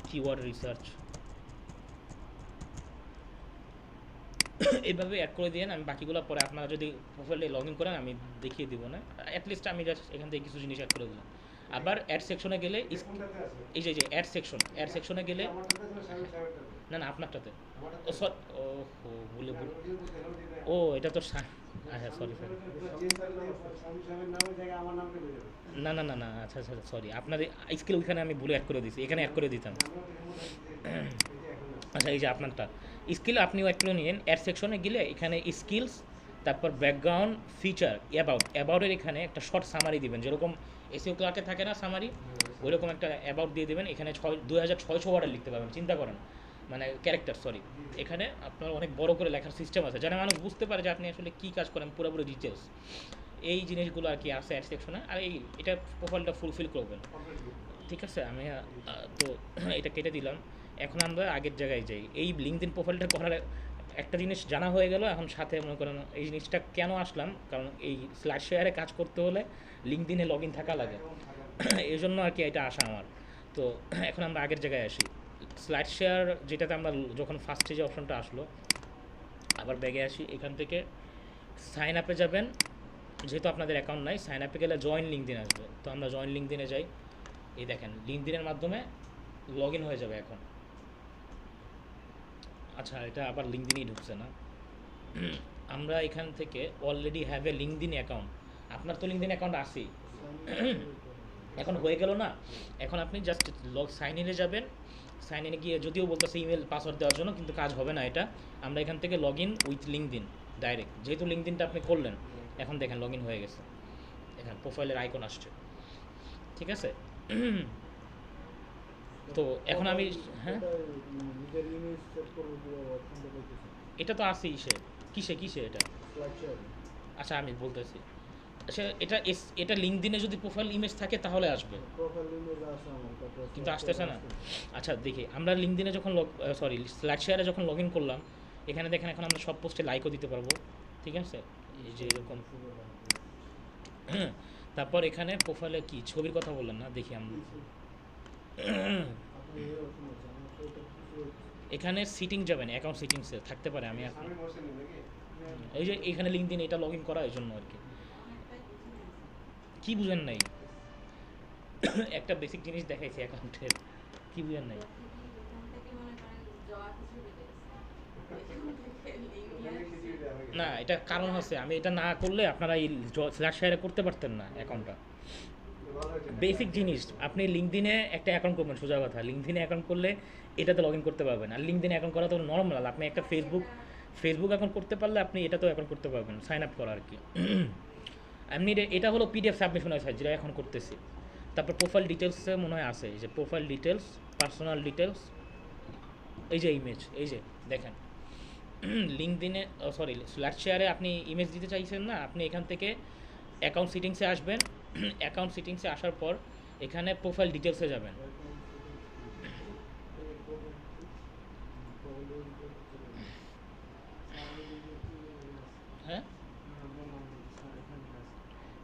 কিওয়ার্ড রিসার্চ, এইভাবে অ্যাড করে দিন। আমি বাকিগুলো পরে আপনারা যদি প্রোফাইলে লগ ইন করেন আমি দেখিয়ে দিব না, অ্যাটলিস্ট আমি জাস্ট এখান থেকে কিছু জিনিস অ্যাড করে দিলাম। আবার অ্যাড সেকশনে গেলে এই যে অ্যাড সেকশনে গেলে, না না আপনারটাতে, ও সরি, ও ভুলে ও এটা তো আচ্ছা সরি না না না না আচ্ছা আচ্ছা সরি, আপনার স্কিল ওইখানে আমি ভুলে অ্যাড করে দিয়েছি, এখানে অ্যাড করে দিতাম। আচ্ছা, এই যে আপনারটা স্কিল আপনিও অ্যাড করে নিন। অ্যাড সেকশনে গেলে এখানে স্কিলস, তারপর ব্যাকগ্রাউন্ড, ফিচার, অ্যাবাউটের এখানে একটা শর্ট সামারি দিবেন, যেরকম এসিও ক্লার্কে থাকে না সামারি, ওইরকম একটা অ্যাবাউট দিয়ে দেবেন। এখানে 2600 ওয়ার্ডের লিখতে পারবেন, চিন্তা করেন, মানে ক্যারেক্টার সরি। এখানে আপনার অনেক বড় করে লেখার সিস্টেম আছে, যেন মানুষ বুঝতে পারে যে আপনি আসলে কী কাজ করেন, পুরোপুরি ডিটেলস এই জিনিসগুলো আর কি আছে অ্যাড সেকশনে। আর এই এটা প্রোফাইলটা ফুলফিল করবেন, ঠিক আছে। আমি তো এটা কেটে দিলাম। এখন আমরা আগের জায়গায় যাই। এই লিঙ্কডইন প্রোফাইলটা করার একটা জিনিস জানা হয়ে গেল। এখন সাথে মনে করেন এই জিনিসটা কেন আসলাম, কারণ এই স্ল্যাশ শেয়ারে কাজ করতে হলে লিঙ্কডইনে লগ ইন থাকা লাগে, এই জন্য আর কি এটা আসা আমার। তো এখন আমরা আগের জায়গায় আসি। স্লাইড শেয়ার যেটাতে আমরা যখন ফার্স্টে যে অপশনটা আসলো, আবার ব্যাগে আসি। এখান থেকে সাইন আপে যাবেন, যেহেতু আপনাদের অ্যাকাউন্ট নাই, সাইন আপে গেলে জয়েন লিঙ্কডইন আসবে। তো আমরা জয়েন লিঙ্কডইনে যাই। এই দেখেন লিঙ্কডইনের মাধ্যমে লগ ইন হয়ে যাবে এখন। আচ্ছা, এটা আবার লিঙ্কডইনই ঢুকছে না। আমরা এখান থেকে already have a LinkedIn account, আপনার তো লিঙ্কডইন অ্যাকাউন্ট আছেই, এখন হয়ে গেল না। এখন আপনি জাস্ট সাইন ইনে যাবেন। সাইন ইনে গিয়ে যদিও বলতেছে ইমেল পাসওয়ার্ড দেওয়ার জন্য, কিন্তু কাজ হবে না এটা। আমরা এখান থেকে log in with LinkedIn direct, যেহেতু লিঙ্কডইনটা আপনি করলেন, এখন দেখেন লগ ইন হয়ে গেছে। এখানে প্রোফাইলের আইকন আসছে, ঠিক আছে। তো এখন আমি হ্যাঁ, এটা তো আছেই। কিসে এটা? আচ্ছা আমি বলতেছি। আচ্ছা এটা লিঙ্কডইনে যদি প্রোফাইল ইমেজ থাকে তাহলে আসবে, কিন্তু আসতেছে না। আচ্ছা দেখি, আমরা লিঙ্কডইনে যখন স্ল্যাক শেয়ারে যখন লগ ইন করলাম, এখানে দেখেন এখন আমরা সব পোস্টে লাইকও দিতে পারবো, ঠিক আছে। এই যে এরকম। তারপর এখানে প্রোফাইলে কি ছবির কথা বললেন না, দেখি আমরা এখানে সিটিং যাবেন, অ্যাকাউন্ট সিটিংসে থাকতে পারে। আমি এখন এই যে এখানে লিঙ্কডইন এটা লগ ইন করা, এই জন্য আর কি। কি বুঝেন নাই? একটা বেসিক জিনিস দেখাইছি অ্যাকাউন্টের, কি বুঝেন নাই? না, এটা কারণ আছে, আমি এটা না করলে আপনারা এই স্ল্যাশ শেয়ারে করতে পারতেন না অ্যাকাউন্টটা। বেসিক জিনিস, আপনি লিঙ্কডইনে একটা অ্যাকাউন্ট করবেন, সোজা কথা। লিঙ্কডইনে অ্যাকাউন্ট করলে এটাতে লগ ইন করতে পারবেন। আর লিঙ্কডইনে অ্যাকাউন্ট করা তো নর্মাল, আপনি একটা ফেসবুক অ্যাকাউন্ট করতে পারলে আপনি এটাতেও অ্যাকাউন্ট করতে পারবেন, সাইন আপ করা আর কি। এমনি এটা হলো পিডিএফ সাবমিশনের সাইজ, যেটা এখন করতেছি। তারপর প্রোফাইল ডিটেলসে মনে হয় আছে, এই যে প্রোফাইল ডিটেলস, পার্সোনাল ডিটেলস, এই যে ইমেজ, এই যে দেখেন লিঙ্কডইনে স্ল্যাশ শেয়ারে আপনি ইমেজ দিতে চাইছেন না, আপনি এখান থেকে অ্যাকাউন্ট সিটিংসে আসবেন। অ্যাকাউন্ট সিটিংসে আসার পর এখানে প্রোফাইল ডিটেলসে যাবেন। হ্যাঁ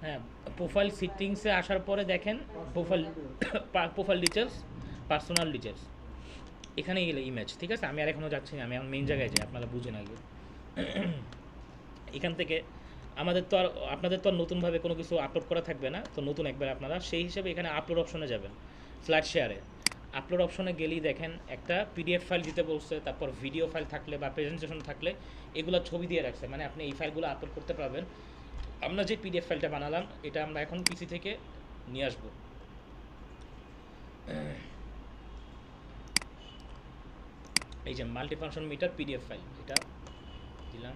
হ্যাঁ, প্রোফাইল সিটিংসে আসার পরে দেখেন প্রোফাইল ডিটেলস, পার্সোনাল ডিটেলস, এখানে গেলে ইমেজ, ঠিক আছে। আমি আর এখনও যাচ্ছি না, আমি এখন মেইন জায়গায় যাই, আপনারা বুঝেন আগে। এখান থেকে আপনাদের তো আর নতুনভাবে কোনো কিছু আপলোড করা থাকবে না, তো নতুন একবার আপনারা সেই হিসেবে এখানে আপলোড অপশনে যাবেন। ফ্ল্যাট শেয়ারে আপলোড অপশনে গেলেই দেখেন একটা পিডিএফ ফাইল দিতে বলছে, তারপর ভিডিও ফাইল থাকলে বা প্রেজেন্টেশন থাকলে এগুলো ছবি দিয়ে রাখছে, মানে আপনি এই ফাইলগুলো আপলোড করতে পারবেন। আমরা যে পিডিএফ ফাইলটা বানালাম, এটা আমরা এখন পিসি থেকে নিয়ে আসবো। এই যে মাল্টিফাংশন মিটার পিডিএফ ফাইল, এটা দিলাম,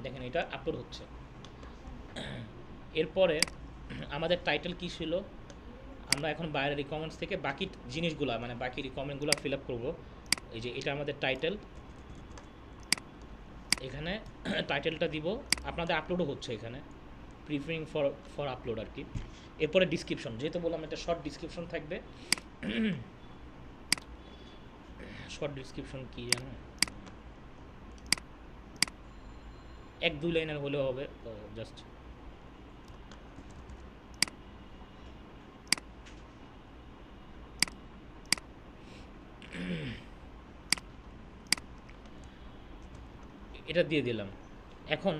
দেখেন এটা আপলোড হচ্ছে। এরপরে আমাদের টাইটেল কী ছিল, আমরা এখন বাইরের রিকমেন্টস থেকে বাকি জিনিসগুলো, মানে বাকি রিকমেন্টগুলো ফিল আপ করবো। এই যে এটা আমাদের টাইটেল, এখানে টাইটেলটা দিব। আপনাদের আপলোডও হচ্ছে এখানে, প্রিফারিং ফর আপলোড আর কি। এরপরে ডিসক্রিপশন, যেহেতু বললাম একটা শর্ট ডিসক্রিপশন থাকবে। শর্ট ডিসক্রিপশন কী জানো, 1-2 লাইনের হলেও হবে, জাস্ট এটা দিয়ে দিলাম। এখন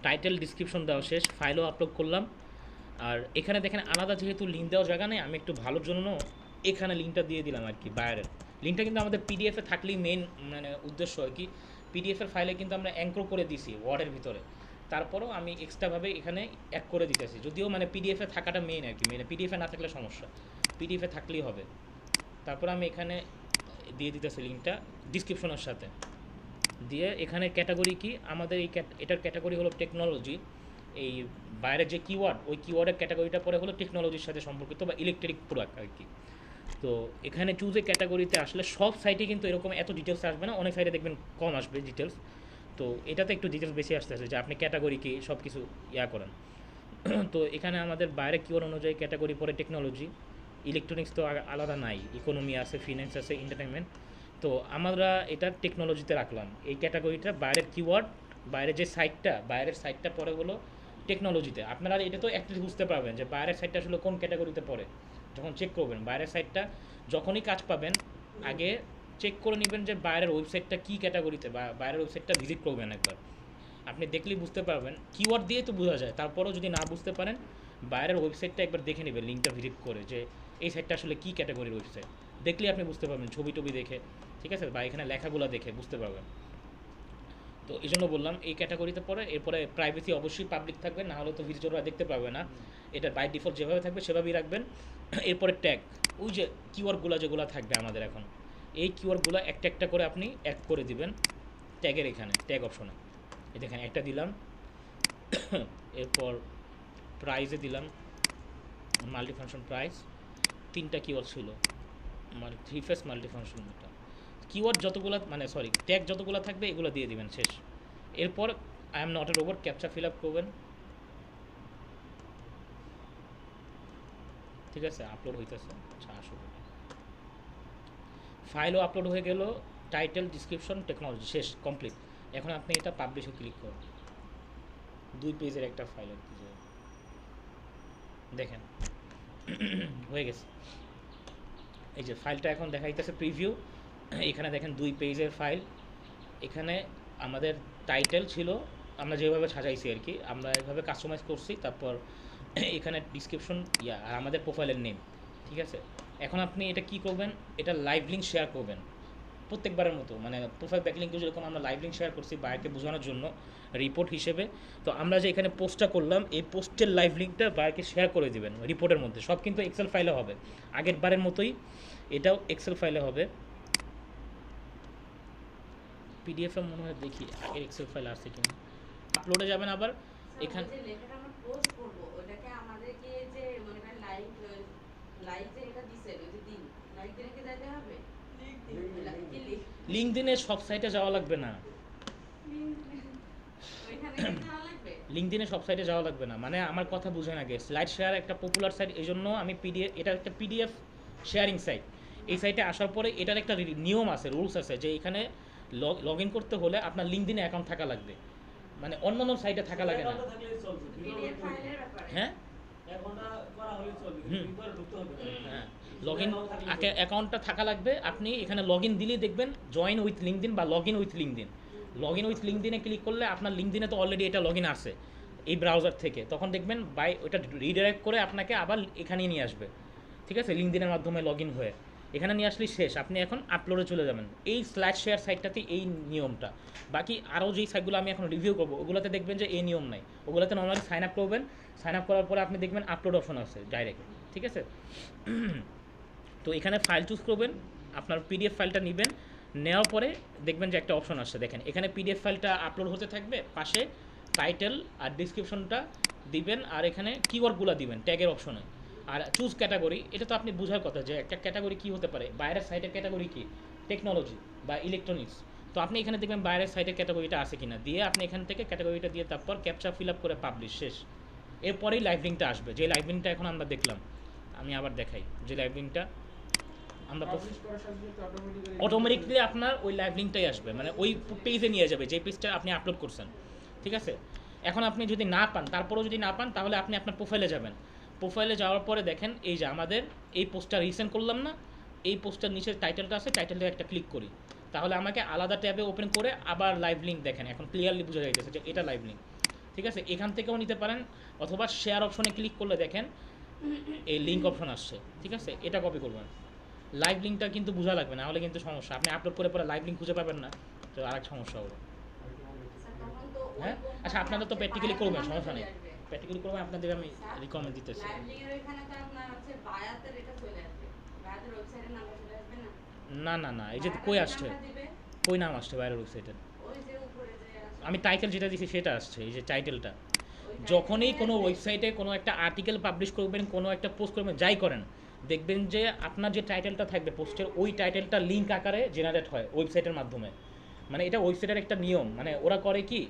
টাইটেল ডিসক্রিপশন দেওয়া শেষ, ফাইলও আপলোড করলাম। আর এখানে দেখেন আলাদা যেহেতু লিঙ্ক দেওয়ার জায়গা নেই, আমি একটু ভালোর জন্য এখানে লিঙ্কটা দিয়ে দিলাম আর কি, বায়ারের লিঙ্কটা। কিন্তু আমাদের পিডিএফে থাকলেই মেন মানে উদ্দেশ্য হয় কি, পিডিএফের ফাইলে কিন্তু আমরা অ্যাঙ্কর করে দিছি ওয়ার্ডের ভিতরে, তারপরেও আমি এক্সট্রাভাবে এখানে অ্যাড করে দিতেছি। যদিও মানে পিডিএফে থাকাটা মেন আর কি, মানে পিডিএফে না থাকলে সমস্যা, পিডিএফে থাকলেই হবে। তারপর আমি এখানে দিয়ে দিতেছি লিঙ্কটা ডিসক্রিপশনের সাথে দিয়ে। এখানে ক্যাটাগরি কি, আমাদের এটার ক্যাটাগরি হলো টেকনোলজি। এই বাইরের যে কিওয়ার্ড, ওই কিওয়ার্ডের ক্যাটাগরিটা পরে হলো টেকনোলজির সাথে সম্পর্কিত বা ইলেকট্রিক প্রোডাক্ট আর কি। তো এখানে চুজে ক্যাটাগরিতে আসলে সব সাইটে কিন্তু এরকম এত ডিটেলস আসবে না, অনেক সাইটে দেখবেন কম আসবে ডিটেলস। তো এটাতে একটু ডিটেলস বেশি আসতেছে যে আপনি ক্যাটাগরি কি সব কিছু করেন। তো এখানে আমাদের বাইরে কিওয়ার্ড অনুযায়ী ক্যাটাগরি পরে টেকনোলজি, ইলেকট্রনিক্স তো আলাদা নাই, ইকোনমি আছে, ফিন্যান্স আছে, এন্টারটেনমেন্ট। তো আমরা এটা টেকনোলজিতে রাখলাম এই ক্যাটাগরিটা। বাইরের কিওয়ার্ড, বাইরের যে সাইটটা, বাইরের সাইটটা পরে হলো টেকনোলজিতে। আপনারা এটা তো অ্যাটলিস্ট বুঝতে পারবেন যে বাইরের সাইটটা আসলে কোন ক্যাটাগরিতে পড়ে। যখন চেক করবেন বাইরের সাইটটা, যখনই কাজ পাবেন আগে চেক করে নেবেন যে বাইরের ওয়েবসাইটটা কী ক্যাটাগরিতে, বা বাইরের ওয়েবসাইটটা ভিজিট করবেন একবার। আপনি দেখলেই বুঝতে পারবেন, কিওয়ার্ড দিয়ে তো বোঝা যায়, তারপরেও যদি না বুঝতে পারেন বাইরের ওয়েবসাইটটা একবার দেখে নেবেন, লিঙ্কটা ভিজিট করে যে এই সাইটটা আসলে কী ক্যাটাগরির ওয়েবসাইট। দেখলেই আপনি বুঝতে পারবেন, ছবি টবি দেখে, ঠিক আছে, বা এখানে লেখাগুলো দেখে বুঝতে পারবেন। তো এই জন্য বললাম এই ক্যাটাগরিতে পড়ে। এরপরে প্রাইভেসি অবশ্যই পাবলিক থাকবে, না হলে তো ভিজিটররা দেখতে পারবে না। এটা বাই ডিফল্ট যেভাবে থাকবে সেভাবেই রাখবেন। এরপরে ট্যাগ, ওই যে কিওয়ার্ডগুলো যেগুলো থাকবে আমাদের এখন, এই কিওয়ার্ডগুলো একটা একটা করে আপনি অ্যাড করে দিবেন ট্যাগের এখানে, ট্যাগ অপশনে। এই দেখেন একটা দিলাম, এরপর প্রাইজে দিলাম মাল্টিফাংশন প্রাইস, 3টা কিওয়ার্ড ছিল, থ্রি ফেস মাল্টিফাংশন। কিওয়ার্ড যতগুলো, মানে সরি ট্যাগ যতগুলো থাকবে এগুলো দিয়ে দিবেন, শেষ। এরপর I am not a robot captcha fill up করবেন, ঠিক আছে, আপলোড হইতেছে। আচ্ছা আসলে ফাইলও আপলোড হয়ে গেল, টাইটেল, ডিসক্রিপশন, টেকনোলজি, শেষ, কমপ্লিট। এখন আপনি এটা পাবলিশে ক্লিক করুন, 2 পেজের একটা ফাইল আর কি, দেখেন হয়ে গেছে। এই যে ফাইলটা এখন দেখাইতেছে প্রিভিউ, এখানে দেখেন 2 পেজের ফাইল। এখানে আমাদের টাইটেল ছিল, আমরা যেভাবে সাজাইছি আর কি, আমরা এভাবে কাস্টমাইজ করছি। তারপর এখানে ডিসক্রিপশন আর আমাদের প্রোফাইলের নেম, ঠিক আছে। এখন আপনি এটা কি করবেন, এটা লাইভ লিঙ্ক শেয়ার করবেন প্রত্যেকবারের মতো, মানে প্রোফাইল ব্যাকলিঙ্কে যেরকম আমরা লাইভ লিঙ্ক শেয়ার করছি বাইরকে বোঝানোর জন্য রিপোর্ট হিসেবে। তো আমরা যে এখানে পোস্টটা করলাম, এই পোস্টের লাইভ লিঙ্কটা বাইরকে শেয়ার করে দিবেন রিপোর্টের মধ্যে। সব কিন্তু এক্সেল ফাইলে হবে, আগের বারের মতোই এটাও এক্সেল ফাইলে হবে। পিডিএফে মনে হয়, দেখি আগের এক্সেল ফাইল আছে কিনা। আপলোডে যাবেন আবার এখানে, যে লেখাটা আমরা পোস্ট করব ওটাকে আমাদেরকে যে মনে করেন লাইভ যে এটা দিছে ওই যে দিন লাইভ দিনে কি যাইতে হবে কি লিখ লিঙ্কডিনে সব সাইটে যাওয়া লাগবে না, ওইখানে কি যাওয়া লাগবে? লিঙ্কডিনে সব সাইটে যাওয়া লাগবে না, মানে আমার কথা বুঝেন আগে। স্লাইড শেয়ার একটা পপুলার সাইট, এই জন্য আমি পিডিএফ, এটা একটা পিডিএফ শেয়ারিং সাইট। এই সাইটে আসার পরে এটার একটা নিয়ম আছে, রুলস আছে, যে এখানে লগ ইন করতে হলে আপনার লিঙ্কডিনে অ্যাকাউন্ট থাকা লাগবে, মানে অন্য অন্য সাইটে থাকা লাগে না। পিডিএফ ফাইলের ব্যাপারে হ্যাঁ হ্যাঁ, লগ ইন অ্যাকাউন্টটা থাকা লাগবে। আপনি এখানে লগ ইন দিলেই দেখবেন জয়েন উইথ লিঙ্কডিন বা log in with LinkedIn. Log in with লিঙ্কডিনে ক্লিক করলে আপনার লিঙ্কডিনে তো অলরেডি এটা লগ ইন আছে এই ব্রাউজার থেকে, তখন দেখবেন বাই ওইটা রিডাইরেক্ট করে আপনাকে আবার এখানে নিয়ে আসবে, ঠিক আছে, লিঙ্কডিনের মাধ্যমে লগ ইন হয়ে এখানে নিয়ে আসলেই শেষ। আপনি এখন আপলোডে চলে যাবেন। এই স্ল্যাশ শেয়ার সাইটটাতে এই নিয়মটা, বাকি আরও যেই সাইটগুলো আমি এখন রিভিউ করবো ওগুলোতে দেখবেন যে এই নিয়ম নাই। ওগুলোতে নর্মালি সাইন আপ করবেন, সাইন আপ করার পরে আপনি দেখবেন আপলোড অপশন আছে ডাইরেক্ট, ঠিক আছে। তো এখানে ফাইল চুজ করবেন, আপনার পিডিএফ ফাইলটা নেবেন, নেওয়ার পরে দেখবেন যে একটা অপশন আসছে, দেখেন এখানে পিডিএফ ফাইলটা আপলোড হতে থাকবে, পাশে টাইটেল আর ডিসক্রিপশনটা দিবেন, আর এখানে কিওয়ার্ডগুলো দিবেন ট্যাগের অপশনে। আর চুজ ক্যাটাগরি, এটা তো আপনি বোঝার কথা যে একটা ক্যাটাগরি কী হতে পারে। বাইরের সাইটের ক্যাটাগরি কি, টেকনোলজি বা ইলেকট্রনিক্স। তো আপনি এখানে দেখবেন বাইরের সাইটের ক্যাটাগরিটা আছে কিনা, দিয়ে আপনি এখান থেকে ক্যাটাগরিটা দিয়ে তারপর ক্যাপচা ফিল আপ করে পাবলিশ, শেষ। এরপরেই লাইভ লিঙ্কটা আসবে, যে লাইভ লিঙ্কটা এখন আমরা দেখলাম। আমি আবার দেখাই যে লাইভ লিঙ্কটা আমরা পাবলিশ করার সাথে সাথে অটোমেটিকলি আপনার ওই লাইভ লিঙ্কটাই আসবে, মানে ওই পেজে নিয়ে যাবে যে পেজটা আপনি আপলোড করছেন, ঠিক আছে। এখন আপনি যদি না পান, তারপরেও যদি না পান, তাহলে আপনি আপনার প্রোফাইলে যাবেন। প্রোফাইলে যাওয়ার পরে দেখেন এই যে আমাদের এই পোস্টটা রিসেন্ট করলাম না, এই পোস্টটার নিচে টাইটেলটা আছে, টাইটেলটা একটা ক্লিক করি, তাহলে আমাকে আলাদা ট্যাবে ওপেন করে আবার লাইভ লিঙ্ক দেখেন, এখন ক্লিয়ারলি বোঝা যাইতেছে যে এটা লাইভ লিঙ্ক, ঠিক আছে। এখান থেকেও নিতে পারেন, অথবা শেয়ার অপশনে ক্লিক করলে দেখেন এই লিঙ্ক অপশন আসছে, ঠিক আছে, এটা কপি করবেন। লাইভ লিঙ্কটা কিন্তু বোঝা লাগবে, না হলে কিন্তু সমস্যা, আপনি আপলোড করে পরে লাইভ লিঙ্ক খুঁজে পাবেন না, তো আরেক সমস্যা হবে। তখন তো হ্যাঁ আচ্ছা, আপনারা তো প্র্যাকটিক্যালি করবেন, সমস্যা নেই, প্র্যাকটিক্যালি করবেন, আপনাদের আমি রিকমেন্ড দিতেছি। লাইভ লিংকের ওইখানে তো আপনার হচ্ছে বায়াতের এটা চলে আসবে, বায়াতের ওয়েবসাইটের নামটা চলে আসবে না? না না না, এই যে কই আসছে, কই নাম আসছে বাইরের ওয়েবসাইটের? ওই যে উপরে যে আছে আমি টাইটেল যেটা দিছি সেটা আসছে, এই যে টাইটেলটা, যখনই কোনো ওয়েবসাইটে কোনো একটা আর্টিকেল পাবলিশ করবেন, কোনো একটা পোস্ট করবেন, যাই করেন, দেখবেন যে আপনার যে টাইটেলটা থাকবে পোস্টের, ওই টাইটেলটা লিঙ্ক আকারে জেনারেট হয় ওয়েবসাইটের মাধ্যমে। মানে এটা ওয়েবসাইটের একটা নিয়ম, মানে ওরা করে কি,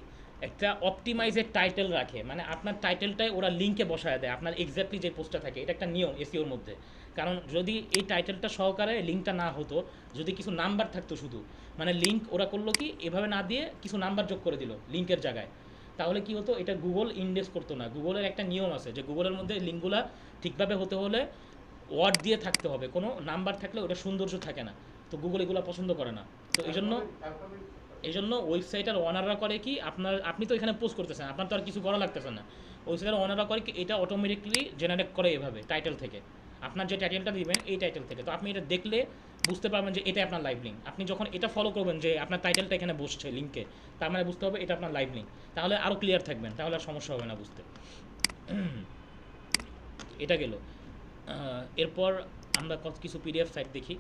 একটা অপটিমাইজেড টাইটেল রাখে, মানে আপনার টাইটেলটাই ওরা লিঙ্কে বসায় দেয় আপনার এক্স্যাক্টলি যে পোস্টটা থাকে। এটা একটা নিয়ম এসইওর মধ্যে। কারণ যদি এই টাইটেলটা সহকারে লিঙ্কটা না হতো, যদি কিছু নাম্বার থাকতো শুধু, মানে লিঙ্ক ওরা করলো কি এভাবে না দিয়ে কিছু নাম্বার যোগ করে দিল লিঙ্কের জায়গায়, তাহলে কি হতো, এটা গুগল ইন্ডেক্স করতো না। গুগলের একটা নিয়ম আছে যে গুগলের মধ্যে লিঙ্কগুলো ঠিকভাবে হতে হলে ওয়ার্ড দিয়ে থাকতে হবে, কোনো নাম্বার থাকলে ওটা সৌন্দর্য থাকে না। তো গুগল এগুলো পছন্দ করে না। তো এই জন্য ওয়েবসাইটের ওনাররা করে কি, আপনি তো এখানে পোস্ট করতেছেন, আপনার তো আর কিছু করা লাগতেছে না। ওয়েবসাইটের ওনাররা করে কি, এটা অটোমেটিকলি জেনারেট করে এভাবে টাইটেল থেকে, আপনার যে টাইটেলটা দিবেন এই টাইটেল থেকে। তো আপনি এটা দেখলে বুঝতে পারবেন যে এটা আপনার লাইভ লিঙ্ক। আপনি যখন এটা ফলো করবেন যে আপনার টাইটেলটা এখানে বসছে লিঙ্কে, তার মানে বুঝতে হবে এটা আপনার লাইভ লিঙ্ক। তাহলে আরও ক্লিয়ার থাকবেন, তাহলে আর সমস্যা হবে না বুঝতে। এটা গেল। এরপর আমরা কিছু পিডিএফ সাইট দেখি।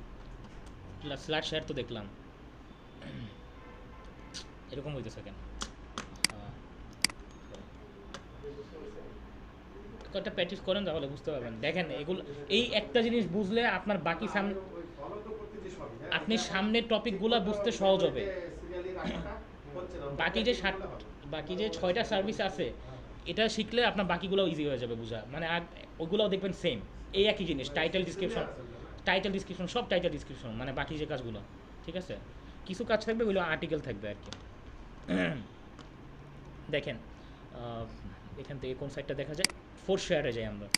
স্ল্যাশ শেয়ার তো দেখলাম, এরকম হইতেছে কেন? একটা প্র্যাকটিস করেন তাহলে বুঝতে পারবেন। দেখেন এগুলো, এই একটা জিনিস বুঝলে আপনার বাকি আপনি সামনের টপিকগুলো বুঝতে সহজ হবে। বাকি যে 6টা সার্ভিস আছে, এটা শিখলে আপনার বাকিগুলোও ইজি হয়ে যাবে বোঝা। মানে ওগুলোও দেখবেন সেম, এই একই জিনিস, টাইটেল ডিসক্রিপশন সব টাইটেল ডিসক্রিপশন, মানে বাকি যে কাজগুলো, ঠিক আছে। কিছু কাজ থাকবে ওগুলো আর্টিকেল থাকবে আর কি। দেখেন এখান থেকে কোন সাইটটা দেখা যায়, ফোর শেয়ারে যাই আমরা।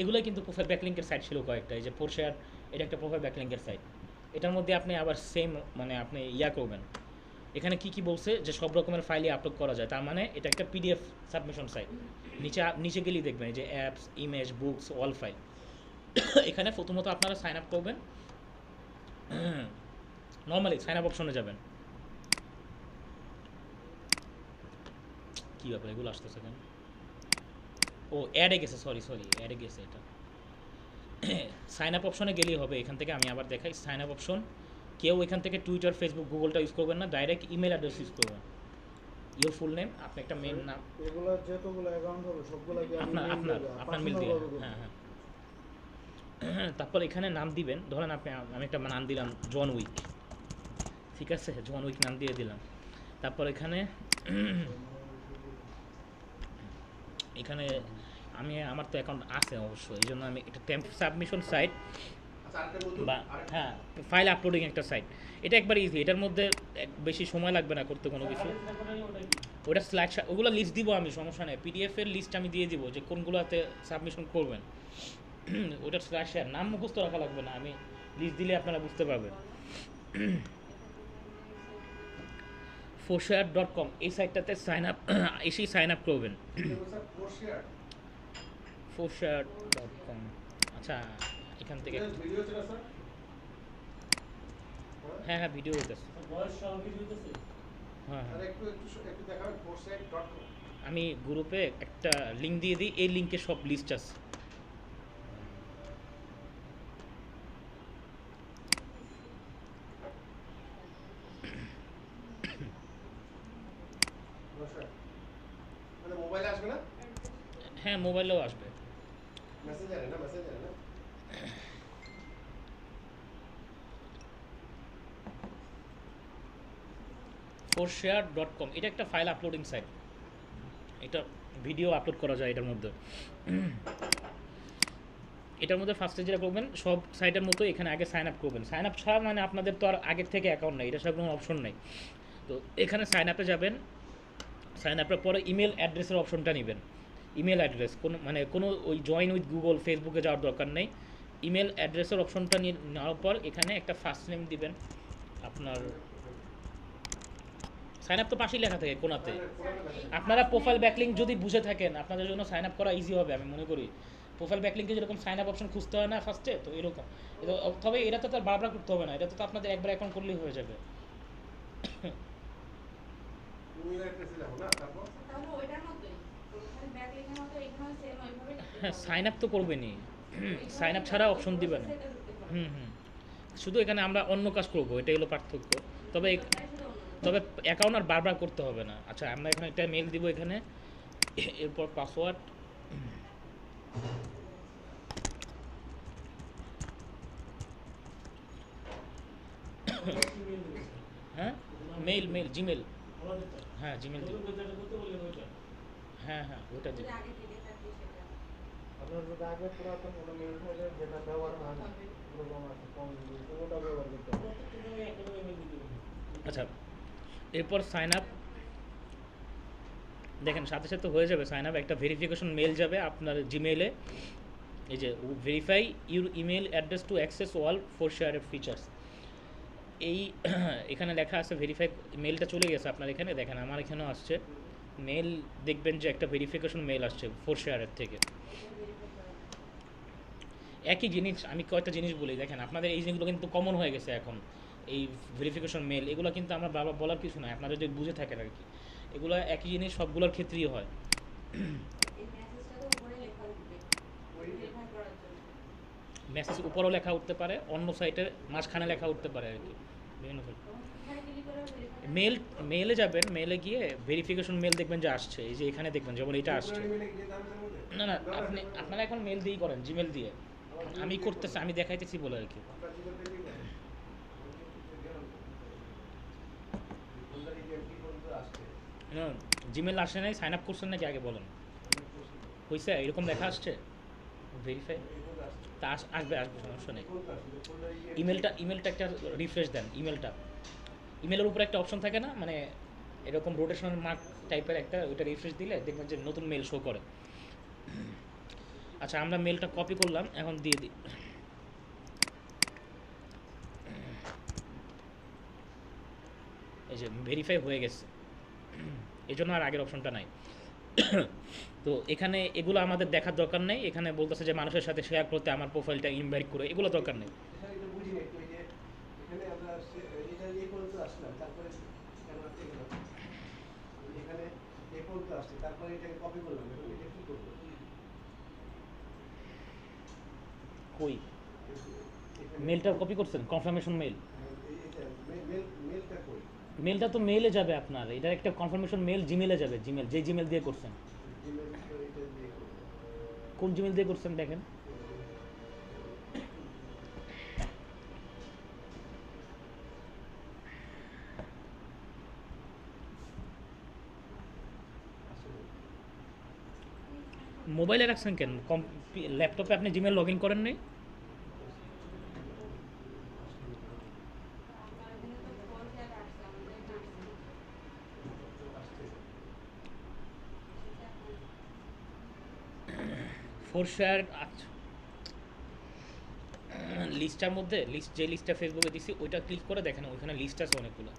এগুলোই কিন্তু প্রোফাইল ব্যাকলিঙ্কের সাইট ছিল কয়েকটা। এই যে ফোর শেয়ার, এটা একটা প্রোফাইল ব্যাকলিঙ্কের সাইট। এটার মধ্যে আপনি আবার সেম, মানে আপনি করবেন, এখানে কি বলছে যে সব রকমের ফাইলই আপলোড করা যায়, তার মানে এটা একটা পিডিএফ সাবমিশন সাইট। নিচে গেলেই দেখবেন যে apps, image, books, all file. এখানে প্রথমত আপনারা সাইন আপ করবেন। নর্মালি সাইন আপ অপশনে যাবেন। কী ব্যাপার এগুলো আসতেছে কেন? ও অ্যাডে গেছে, সরি অ্যাডে গেছে এটা। সাইন আপ অপশনে গেলেই হবে। এখান থেকে আমি আবার দেখাই সাইন আপ অপশন। কেউ এখান থেকে টুইটার, ফেসবুক, গুগলটা ইউজ করবেন না, ডাইরেক্ট ইমেল অ্যাড্রেস ইউজ করবেন। ইওর ফুল নেম, আপনি একটা মেল নাম, এগুলো যতগুলো অ্যাকাউন্ট হবে সবগুলো কি আপনার মেল দিয়ে, হ্যাঁ। তারপর এখানে নাম দিবেন, ধরেন আমি একটা নাম দিলাম জন উইক, ঠিক আছে, জন উইক নাম দিয়ে দিলাম। তারপর এখানে আমার তো অ্যাকাউন্ট আছে অবশ্যই, এই জন্য আমি একটা টেম্প সাবমিশন সাইট বা হ্যাঁ ফাইল আপলোডিং একটা সাইট। এটা একবার ইজি, এটার মধ্যে বেশি সময় লাগবে না করতে কোনো কিছু। ওটা স্ল্যাশ, ওগুলো লিস্ট দিব আমি, সমস্যা নেই। পিডিএফের লিস্ট আমি দিয়ে দিব যে কোনগুলোতে সাবমিশন করবেন। ওটা স্ল্যাশ শেয়ার, নাম মুখস্থ রাখা লাগবে না, আমি লিস্ট দিলে আপনারা বুঝতে পারবেন। forshare.com এই সাইটটাতে সাইন আপ করবেন। forshare.com। আচ্ছা এখান থেকে হ্যাঁ ভিডিও হইতেছে। হ্যাঁ আমি গ্রুপে একটা লিঙ্ক দিয়ে দিই, এই লিঙ্কে সব লিস্ট আছে। হ্যাঁ মোবাইলেও আসবে। forshare.com এটা একটা ফাইল আপলোডিং সাইট, এটা ভিডিও আপলোড করা যায় এটার মধ্যে। এটার মধ্যে ফার্স্টে যেটা করবেন, সব সাইটের মতো এখানে আগে সাইন আপ করবেন। সাইন আপ ছাড়া মানে আপনাদের তো আর আগের থেকে অ্যাকাউন্ট নেই, এটা সব কোনো অপশন নেই। তো এখানে সাইন আপে যাবেন, সাইন আপের পরে ইমেল অ্যাড্রেসের অপশনটা নেবেন। ইমেল অ্যাড্রেস কোনো ওই জয়েন উইথ গুগল, ফেসবুকে যাওয়ার দরকার নেই। ইমেল অ্যাড্রেসের অপশনটা নেওয়ার পর এখানে একটা ফার্স্ট নেম দিবেন আপনার। সাইন আপ তো পাশেই লেখা থাকে কোনাতে। আপনারা প্রোফাইল ব্যাকলিঙ্ক যদি বুঝে থাকেন, আপনাদের জন্য সাইন আপ করা ইজি হবে আমি মনে করি। প্রোফাইল ব্যাকলিঙ্কে যেরকম সাইন আপ অপশন খুঁজতে হয় না ফার্স্টে, তো এরকম। তবে এটা তো তার বারবার করতে হবে না, এটা তো আপনাদের একবার অ্যাকাউন্ট করলেই হয়ে যাবে। হ্যাঁ সাইন আপ তো করবেনই, সাইন আপ ছাড়া অপশন দিবেন। শুধু এখানে আমরা অন্য কাজ করবো, এটাই হলো পার্থক্য। তবে তবে অ্যাকাউন্ট আর বারবার করতে হবে না। আচ্ছা আমরা এখানে একটা মেল দিব এখানে, এরপর পাসওয়ার্ড, হ্যাঁ মেল জিমেল, হ্যাঁ জিমেল দিব, হ্যাঁ হ্যাঁ ওটা দিব। যদি আগে থেকে থাকে সেটা আপনার যদি আগে পুরাতন কোনো মেল থাকে যেটা ব্যবহার হয় না, ওরকম আছে কম, ওটা ব্যবহার করতে হবে। আচ্ছা এরপর সাইন আপ, দেখেন সাথে সাথে হয়ে যাবে সাইন আপ। একটা ভেরিফিকেশন মেল যাবে আপনার জিমেইলে, এই যে verify your email address to access all for shared features, এই এখানে লেখা আছে ভেরিফাই, মেলটা চলে গেছে আপনার এখানে, দেখেন আমার এখানেও আসছে মেল, দেখবেন যে একটা ভেরিফিকেশন মেল আসছে ফর শেয়ারের থেকে। একই জিনিস আমি কয়েকটা জিনিস বলি, দেখেন আপনাদের এই জিনিসগুলো কিন্তু কমন হয়ে গেছে এখন, এই ভেরিফিকেশন মেল এগুলো কিন্তু আমার বাবা বলার কিছু নয়, আপনারা যদি বুঝে থাকেন আর কি, এগুলো একই জিনিস সবগুলোর ক্ষেত্রেই হয়। এই মেসেজটা তো উপরে লেখা উঠবে ভেরিফাই করার জন্য। মেসেজ উপরেও লেখা উঠতে পারে, অন্য সাইটের মাঝখানে লেখা উঠতে পারে আর কি, বিভিন্ন সাইট। কোথায় ক্লিক করে ভেরিফাই মেল, মেলে যাবেন, মেলে গিয়ে ভেরিফিকেশন মেল দেখবেন যে আসছে, এই যে এখানে দেখবেন যেমন এটা আসছে। না না আপনি আপনারা এখন মেল দিয়েই করেন, জিমেল দিয়ে, আমি করতেছি, আমি দেখাইতেছি বলে আর কি। জিমেল আসে নাই, সাইন আপ করছেন নাকি আগে বলেন, হয়েছে এরকম লেখা আসছে ভেরিফাই, তা আসবে আসবে সমস্যা নেই। ইমেলটা একটা রিফ্রেশ দেন, ইমেলের উপরে একটা অপশন থাকে না, মানে এরকম রোটেশনাল মার্ক টাইপের একটা, ওইটা রিফ্রেশ দিলে দেখবেন যে নতুন মেল শো করে। আচ্ছা আমরা মেলটা কপি করলাম, এখন দিয়ে দিই, এই যে ভেরিফাই হয়ে গেছে, এই জন্য আর আগের অপশনটা নাই। তো এখানে এগুলো আমাদের দেখার দরকার নেই, এখানে বলতেছে যে মানুষের সাথে শেয়ার করতে আমার প্রোফাইলটা ইনভাইট করে, এগুলো দরকার নেই। কই মেলটা কপি করছেন, কনফার্মেশন মেল, মেলটা তো মেলে যাবে আপনার, এটা একটা কনফার্মেশন মেল জিমেলে যাবে, জিমেল যে জিমেল দিয়ে করছেন, কোন জিমেল দিয়ে করছেন দেখেন। মোবাইলে রাখছেন কেন, ল্যাপটপে আপনি জিমেল লগ ইন করেন নাই? আপনারা কিন্তু তো ফোন শেয়ার আসছে আমাদের আসছে ফোর শেয়ার, আচ্ছা লিস্টটার মধ্যে, লিস্ট যে লিস্টটা ফেসবুকে দিছি ওইটা ক্লিক করে দেখেন, ওইখানে লিস্ট আছে অনেকগুলো,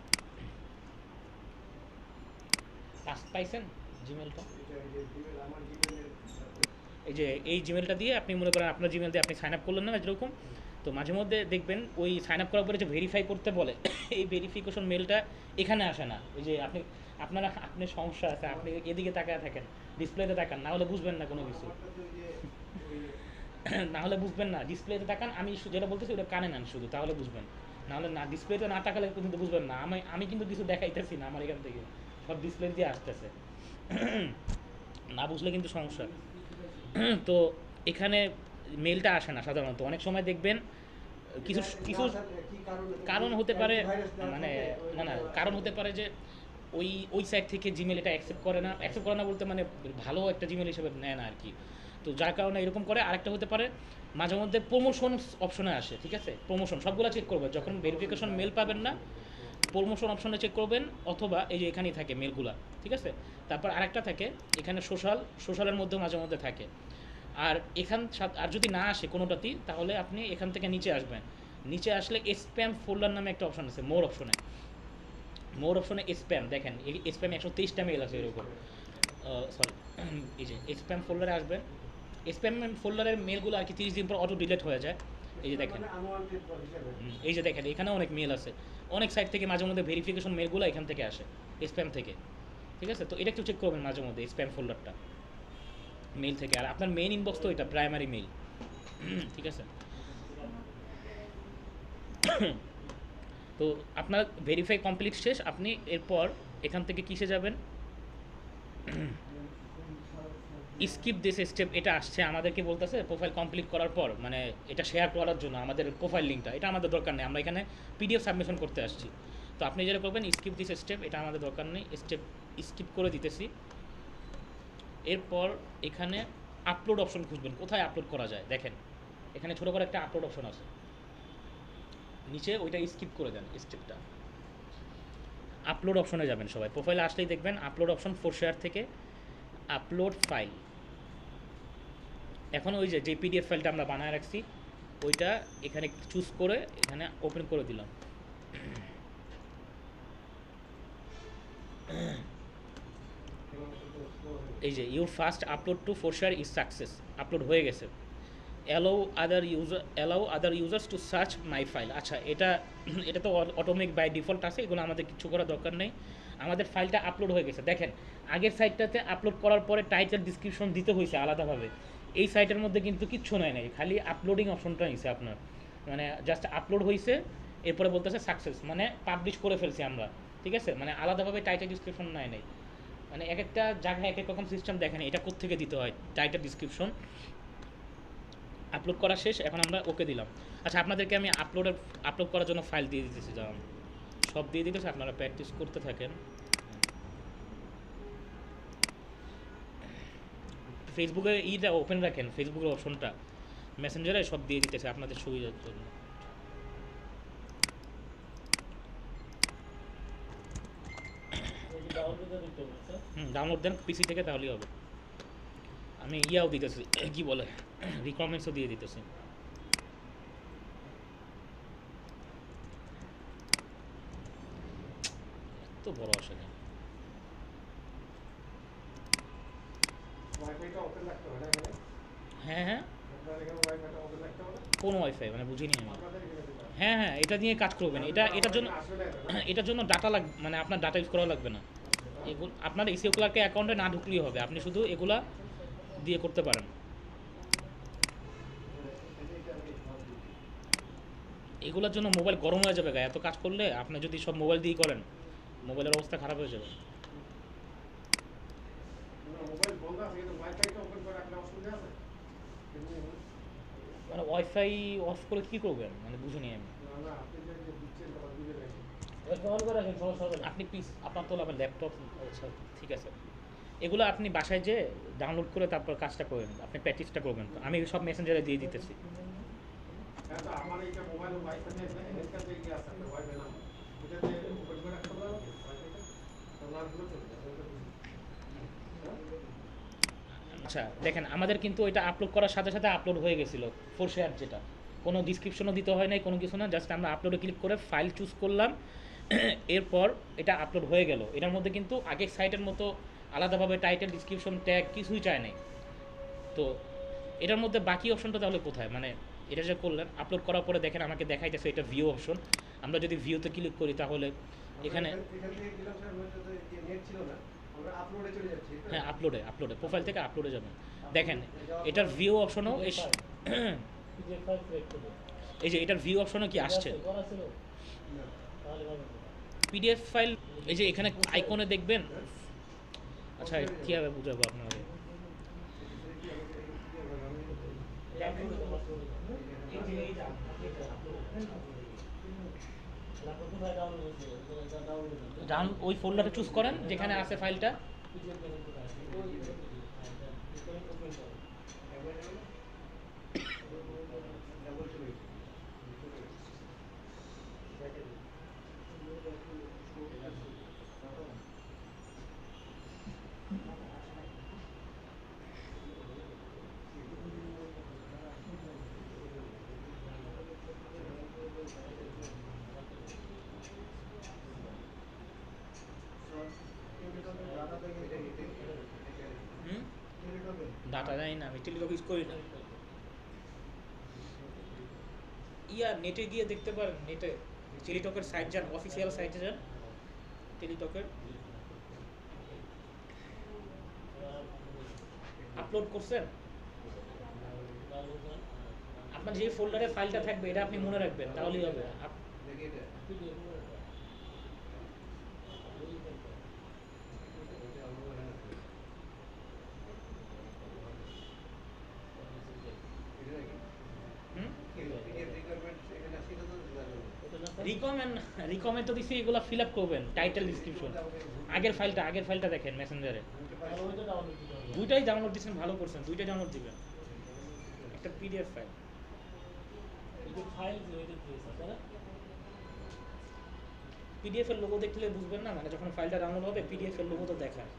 পাইছেন জিমেলটা, এই যে এই জিমেলটা দিয়ে আপনি মনে করেন আপনার জিমেল দিয়ে আপনি সাইন আপ করলেন না যেরকম, তো মাঝে মধ্যে দেখবেন ওই সাইন আপ করার পরে যে ভেরিফাই করতে বলে, এই ভেরিফিকেশন মেলটা এখানে আসে না, ওই যে আপনার সমস্যা আছে, আপনি এদিকে তাকায় থাকেন, ডিসপ্লেতে তাকান, না হলে বুঝবেন না কোনো কিছু, না হলে বুঝবেন না, ডিসপ্লেতে তাকান, আমি যেটা বলতেছি ওটা কানে নেন শুধু, তাহলে বুঝবেন, না হলে না, ডিসপ্লেতে না তাকালে কিন্তু বুঝবেন না, আমি কিন্তু কিছু দেখাইতেছি না, আমার এখান থেকে সব ডিসপ্লে দিয়ে আসতেছে, না বুঝলে কিন্তু সমস্যা। তো এখানে মেলটা আসে না সাধারণত, অনেক সময় দেখবেন কিছু কিছু কারণ হতে পারে, মানে না কারণ হতে পারে যে ওই সাইট থেকে জিমেল এটা অ্যাকসেপ্ট করে না বলতে মানে ভালো একটা জিমেল হিসেবে নেয় না আর কি, তো যার কারণে এরকম করে। আরেকটা হতে পারে মাঝে মধ্যে প্রমোশন অপশনে আসে, ঠিক আছে, প্রমোশন সবগুলো চেক করবেন, যখন ভেরিফিকেশন মেল পাবেন না প্রমোশন অপশনে চেক করবেন, অথবা এই যে এখানেই থাকে মেলগুলা, ঠিক আছে। তারপর আরেকটা থাকে এখানে সোশ্যালের মধ্যেও মাঝে মধ্যে থাকে, আর আর যদি না আসে কোনোটাতেই, তাহলে আপনি এখান থেকে নিচে আসবেন, নিচে আসলে স্প্যাম ফোল্ডার নামে একটা অপশন আছে, মোর অপশনে স্প্যাম, দেখেন এই স্প্যাম 123টা মেল আছে এরকম, সরি এই যে স্প্যাম ফোল্ডারে আসবেন, স্প্যাম ফোল্ডারের মেলগুলো আর কি 30 দিন পর অটো ডিলিট হয়ে যায়, এই যে দেখেন, এই যে দেখেন এখানে অনেক মেল আছে, অনেক সাইট থেকে মাঝে মধ্যে ভেরিফিকেশন মেলগুলো এখান থেকে আসে স্প্যাম থেকে, ঠিক আছে। তো এটা একটু চেক করবেন মাঝে মধ্যে স্প্যাম ফোল্ডারটা মেল থেকে, আর আপনার মেইন ইনবক্স তো এটা প্রাইমারি মেইল, ঠিক আছে। তো আপনার ভেরিফাই কমপ্লিট শেষ, আপনি এরপর এখান থেকে কিসে যাবেন, স্কিপ দিস স্টেপ এটা আসছে আমাদেরকে বলতেছে প্রোফাইল কমপ্লিট করার পর, মানে এটা শেয়ার করার জন্য আমাদের প্রোফাইল লিঙ্কটা, এটা আমাদের দরকার নেই, আমরা এখানে পিডিএফ সাবমিশন করতে আসছি। তো আপনি যেটা করবেন স্কিপ দিস স্টেপ, এটা আমাদের দরকার নেই, স্টেপ স্কিপ করে দিতেছি। এরপর এখানে আপলোড অপশন খুঁজবেন, কোথায় আপলোড করা যায় দেখেন এখানে ছোটো করে একটা আপলোড অপশন আছে নিচে, ওইটা স্কিপ করে দেন স্টেপটা। আপলোড অপশনে যাবেন সবাই, প্রোফাইলে আসলেই দেখবেন আপলোড অপশন ফর শেয়ার থেকে আপলোড ফাইল। এখন ওই যে পিডিএফ ফাইলটা আমরা বানায় রাখছি ওইটা এখানে চুজ করে এখানে ওপেন করে দিলাম। এই যে your first upload two for share is success, upload হয়ে গেছে। Allow other users to search my file. আচ্ছা এটা এটা তো অটোমেটিক বাই ডিফল্ট আছে, এগুলো আমাদের কিছু করার দরকার নেই। আমাদের ফাইলটা আপলোড হয়ে গেছে, দেখেন আগের সাইটটাতে আপলোড করার পরে টাইটেল ডিসক্রিপশন দিতে হয়েছে আলাদাভাবে, এই সাইটের মধ্যে কিন্তু কিচ্ছু নাই, খালি আপলোডিং অপশনটা নিয়েছে আপনার, মানে জাস্ট আপলোড হয়েছে এরপরে বলতেছে সাকসেস, মানে পাবলিশ করে ফেলছি আমরা, ঠিক আছে, মানে আলাদাভাবে টাইটেল ডিসক্রিপশন নাই, মানে এক একটা জায়গায় এক এক রকম সিস্টেম, দেখেন এটা কোত্থেকে দিতে হয় টাইটেল ডিসক্রিপশন। আপলোড করা শেষ, এখন আমরা ওকে দিলাম। আচ্ছা আপনাদেরকে আমি আপলোড করার জন্য ফাইল দিয়ে দিতেছি, যেমন সব দিয়ে দিতেছি, আপনারা প্র্যাকটিস করতে থাকেন। ফেসবুকে ইটা ওপেন রাখেন, ফেসবুকের অপশনটা মেসেঞ্জারে সব দিয়ে দিতেছে আপনাদের সুবিধার জন্য। ডাউনলোড দেন পিসি থেকে, তাহলেই হবে। আমি ইয়াও দিতেছি, কি বলে রিকমেন্ডসও দিয়ে দিতেছি। এত বড় আসে না, ওয়াইফাইটা ওপেন রাখতে হবে না এখানে? হ্যাঁ হ্যাঁ আপনাদের এখানে ওয়াইফাইটা ওপেন রাখতে হবে না? কোন ওয়াইফাই মানে বুঝিনি আমি। আপনাদের এখানে যেটা। হ্যাঁ হ্যাঁ এটা নিয়ে কাজ করবেন, এটার জন্য আসবে না এটা, না? এটার জন্য ডাটা লাগবে, মানে আপনার ডাটা ইউজ করা লাগবে না, এগুলো আপনার এসিও ক্লার্কের অ্যাকাউন্টে না ঢুকলেই হবে, আপনি শুধু এগুলা দিয়ে করতে পারেন। এগুলোর জন্য মোবাইল গরম হয়ে যাবে, এত কাজ করলে আপনি যদি সব মোবাইল দিয়েই করেন মোবাইলের অবস্থা খারাপ হয়ে যাবে। মোবাইল বন্ধ আছে কিন্তু ওয়াইফাইটা ওপেন করে রাখলে অসুবিধা আছে? মানে ওয়াইফাই অফ করে কী করবেন মানে বুঝিনি আমি। না না, আপনি যে দিচ্ছেন কথা বুঝে রাখেন। আপনি প্লিজ আপনার তো আপনার ল্যাপটপ, আচ্ছা ঠিক আছে, এগুলো আপনি বাসায় যে ডাউনলোড করে তারপর কাজটা করবেন, আপনি প্র্যাকটিসটা করবেন। তো আমি সব মেসেঞ্জারে দিয়ে দিতেছি। হ্যাঁ তো আমার এইটা মোবাইল ওয়াইফাই নেই, এর কাছে কি আছে আপনার ওয়াইফাই নাম্বার? এটাতে ওপেন করে রাখতে পারবেন ওয়াইফাইটা? তো না দিলে চলবে না। আচ্ছা দেখেন আমাদের কিন্তু এটা আপলোড করার সাথে সাথে আপলোড হয়ে গেছিলো ফোর শেয়ার, যেটা কোনো ডিসক্রিপশনও দিতে হয় নাই, কোনো কিছু না, জাস্ট আমরা আপলোডে ক্লিক করে ফাইল চুজ করলাম, এরপর এটা আপলোড হয়ে গেল। এটার মধ্যে কিন্তু আগের সাইটের মতো আলাদাভাবে টাইটেল ডিসক্রিপশন ট্যাগ কিছুই চায় নাই। তো এটার মধ্যে বাকি অপশনটা তাহলে কোথায়, মানে এটা যে করলেন আপলোড করার পরে দেখেন আমাকে দেখাইতেছে এটা ভিউ অপশন, আমরা যদি ভিউতে ক্লিক করি তাহলে এখানে এখান থেকে দিলাম স্যার, হয়তো নেট ছিল না, আমরা আপলোডে চলে যাচ্ছি। হ্যাঁ আপলোডে প্রোফাইল থেকে আপলোডে যাবেন, দেখেন এটার ভিউ অপশনও এই যে এটার ভিউ অপশনও কি আসছে পিডিএফ ফাইল, এই যে এখানে আইকনে দেখবেন। আচ্ছা কীভাবে বুঝাবো আপনাকে, ডাউন ওই ফোল্ডারে চুজ করেন যেখানে আছে ফাইলটা, ডাটা দেয় না, আমি টেলিটক ইউজ করি না। নেটে গিয়ে দেখতে পারেন, নেটে টেলিটকের সাইট যান, অফিসিয়াল সাইটে যান টেলিটকের, আপলোড করছেন আপনার যে ফোল্ডারে ফাইলটা থাকবে এটা আপনি মনে রাখবেন তাহলেই হবে। রিকমেন্ড তো দিছি, এগুলো ফিল আপ করবেন, টাইটেল ডিসক্রিপশন। আগের ফাইলটা দেখেন মেসেঞ্জারে, দুইটাই ডাউনলোড দিচ্ছেন, ভালো করছেন, দুইটাই ডাউনলোড দিবেন, একটা পিডিএফ ফাইল। পিডিএফ এর লোগো দেখলে বুঝবেন না, মানে যখন ফাইলটা ডাউনলোড হবে পিডিএফ এর লোগো তো দেখায়।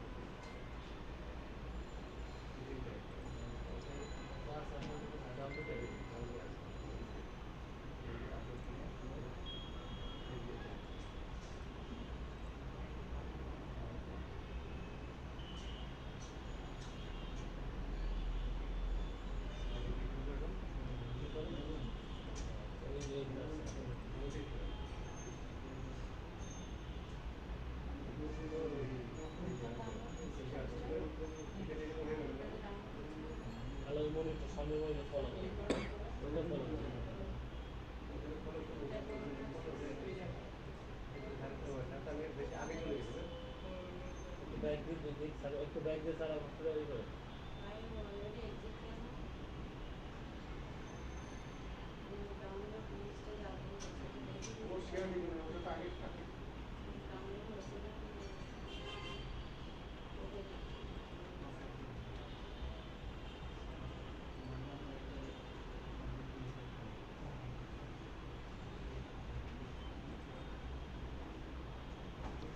ওর শেয়ার দিবেন না, ওটা তো আগে থাকে।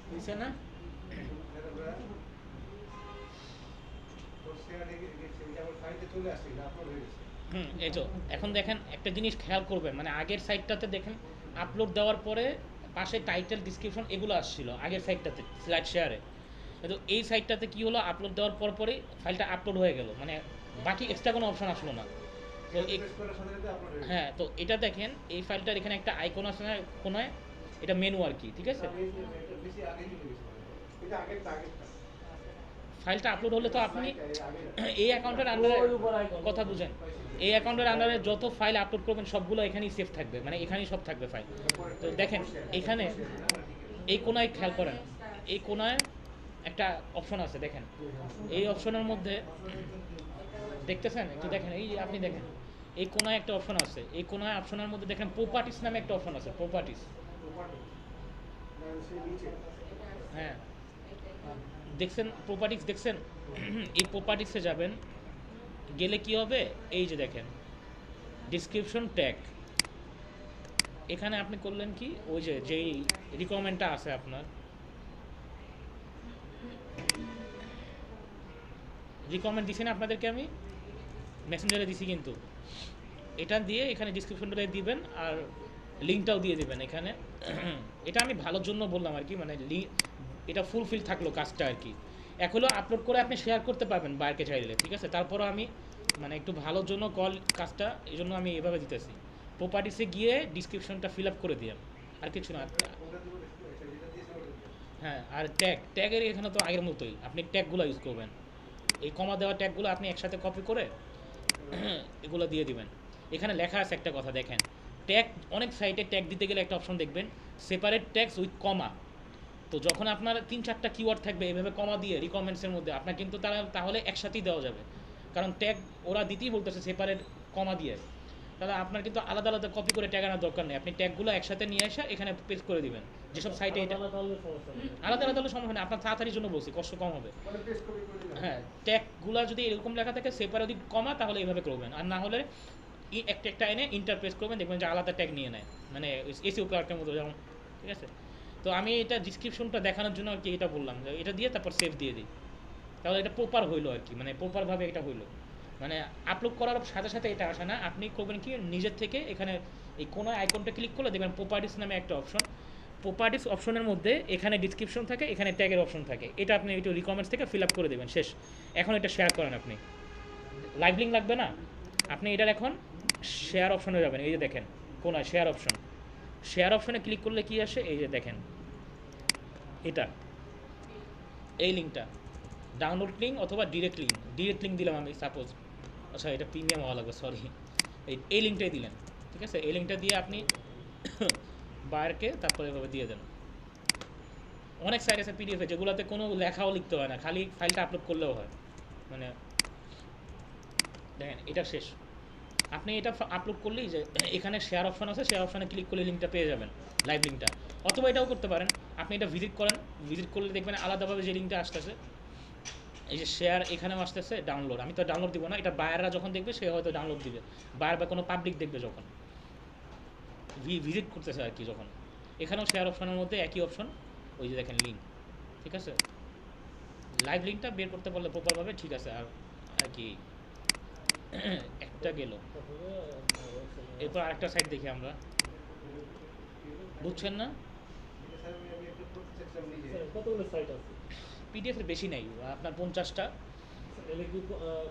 বুঝছেন না? এই তো এখন দেখেন একটা জিনিস খেয়াল করবেন, মানে আগের সাইটটাতে দেখেন আপলোড দেওয়ার পরে পাশে টাইটেল ডিসক্রিপশন এগুলো আসছিল আগের সাইটটাতে স্লাইড শেয়ারে। কিন্তু এই সাইটটাতে কি হলো, আপলোড দেওয়ার পরই ফাইলটা আপলোড হয়ে গেল, মানে বাকি এক্সট্রা কোনো অপশন আসলো না। তো হ্যাঁ, তো এটা দেখেন এই ফাইলটার এখানে একটা আইকন আছে না কোনায়, এটা মেনু আর কি, ঠিক আছে। এটা আগেরটা। ফাইলটা আপলোড হলে তো আপনি এই অ্যাকাউন্টের আন্ডারে, কথা বুঝেন, এই অ্যাকাউন্টের আন্ডারে যত ফাইল আপলোড করবেন সবগুলো এখানেই সেভ থাকবে, মানে এখানেই সব থাকবে ফাইল। তো দেখেন এখানে এই কোনায় খেয়াল করেন, এই কোনায় একটা অপশন আছে দেখেন, এই অপশনের মধ্যে দেখতেছেন, একটু দেখেন, এই যে আপনি দেখেন এই কোনায় একটা অপশন আছে, এই কোনায় অপশনের মধ্যে দেখেন প্রপার্টিস নামে একটা অপশন আছে, প্রপার্টিস। হ্যাঁ দেখছেন, প্রপার্টিস দেখছেন, এই প্রপার্টিসে যাবেন, গেলে কি হবে, এই যে দেখেন ডিসক্রিপশন ট্যাগ, এখানে আপনি করলেন কি, ওই যে যেই রিকমেন্ডটা আছে আপনার, রিকমেন্ড দিছি না আপনাদেরকে, আমি মেসেঞ্জারে দিছি, কিন্তু এটা দিয়ে এখানে ডিসক্রিপশনটা দিবেন আর লিঙ্কটাও দিয়ে দিবেন এখানে। এটা আমি ভালোর জন্য বললাম আর কি, মানে এটা ফুলফিল থাকলো কাজটা আর কি। এখনও আপলোড করে আপনি শেয়ার করতে পারবেন বাইরে চাইলে, ঠিক আছে। তারপরও আমি মানে একটু ভালোর জন্য কাজটা, এই জন্য আমি এভাবে দিতেছি, প্রপার্টিসে গিয়ে ডিসক্রিপশনটা ফিল আপ করে দিলাম, আর কিছু না। হ্যাঁ, আর ট্যাগের এখানে তো আগের মতোই আপনি ট্যাগগুলো ইউজ করবেন, এই কমা দেওয়া ট্যাগগুলো আপনি একসাথে কপি করে এগুলো দিয়ে দিবেন। এখানে লেখা আছে একটা কথা দেখেন, ট্যাগ, অনেক সাইটে ট্যাগ দিতে গেলে একটা অপশন দেখবেন সেপারেট ট্যাগস উইথ কমা। তো যখন আপনার 3-4টা কিওয়ার্ড থাকবে এভাবে কমা দিয়ে রিকমেন্ডসের মধ্যে, আপনার কিন্তু তাহলে একসাথেই দেওয়া যাবে, কারণ ট্যাগ ওরা দিতেই বলতেছে সেপারেট কমা দিয়ে। তাহলে আপনার কিন্তু আলাদা আলাদা কপি করে ট্যাগ আনার দরকার নেই, আপনি ট্যাগগুলো একসাথে নিয়ে এসে এখানে পেস্ট করে দিবেন। যেসব সাইটে এটা আলাদা আলাদা হলে সমস্যা নেই, আপনার তাড়াতাড়ির জন্য বলছি, কষ্ট কম হবে। হ্যাঁ, ট্যাগগুলো যদি এরকম লেখা থাকে সেপারেট যদি কমা, তাহলে এইভাবে করবেন, আর না হলে একটা এনে ইন্টারপ্রেস করবেন, দেখবেন যে আলাদা ট্যাগ নিয়ে নেয়, মানে এসিও ক্লার্কের মতো যেমন, ঠিক আছে। তো আমি এটা ডিসক্রিপশনটা দেখানোর জন্য আর কি এটা বললাম, যে এটা দিয়ে তারপর সেভ দিয়ে দিই, তাহলে এটা প্রপার হইলো আর কি, মানে প্রপারভাবে এটা হইলো। মানে আপলোড করার সাথে সাথে এটা আসে না, আপনি করবেন কি নিজের থেকে এখানে এই কোনো আইকনটা ক্লিক করলে দেখবেন প্রপার্টিস নামে একটা অপশন, প্রপার্টিস অপশনের মধ্যে এখানে ডিসক্রিপশন থাকে, এখানে ট্যাগের অপশন থাকে, এটা আপনি একটু রিকমেন্ডস থেকে ফিল আপ করে দেবেন, শেষ। এখন এটা শেয়ার করেন, আপনি লাইভ লিঙ্ক লাগবে না, আপনি এটার এখন শেয়ার অপশনে যাবেন, এই যে দেখেন কোনায় শেয়ার অপশন, শেয়ার অপশনে ক্লিক করলে কি আসে, এই যে দেখেন এটা, এই লিঙ্কটা ডাউনলোড লিঙ্ক অথবা ডিরেক্ট লিঙ্ক দিলাম আমি সাপোজ, আচ্ছা এটা প্রিমিয়াম হওয়া লাগবে, সরি, এই লিঙ্কটাই দিলেন, ঠিক আছে। এই লিঙ্কটা দিয়ে আপনি বায়ারকে তারপরে এভাবে দিয়ে দেন। অনেক সাইট আছে পিডিএফে যেগুলোতে কোনো লেখাও লিখতে হয় না, খালি ফাইলটা আপলোড করলেও হয়। মানে দেখেন এটা শেষ, আপনি এটা আপলোড করলেই যে এখানে শেয়ার অপশন আছে, শেয়ার অপশনে ক্লিক করলে লিঙ্কটা পেয়ে যাবেন, লাইভ লিঙ্কটা। অথবা এটাও করতে পারেন, আপনি এটা ভিজিট করেন, ভিজিট করলে দেখবেন আলাদাভাবে যে লিঙ্কটা আসতেছে, এই যে শেয়ার এখানেও আসতেছে, ডাউনলোড। আমি তো ডাউনলোড দিব না, এটা বায়াররা যখন দেখবে সে হয়তো ডাউনলোড দিবে, বায়ার বা কোনো পাবলিক দেখবে যখন ভিজিট করতেছে আর কি, যখন এখানেও শেয়ার অপশনের মধ্যে একই অপশন, ওই যে দেখেন লিঙ্ক, ঠিক আছে। লাইভ লিঙ্কটা বের করতে পারলে প্রপারভাবে ঠিক আছে। আর আর কি একটা গেল, এরপর আরেকটা সাইট দেখি আমরা, বুঝছেন না? কতগুলো সাইট আছে? পিডিএফের বেশি নাই, আপনার 50টা। এলে কি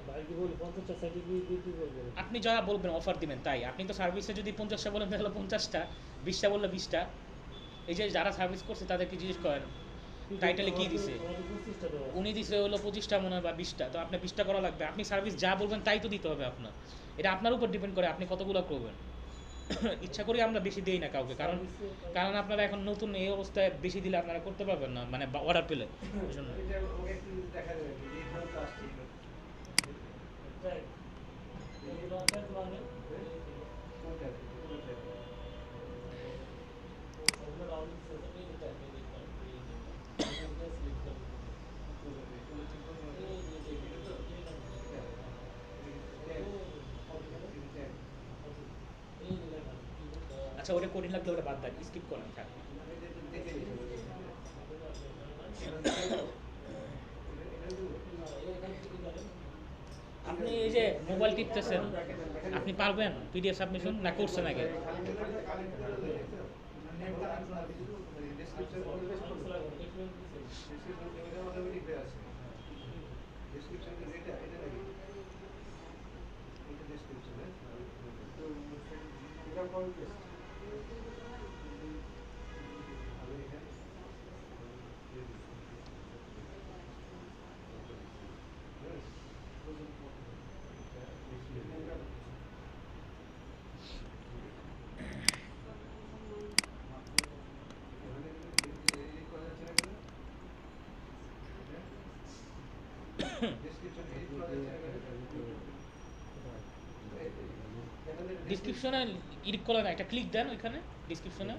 বাইরে কি বলি 50টা সাইটে কি দিতে বলবেন? আপনি যা বলবেন অফার দিবেন তাই। আপনি তো সার্ভিসে যদি 50টা বলেন তাহলে 50টা, 20টা বললে 20টা। এই যে যারা সার্ভিস করছে তাদেরকে জিজ্ঞেস করেন টাইটেলে কি দিছে, আমাদের 25টা দেওয়া আছে। উনি দিছে হলো 25টা মনে হয় বা 20টা, তো আপনি 20টা করা লাগবে। আপনি সার্ভিস যা বলবেন তাই তো দিতে হবে আপনার, এটা আপনার উপর ডিপেন্ড করে আপনি কতগুলো করবেন। ইচ্ছা করি আমরা বেশি দেই না কাউকে, কারণ কারণ আপনারা এখন নতুন এই অবস্থায় বেশি দিলে আপনারা করতে পারবেন না, মানে অর্ডার পেলে এই জন্য। তাই? এগুলো আছে মানে ওগুলো ডাউনলোড করতে এই এটা আচ্ছা ওটা কোডিং লাগলে ওটা বাদ দেন, স্কিপ করেন, থাক। আপনি এই যে মোবাইল টিপতেছেন, আপনি পারবেন পিডিএফ সাবমিশন না করছেন আগে? ডিসক্রিপশনে এডিট করেন, একটা ক্লিক দেন ওইখানে ডিসক্রিপশনে,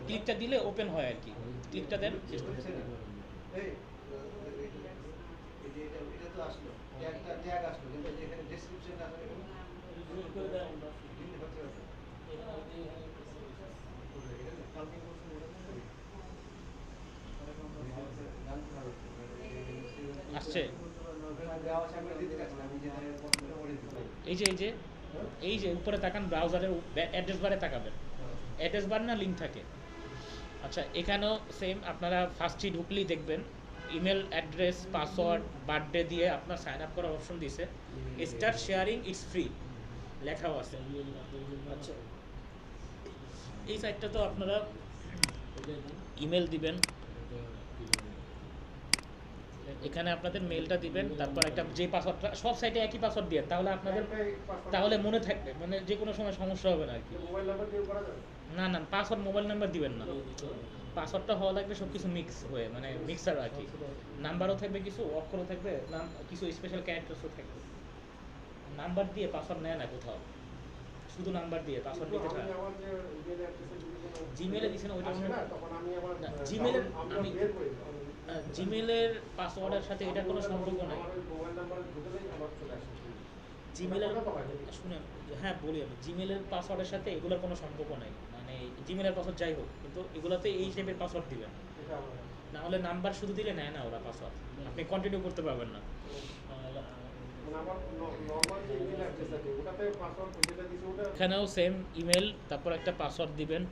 ক্লিকটা দিলে ওপেন হয় আর কি, ক্লিকটা দেন। আসছে এই যে উপরে তাকান, ব্রাউজারের অ্যাড্রেস বারে তাকাবেন, অ্যাড্রেস বার না লিঙ্ক থাকে। আচ্ছা এখানেও সেম, আপনারা ফার্স্টে ঢুকলেই দেখবেন ইমেল অ্যাড্রেস, পাসওয়ার্ড, বার্থডে দিয়ে আপনার সাইন আপ করার অপশন দিছে, স্টার্ট শেয়ারিং ইটস ফ্রি লেখাও আছে। আচ্ছা এই সাইটটা তো আপনারা ইমেল দিবেন, এখানে আপনাদের মেলটা দিবেন, তারপর একটা যে পাসওয়ার্ডটা, সব সাইটে একই পাসওয়ার্ড দিবেন, তাহলে আপনাদের তাহলে মনে থাকবে, মানে যে কোনো সময় সমস্যা হবে না আর কি। না না পাসওয়ার্ড মোবাইল নাম্বার দিবেন না, পাসওয়ার্ডটা হওয়া লাগবে সব কিছু মিক্স হয়ে, মানে মিক্সার আর কি। নাম্বারও থাকবে, কিছু অক্ষরও থাকবে, নাম কিছু স্পেশাল ক্যারেক্টার্সও থাকবে। নাম্বার দিয়ে পাসওয়ার্ড নেয় না কোথাও, শুধু নাম্বার দিয়ে পাসওয়ার্ড দিতে পারে। জিমেলে দিছেন ওইটা, জিমেলের আমি জিমেলের পাসওয়ার্ডের সাথে এটা কোনো সম্পর্ক নাই। জিমেলের শুনে হ্যাঁ বলি আমি, জিমেলের পাসওয়ার্ডের সাথে এগুলোর কোনো সম্পর্ক নাই, মানে জিমেলের পাসওয়ার্ড যাই হোক, কিন্তু এগুলোতে এই টাইপের পাসওয়ার্ড দিবেন, না হলে নাম্বার শুধু দিলে নেয় না ওরা পাসওয়ার্ড, আপনি কন্টিনিউ করতে পারবেন না। এখানেও সেম ইমেল, তারপর একটা পাসওয়ার্ড দিবেন,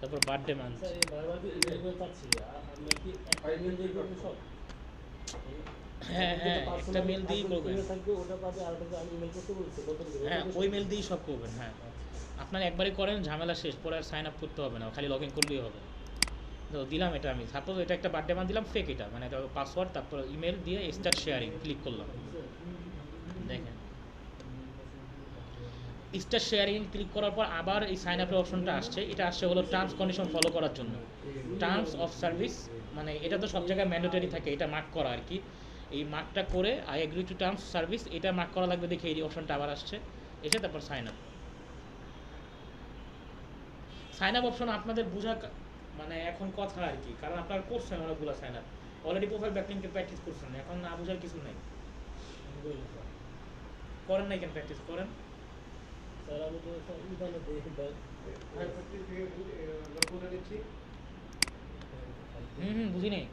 তারপর বার্থডে মান্থ। স্যার এই বারবার কি ইমেল পাচ্ছি আমরা কি একটা ইমেল দিয়ে করব সব? হ্যাঁ হ্যাঁ একটা মেল দিয়েই করবেন, থাকবে ওটা পাবে, আর ওটা আমি ইমেল করতে বলছি নতুন করে। হ্যাঁ ওই মেল দিয়েই সব করবেন। হ্যাঁ আপনার একবারই করেন, ঝামেলা শেষ, পরে আর সাইন আপ করতে হবে না, খালি লগ ইন করলেই হবে। তো দিলাম এটা আমি, সাপোজ এটা একটা বার্থডে মান দিলাম ফেক, এটা মানে এটা পাসওয়ার্ড, তারপর ইমেল দিয়ে স্টার্ট শেয়ারিং ক্লিক করলাম, দেখেন স্টার শেয়ারিং ক্লিক করার পর আবার এই সাইন আপের অপশনটা আসছে, এটা আসছে হলো টার্মস কন্ডিশন ফলো করার জন্য। টার্মস অফ সার্ভিস মানে এটা তো সব জায়গায় ম্যান্ডেটরি থাকে, এটা মার্ক করা আর কি। এই মার্কটা করে I agree to terms service এটা মার্ক করা লাগবে, দেখে এই অপশনটা আবার আসছে, এসে তারপর sign up. Sign up option আপনাদের বোঝা মানে এখন কথা আর কি, কারণ আপনারা করছেন অনেকগুলো সাইন আপ, অলরেডি প্রোফাইল ব্যাকলিংকে প্র্যাকটিস করছেন, এখন না বোঝার কিছু নেই। করেন নাই কেন, প্র্যাকটিস করেন। স্যার আমি তো ইদানে দেখি ব্যাংক 550 থেকে লক্ষ্যটা নিচ্ছি। বুঝি নেই।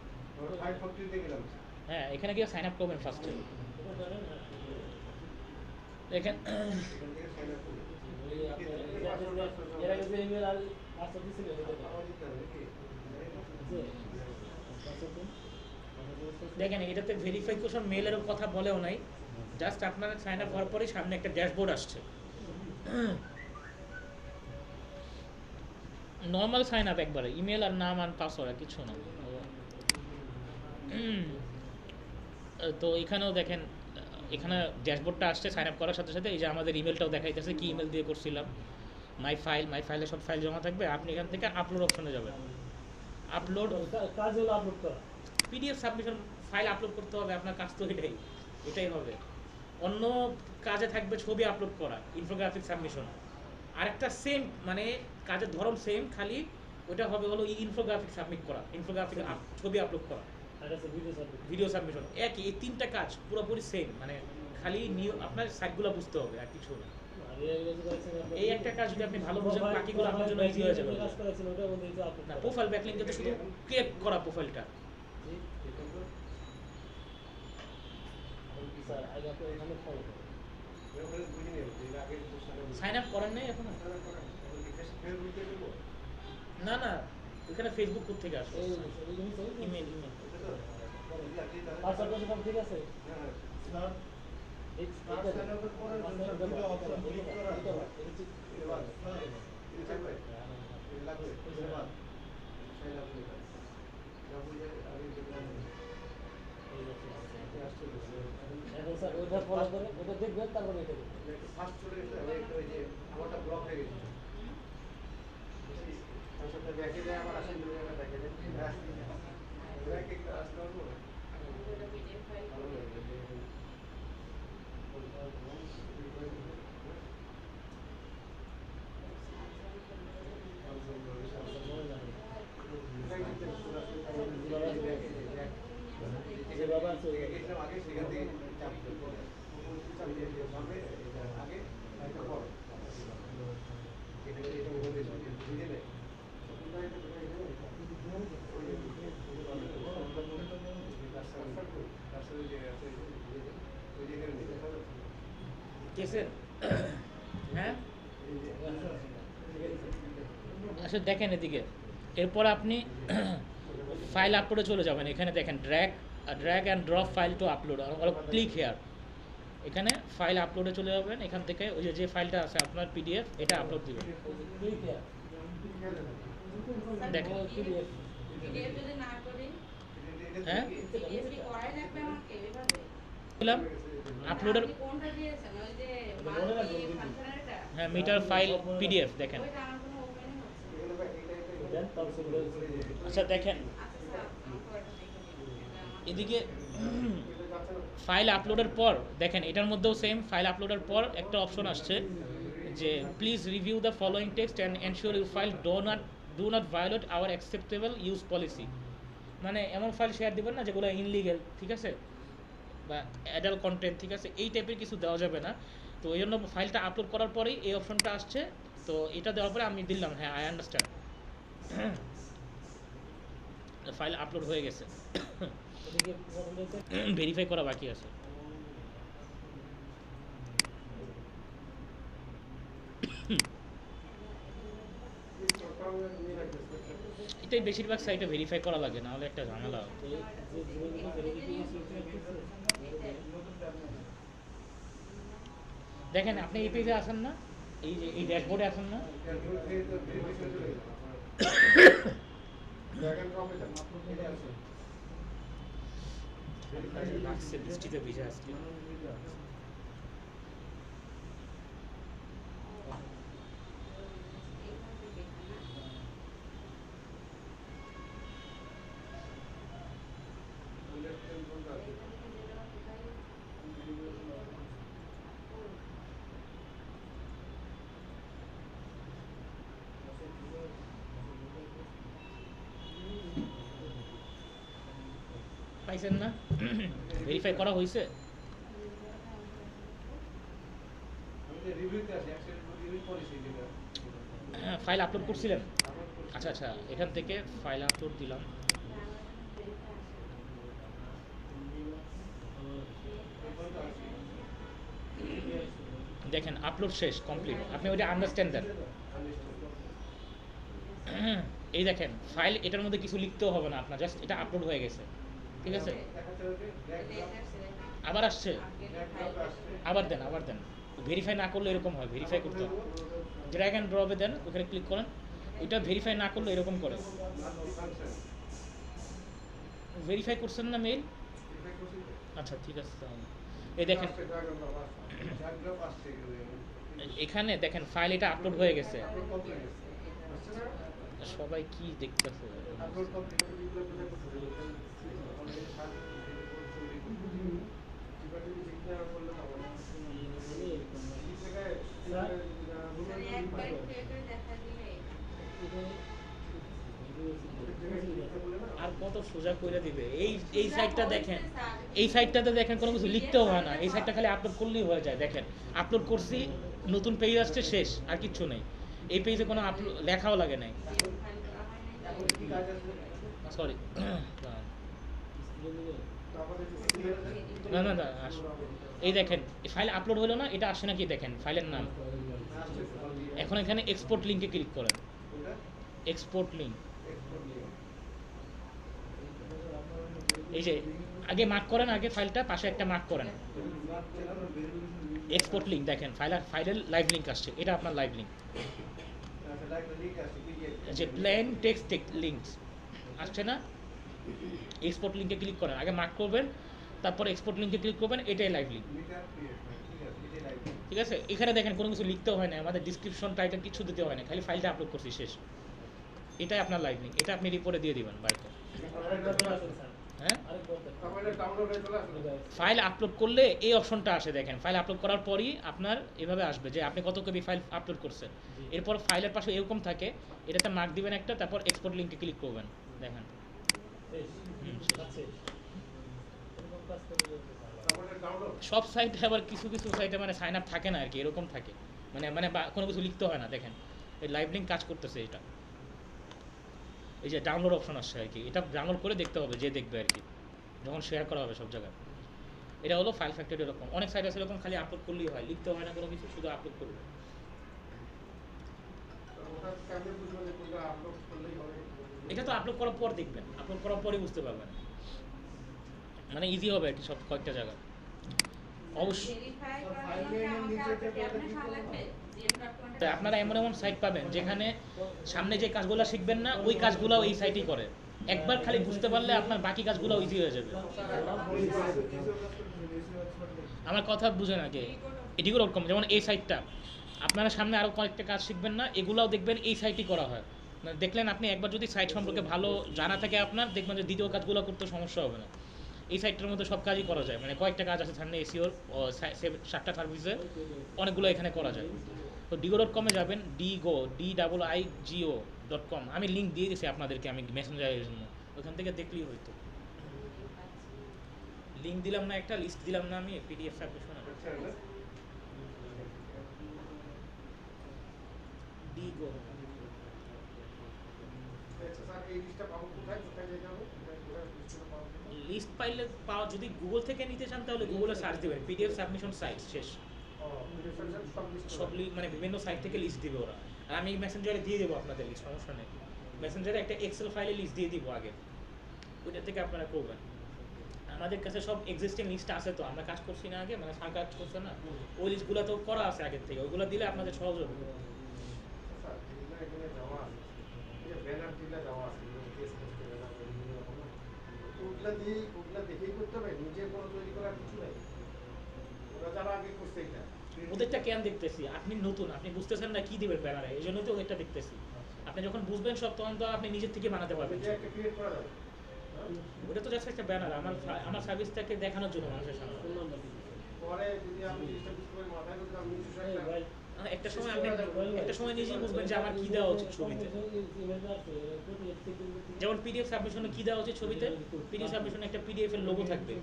540 তে গেলাম। হ্যাঁ এখানে গিয়ে সাইন আপ করবেন ফার্স্টে। দেখেন এখান থেকে সাইন আপ করি। এর আগে যে ইমেল আর পাসওয়ার্ড দিছিল এটা আবার দিতে হবে নাকি? দেখেন এটাতে ভেরিফিকেশন মেলের কথা বলেও নাই, জাস্ট আপনার সাইন আপ হওয়ার পরেই সামনে একটা ড্যাশবোর্ড আসছে, নর্মাল সাইন আপ একবারে, ইমেল আর নাম আর পাসওয়ার্ড আর কিছু না। তো এখানেও দেখেন এখানে ড্যাশবোর্ডটা আসছে সাইন আপ করার সাথে সাথে, এই যে আমাদের ইমেলটাও দেখাইতেছে কি ইমেল দিয়ে করছিলাম, মাই ফাইলে সব ফাইল জমা থাকবে। আপনি এখান থেকে আপলোড অপশনে যাবেন, আপলোড কাজ হলো আপলোড করা। পিডিএফ সাবমিশন ফাইল আপলোড করতে হবে, আপনার কাজ তো এটাই হবে। অন্য কাজে থাকবে ছবি আপলোড করা, ইনফোগ্রাফিক সাবমিশন। আরেকটা সেম মানে কাজের ধরন সেম, খালি ওটা হবে হলো ইনফোগ্রাফিক সাবমিট করা, ইনফোগ্রাফিক ছবি আপলোড করা, আর আছে ভিডিও সাবমিশন। একই, এই তিনটা কাজ পুরোপুরি সেম, মানে খালি আপনার সাইটগুলো বুঝতে হবে আর কিছু না। এই একটা কাজ যদি আপনি ভালো বুঝেন বাকিগুলো আপনার জন্য ইজি হয়ে যাবে। কাজ করেছেন ওটা বলতে এই যে আপলোড না প্রোফাইল ব্যাকলিংকে তো শুধু ক্রিয়েট করা প্রোফাইলটা। স্যার আগে আপনি এখানে ফলো করুন। ওখানে বুঝে নেব যে এর আগে তো সাইন আপ সাইন আপ করেন নাই এখনো? ফেসবুক থেকে দেবো। না না, ওখানে ফেসবুক কোড থেকে আসবে, এই জিনিস ইমেল। পাসওয়ার্ড সব ঠিক আছে? হ্যাঁ স্যার এই সাইন আপের পরে ভিডিও অপশন ক্লিক করা এবার এটা থাকবে এটা লাগবে এবার সাইন আপ করে যা বুঝে আগে যেটা এখন স্যার ওটা ফলো করে ওটা দেখবেন তারপরে এটা দেখবেন। ফার্স্ট চলে গেছে আমি একটা ওই যে আমারটা ব্লক হয়ে গেছে তারপরে ব্যাকে যায় আবার আসেন দুটো জায়গা ব্যাকে যায় ব্যাকে একটা আসতে পারবো এটা পিডিএফ ফাইল ভালো লাগবে যে বাবা আছে এটা আগে সেখান থেকে চাপ দিয়ে হবে আগে একটা পর এটা এটা বলে বুঝে নেই কেসের হ্যাঁ আচ্ছা দেখেন এদিকে, এরপর আপনি ফাইল আপলোডে চলে যাবেন। এখানে দেখেন drag and drop file to upload, click here. এখানে ফাইল আপলোডে চলে যাবেন, এখান থেকে ওই যে ফাইলটা আছে আপনার পিডিএফ, এটা আপলোড দিবেন। ক্লিক হিয়ার দেখেন পিডিএফ পিডিএফ যদি না করি, হ্যাঁ পিডিএফ কি করাই লাগবে আমাকে এভাবে? দিলাম আপলোডের, আপনি কোনটা দিয়েছেন ওই যে মনে রাখবেন, মাল্টি ফাংশনের এটা? হ্যাঁ মিটার ফাইল পিডিএফ দেখেন। ওইটা আমার কোনো ওপেনই হচ্ছে না। দেন তারপরে আচ্ছা দেখেন আচ্ছা স্যার আমাকে ওটা দেখে দিন, এটা আমার এদিকে ফাইল আপলোডের পর দেখেন এটার মধ্যেও সেম, ফাইল আপলোডের পর একটা অপশন আসছে যে please review the following text and ensure your file do not violate our acceptable use policy. মানে এমন ফাইল শেয়ার দিবেন না যেগুলো ইনলিগেল, ঠিক আছে, বা অ্যাডাল্ট কন্টেন্ট, ঠিক আছে, এই টাইপের কিছু দেওয়া যাবে না। তো এই জন্য ফাইলটা আপলোড করার পরেই এই অপশনটা আসছে, তো এটা দেওয়ার পরে আমি দিলাম হ্যাঁ আই আন্ডারস্ট্যান্ড, ফাইল আপলোড হয়ে গেছে, এদিকে প্রথম দিকে ভেরিফাই করা বাকি আছে। এটাই বেশিরভাগ সাইটে ভেরিফাই করা লাগে, না হলে একটা ঝামেলা হয়। যে জিনিসগুলো ভেরিফিকেশন দেখেন আপনি এই পেজে আসেন না, এই যে এই ড্যাশবোর্ডে আসেন না, বৃষ্টিতে ভিজে আসছে। পাইছেন না? ভেরিফাই করা হয়েছে? আমি যে রিভিউতে আছি অ্যাকচুয়ালি রিভিউ পলিসি যেটা হ্যাঁ, ফাইল আপলোড করছিলেন? আচ্ছা আচ্ছা, এখান থেকে ফাইল আপলোড দিলাম। দেখেন আপলোড শেষ, কমপ্লিট। আপনি ওইটা আন্ডারস্ট্যান্ড দেন। এই দেখেন ফাইল, এটার মধ্যে কিছু লিখতেও হবে না আপনার, জাস্ট এটা আপলোড হয়ে গেছে। ঠিক আছে, আবার আসছে, আবার দেন, আবার দেন। ভেরিফাই না করলে এরকম হয়, ভেরিফাই করতে হবে। ড্র্যাগ অ্যান্ড ড্রপে দেন, ওখানে ক্লিক করেন। ওইটা ভেরিফাই না করলে এরকম করে। ভেরিফাই করছেন না মেইল? আচ্ছা ঠিক আছে তাহলে। এই দেখেন এখানে দেখেন ফাইল এটা আপলোড হয়ে গেছে। সবাই কি দেখতেছে? একবার ক্রিয়েটর দেখা দিলে আর কত সোজা করে দিবে। এই সাইটটা দেখেন, এই সাইটটাতে দেখেন কোনো কিছু লিখতেও হয় না। এই সাইটটা খালি আপলোড করলেই হয়ে যায়। দেখেন আপলোড করছি, নতুন পেজ আসছে, শেষ, আর কিচ্ছু নেই। এই পেজে কোনো আপলোড লেখাও লাগে নাই। সরি, না না না, এই দেখেন ফাইল আপলোড হলো না, এটা আসে নাকি দেখেন ফাইলের নাম। এখন এখানে এক্সপোর্ট লিঙ্কে ক্লিক করেন। এক্সপোর্ট লিঙ্ক, এই যে আগে মার্ক করেন, আগে ফাইলটা পাশে একটা মার্ক করেন। এক্সপোর্ট লিঙ্ক দেখেন, ফাইলের লাইভ লিঙ্ক আসছে, এটা আপনার লাইভ লিঙ্ক। যে প্লেন টেক্সট লিঙ্কস আসছে না, এক্সপোর্ট লিঙ্কে ক্লিক করেন, আগে মার্ক করবেন, তারপর এক্সপোর্ট লিঙ্কে ক্লিক করবেন, এটাই লাইভ লিঙ্ক। ঠিক আছে, এখানে দেখেন কোনো কিছু লিখতেও হয় না, আমাদের ডিসক্রিপশন টাইটেল কিছু দিতে হয় না, খালি ফাইলটা আপলোড করছি, শেষ। এটাই আপনার লাইভ লিঙ্ক, এটা আপনি রিপোর্টে দিয়ে দিবেন বাড়িতে। হ্যাঁ, ফাইল আপলোড করলে এই অপশনটা আসে, দেখেন ফাইল আপলোড করার পরই আপনার এভাবে আসবে যে আপনি কত কপি ফাইল আপলোড করছেন। এরপর ফাইলের পাশে এরকম থাকে, এটাতে মার্ক দিবেন একটা, তারপর এক্সপোর্ট লিঙ্কে ক্লিক করবেন। দেখেন সব সাইটে আবার কিছু কিছু সাইটে মানে সাইন আপ থাকে না আর কি, এরকম থাকে, মানে মানে কোনো কিছু লিখতে হয় না। দেখেন এই লাইভ লিঙ্ক কাজ করতেছে, এটা এই যে ডাউনলোড অপশন আসছে আর কি, এটা ডাউনলোড করে দেখতে হবে, যে দেখবে আর কি, যখন শেয়ার করা হবে সব জায়গায়। এটা হলো ফাইল ফ্যাক্টরি। এরকম অনেক সাইট আছে, এরকম খালি আপলোড করলেই হয়, লিখতে হয় না কোনো কিছু, শুধু আপলোড করবে। এটা তো আপলোড করার পর দেখবেন, আপলোড করার পরই বুঝতে পারবেন, মানে ইজি হবে আর কি সব কয়েকটা জায়গা। অবশ্যই ভেরিফাই করার জন্য আমাকে আপনার সাথে লাগবে তো আপনারা এমন এমন সাইট পাবেন যেখানে সামনে যে কাজগুলো শিখবেন না, ওই কাজগুলো এই সাইটই করে। একবার খালি বুঝতে পারলে আপনার বাকি কাজগুলো ইজি হয়ে যাবে। আমার কথা বুঝেন আগে, এটিও ওরকম, যেমন এই সাইটটা আপনারা সামনে আরও কয়েকটা কাজ শিখবেন না, এগুলাও দেখবেন এই সাইটই করা হয়। মানে দেখলেন আপনি একবার যদি সাইট সম্পর্কে ভালো জানা থাকে আপনার, দেখবেন যে দ্বিতীয় কাজগুলো করতে সমস্যা হবে না। এই সাইটটার মধ্যে সব কাজই করা যায়, মানে কয়েকটা কাজ আছে সামনে এসিওর, 7টা সার্ভিসে অনেকগুলো এখানে করা যায়। তো digo.com এ যাবেন, digo.com, আমি লিঙ্ক দিয়ে দিয়েছি আপনাদেরকে, আমি মেসেঞ্জারের জন্য, ওখান থেকে দেখলেই হয়তো। লিঙ্ক দিলাম না, একটা লিস্ট দিলাম না আমি, পিডিএফ সাবমিশন। ডিগো লিস্ট পাইলে পাওয়া, যদি গুগল থেকে নিতে চান তাহলে গুগলে সার্চ দিবেন পিডিএফ সাবমিশন সাইট, শেষ। সব মানে বিভিন্ন সাইট থেকে লিস্ট দিবে ওরা, আর আমি মেসেঞ্জারে দিয়ে দেবো আপনাদের লিস্ট, সমস্যা নেই। মেসেঞ্জারে একটা এক্সেল ফাইলে লিস্ট দিয়ে দিব আগে, ওইটা থেকে আপনারা করবেন। আমাদের কাছে সব এক্সিস্টিং লিস্ট আছে, তো আমরা কাজ করছি না আগে, মানে কাজ করছে না, ওই লিস্টগুলো তো করা আছে আগের থেকে, ওইগুলো দিলে আপনাদের সহজ হবে। ওদেরটা কেন দেখতেছি? আপনি নতুন, আপনি বুঝতেছেন না কি দিবেন ব্যানারে, এই জন্যই তো ওদেরটা দেখতেছি। আপনি যখন বুঝবেন সব, তখন তো আপনি নিজের থেকে বানাতে পারবেন। ওটা তো জাস্ট একটা ব্যানার, আমার সার্ভিসটাকে দেখানোর জন্য মানুষের সামনে। একটা সময় আপনি একটা সময় নিজেই বুঝবেন যে আমার কি দেওয়া উচিত ছবিতে। যেমন পিডিএফ সাবমিশনে কি দেওয়া উচিত ছবিতে, পিডিএফ সাবমিশনে একটা পিডিএফ এর লোগো থাকবে,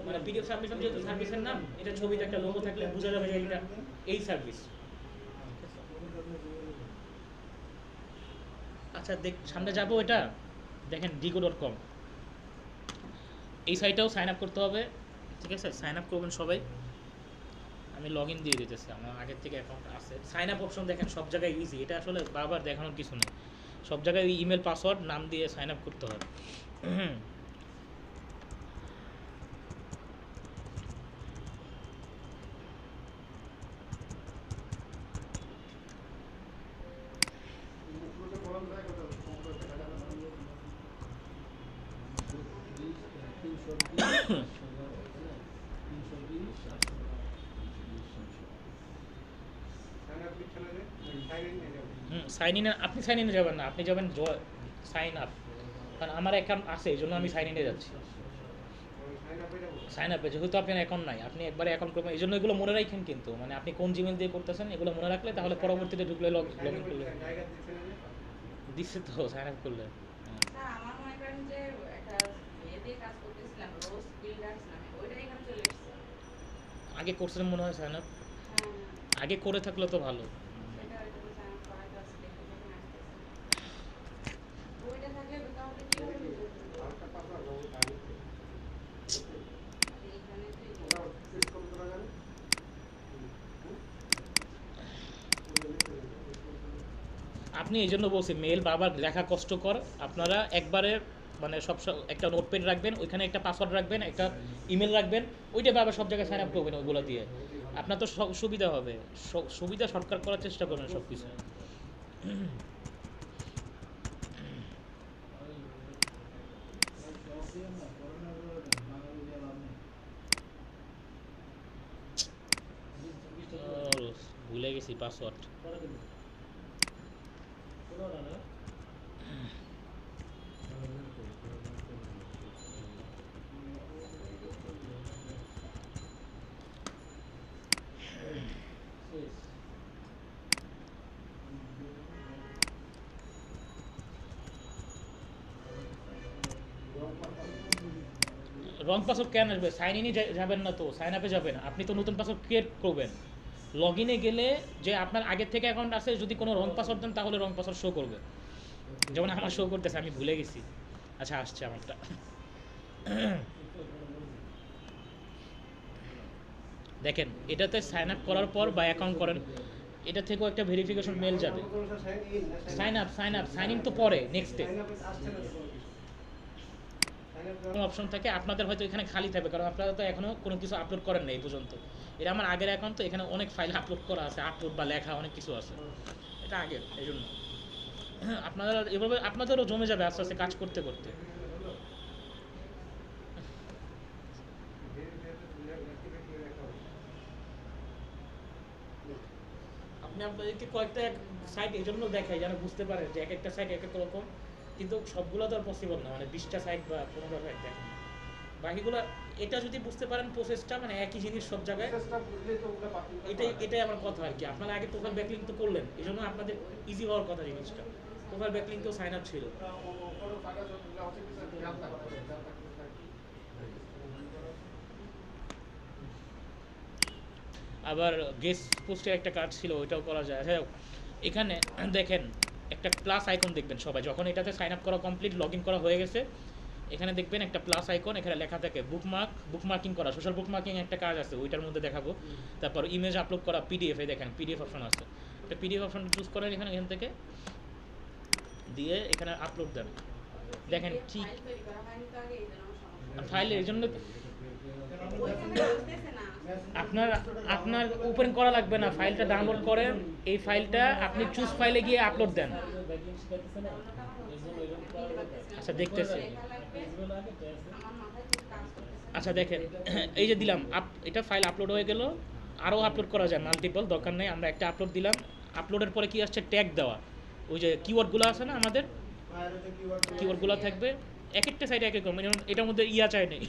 মানে পিডিএফ সাবমিশন যেহেতু সার্ভিসের নাম, এটা ছবিতে একটা লোগো থাকলে বোঝা যাবে যে এটা এই সার্ভিস। আচ্ছা সামনে যাবো, এটা দেখেন digo.com, এই সাইটেও সাইন আপ করতে হবে, ঠিক আছে? সাইন আপ করবেন সবাই। আমি লগ ইন দিয়ে দিতেছি, আমার আগের থেকে অ্যাকাউন্ট আছে। সাইন আপ অপশন দেখেন সব জায়গায় ইজি, এটা আসলে বারবার দেখানোর কিছু নেই, সব জায়গায় ওই ইমেল পাসওয়ার্ড নাম দিয়ে সাইন আপ করতে হয়। মুখগুলোতে কলম দেয় কথা কম্পিউটার দেখা যাবে না। সাইন আপ লিখে না যে সাইন ইন নিয়ে যাবে। সাইন ইন, আপনি সাইন ইনে যাবেন না, আপনি যাবেন সাইন আপ, কারণ আমার অ্যাকাউন্ট আছে এই জন্য আমি সাইন ইনে যাচ্ছি। সাইন আপে যাবো। সাইন আপে যেহেতু আপনার অ্যাকাউন্ট নাই, আপনি একবারে অ্যাকাউন্ট করবেন, এই জন্য এগুলো মনে রাখেন কিন্তু, মানে আপনি কোন জিমেল দিয়ে করতেছেন এগুলো মনে রাখলে তাহলে পরবর্তীতে ঢুকলে লগ ইন করলে জায়গা দিচ্ছে না যে দিচ্ছে তো সাইন আপ করলে। স্যার আমার মনে করেন যে একটা ইয়ে দিয়ে কাজ করতেছিলাম, রোজ বিল্ডার্স নামে, ওইটা এখানে চলে এসেছে। আগে করছেন মনে হয় সাইন আপ, হ্যাঁ আগে করে থাকলে তো ভালো। সেটা হয়তো সাইন আপ করা আছে, দেখে যখন আসতেছে ওইটা থাকলে তাহলে কিভাবে বুঝবো? আরেকটা পাসওয়ার্ড দাও টাইম। এখানে তুই ওটা ফিক্স করতে পারা যাবে। আপনি এই জন্য বলছি মেল বারবার লেখা কষ্টকর, আপনারা একবারে মানে একটা নোটপ্যাড রাখবেন, ওইখানে একটা পাসওয়ার্ড রাখবেন, একটা ইমেল রাখবেন, ওইটা বারবার সব জায়গায় সাইন আপ করবেন ওইগুলো দিয়ে, আপনার তো সুবিধা হবে, সুবিধা শর্টকাট করার চেষ্টা করবেন সব কিছু। ভুলে গেছি পাসওয়ার্ড। রং পাসওয়ার্ড কেন আসবে? সাইন ইনে যাবেন না তো, সাইন আপে যাবেন, আপনি তো নতুন পাসওয়ার্ড ক্রিয়েট করবেন। লগ ইনে গেলে যে আপনার আগের থেকে অ্যাকাউন্ট আছে, যদি কোনো রং পাসওয়ার্ড দেন তাহলে রং পাসওয়ার্ড শো করবে, যেমন আমার শো করতেছে, আমি ভুলে গেছি। আচ্ছা আসছে আমারটা। দেখেন এটাতে সাইন আপ করার পর বা অ্যাকাউন্ট করেন, এটা থেকেও একটা ভেরিফিকেশন মেল যাবে। সাইন ইন তো পরে নেক্সট ডে সাইন আপে আসছে না তো। সাইন আপ অপশন থাকে, আপনাদের হয়তো এখানে খালি থাকবে, কারণ আপনারা তো এখনো কোনো কিছু আপলোড করেন না এই পর্যন্ত। এটা আমার আগের অ্যাকাউন্ট, তো এখানে অনেক ফাইল আপলোড করা আছে, আপলোড বা লেখা অনেক কিছু আছে, এটা আগের, এই জন্য আপনারা এভাবে আপনাদেরও জমে যাবে আস্তে আস্তে কাজ করতে করতে। আপনি আপনাদেরকে কয়েকটা সাইট এই জন্য দেখাই যেন বুঝতে পারেন যে এক একটা সাইট এক এক রকম, কিন্তু সবগুলো তো আর পসিবল না, মানে 20টা সাইট বা 15টা সাইট দেখেন, বাকিগুলো এটা যদি বুঝতে পারেন প্রসেসটা, মানে একই জিনিস সব জায়গায়, প্রসেসটা বুঝলেই তো ওগুলো পাঠিয়ে দিতে এটাই এটাই আমার কথা আর কি। আপনারা আগে প্রোফাইল ব্যাকলিংক তো করলেন, এই জন্য আপনাদের ইজি হওয়ার কথা জিনিসটা। প্রোফাইল ব্যাকলিংকেও সাইন আপ ছিল। ওগুলো ফাইল আছে, ওগুলো হচ্ছে কি স্যার খেয়াল থাকতে হবে, খেয়াল থাকতে হবে। আবার গেস্ট পোস্টের একটা কাজ ছিল, ওইটাও করা যায়। আচ্ছা এখানে দেখেন একটা প্লাস আইকন দেখবেন সবাই, যখন এটাতে সাইন আপ করা কমপ্লিট, লগ ইন করা হয়ে গেছে, এখানে দেখবেন একটা প্লাস আইকন, এখানে লেখা থাকে বুকমার্কিং করা, সোশ্যাল বুকমার্কিং একটা কাজ আছে, ওইটার মধ্যে দেখাবো। তারপর ইমেজ আপলোড করা, পিডিএফ, এ দেখেন পিডিএফ অপশন আছে, একটা পিডিএফ অপশন চুজ করেন এখান থেকে দিয়ে এখানে আপলোড দেন। দেখেন ঠিক ফাইল তৈরি করা হয়নি তো আগে, এই জন্য আমার সমস্যা। ফাইল, এই জন্য ওইখানে বলতেছে না। আপনার ওপেন করা লাগবে না, ফাইলটা ডাউনলোড করেন, এই ফাইলটা আপনি চুজ ফাইলে গিয়ে আপলোড দেন। আচ্ছা দেখতেছি, লেখা লাগবে, আমার মাথায় ঠিক কাজ করতেছে না। আচ্ছা দেখেন এই যে দিলাম এটা ফাইল আপলোড হয়ে গেল, আরও আপলোড করা যায় মাল্টিপল, দরকার নেই, আমরা একটা আপলোড দিলাম। আপলোডের পরে কি আসছে, ট্যাগ দেওয়া, ওই যে কিওয়ার্ডগুলো আছে না আমাদের, কিওয়ার্ডগুলো থাকবে এক একটা সাইডে এক এক রকম, এটার মধ্যে চাই নেই,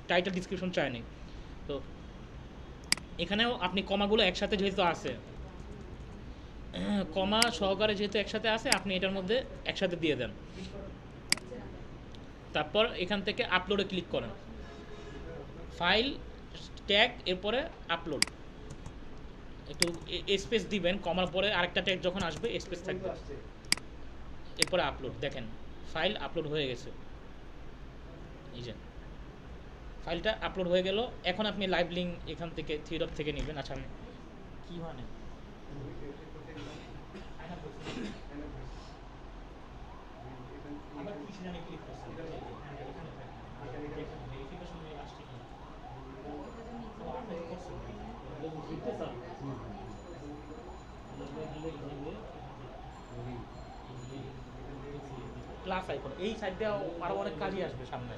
টাইটেল ডিসক্রিপশন চাই নেই, তো এখানেও আপনি কমাগুলো একসাথে যেহেতু আছে, কমা সহকারে যেহেতু একসাথে আছে আপনি এটার মধ্যে একসাথে দিয়ে দেন। তারপর এখান থেকে আপলোডে ক্লিক করেন, ফাইল ট্যাগ, এরপরে আপলোড। একটু স্পেস দিবেন, কমার পরে আরেকটা ট্যাগ যখন আসবে স্পেস থাকবে, এরপরে আপলোড। দেখেন ফাইল আপলোড হয়ে গেছে, এই যে ফাইলটা আপলোড হয়ে গেল। এখন আপনি লাইভ লিঙ্ক এখান থেকে থ্রি ডট থেকে নেবেন। আচ্ছা আমি কী মানে আবার কি জানি ক্লিক করছেন, ভেরিফিকেশন নিয়ে আসছে কি জিততে চান প্লাস আইকন এই সাইড দিয়ে আরও অনেক কাজই আসবে সামনে।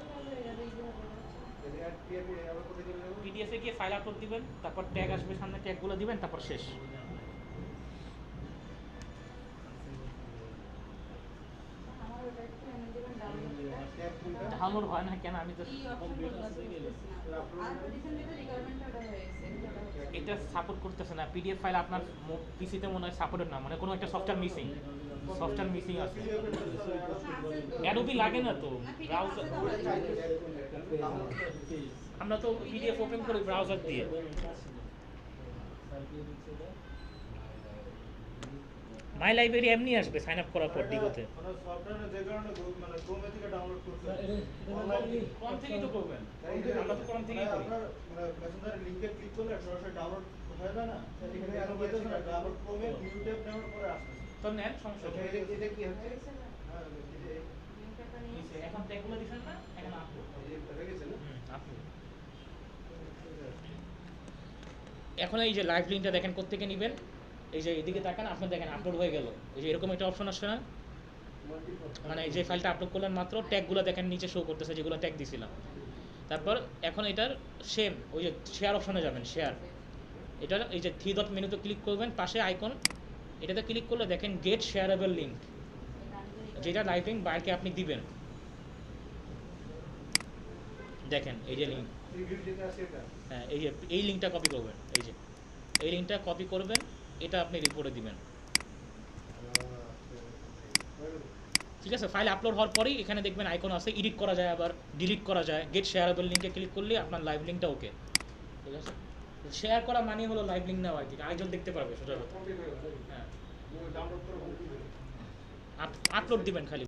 পিডিএফে গিয়ে ফাইল আপলোড দিবেন, তারপর ট্যাগ আসবে সামনে, ট্যাগগুলো দিবেন, তারপর শেষ। আমার ওটা একটু এনে দিবেন ডাউনলোড ডাউনলোড হয় না কেন? আমি তো কি অপশন বলতে আর রিসেন্টলি তো রিকোয়ারমেন্ট ওটা হয়েছে এটা সাপোর্ট করতেছে না। পিডিএফ ফাইল আপনার পিসিতে মনে হয় সাপোর্টেড না, মানে কোনো একটা সফটওয়্যার মিসিং আছে। অ্যাডোবি লাগে না তো ব্রাউজার, আমরা তো পিডিএফ ওপেন করি ব্রাউজার দিয়ে। মাই লাইব্রেরি এমনি আসবে সাইন আপ করার পর ডিগোতে। কম থেকেই তো করবেন, আমরা তো কম থেকেই করি। লিংকে ক্লিক করলে সরাসরি ডাউনলোড হয়ে যায় না, এখানে আরো বলতেছে না ডাউনলোড ক্রোমে নিউ ট্যাব ডাউনলোড করে আসছে। তো নেন সমস্যা নেই। এটা কি হচ্ছে? হ্যাঁ এখন ট্যাগগুলো দিবেন না, এখন আপলোড হয়ে গেছে না? আপলোড। এখন এই যে লাইভ লিঙ্কটা দেখেন কোত্থেকে নেবেন, এই যে এদিকে তাকান, আপনি দেখেন আপলোড হয়ে গেল। এই যে এরকম একটা অপশন আসছে না, মানে এই যে ফাইলটা আপলোড করলেন মাত্র, ট্যাগগুলো দেখেন নিচে শো করতেছে যেগুলো ট্যাগ দিছিলাম। তারপর এখন এটার সেম ওই যে শেয়ার অপশনে যাবেন, শেয়ার, এটার এই যে থ্রি ডট মেনুতে ক্লিক করবেন, পাশে আইকন, এটাতে ক্লিক করলে দেখেন গেট শেয়ারেবল লিঙ্ক, যেটা লাইভ লিঙ্ক বাইরকে আপনি দিবেন। দেখেন এই যে লিঙ্ক, রিভিউ যেটা আছে এটা হ্যাঁ এই যে এই লিঙ্কটা কপি করবেন, এই যে এই লিঙ্কটা কপি করবেন, এটা আপনি রিপোর্টে দিবেন। ঠিক আছে, ফাইল আপলোড হওয়ার পরেই এখানে দেখবেন আইকন আছে, এডিট করা যায়, আবার ডিলিট করা যায়। গেট শেয়ারেবল লিঙ্কে ক্লিক করলে আপনার লাইভ লিঙ্কটা ওকে। ঠিক আছে, শেয়ার করা মানে হলো লাইভ লিঙ্ক নেওয়া আর কি, আরেকজন দেখতে পারবে সোজা কথা। হ্যাঁ, ডাউনলোড করে আপলোড দিবেন খালি।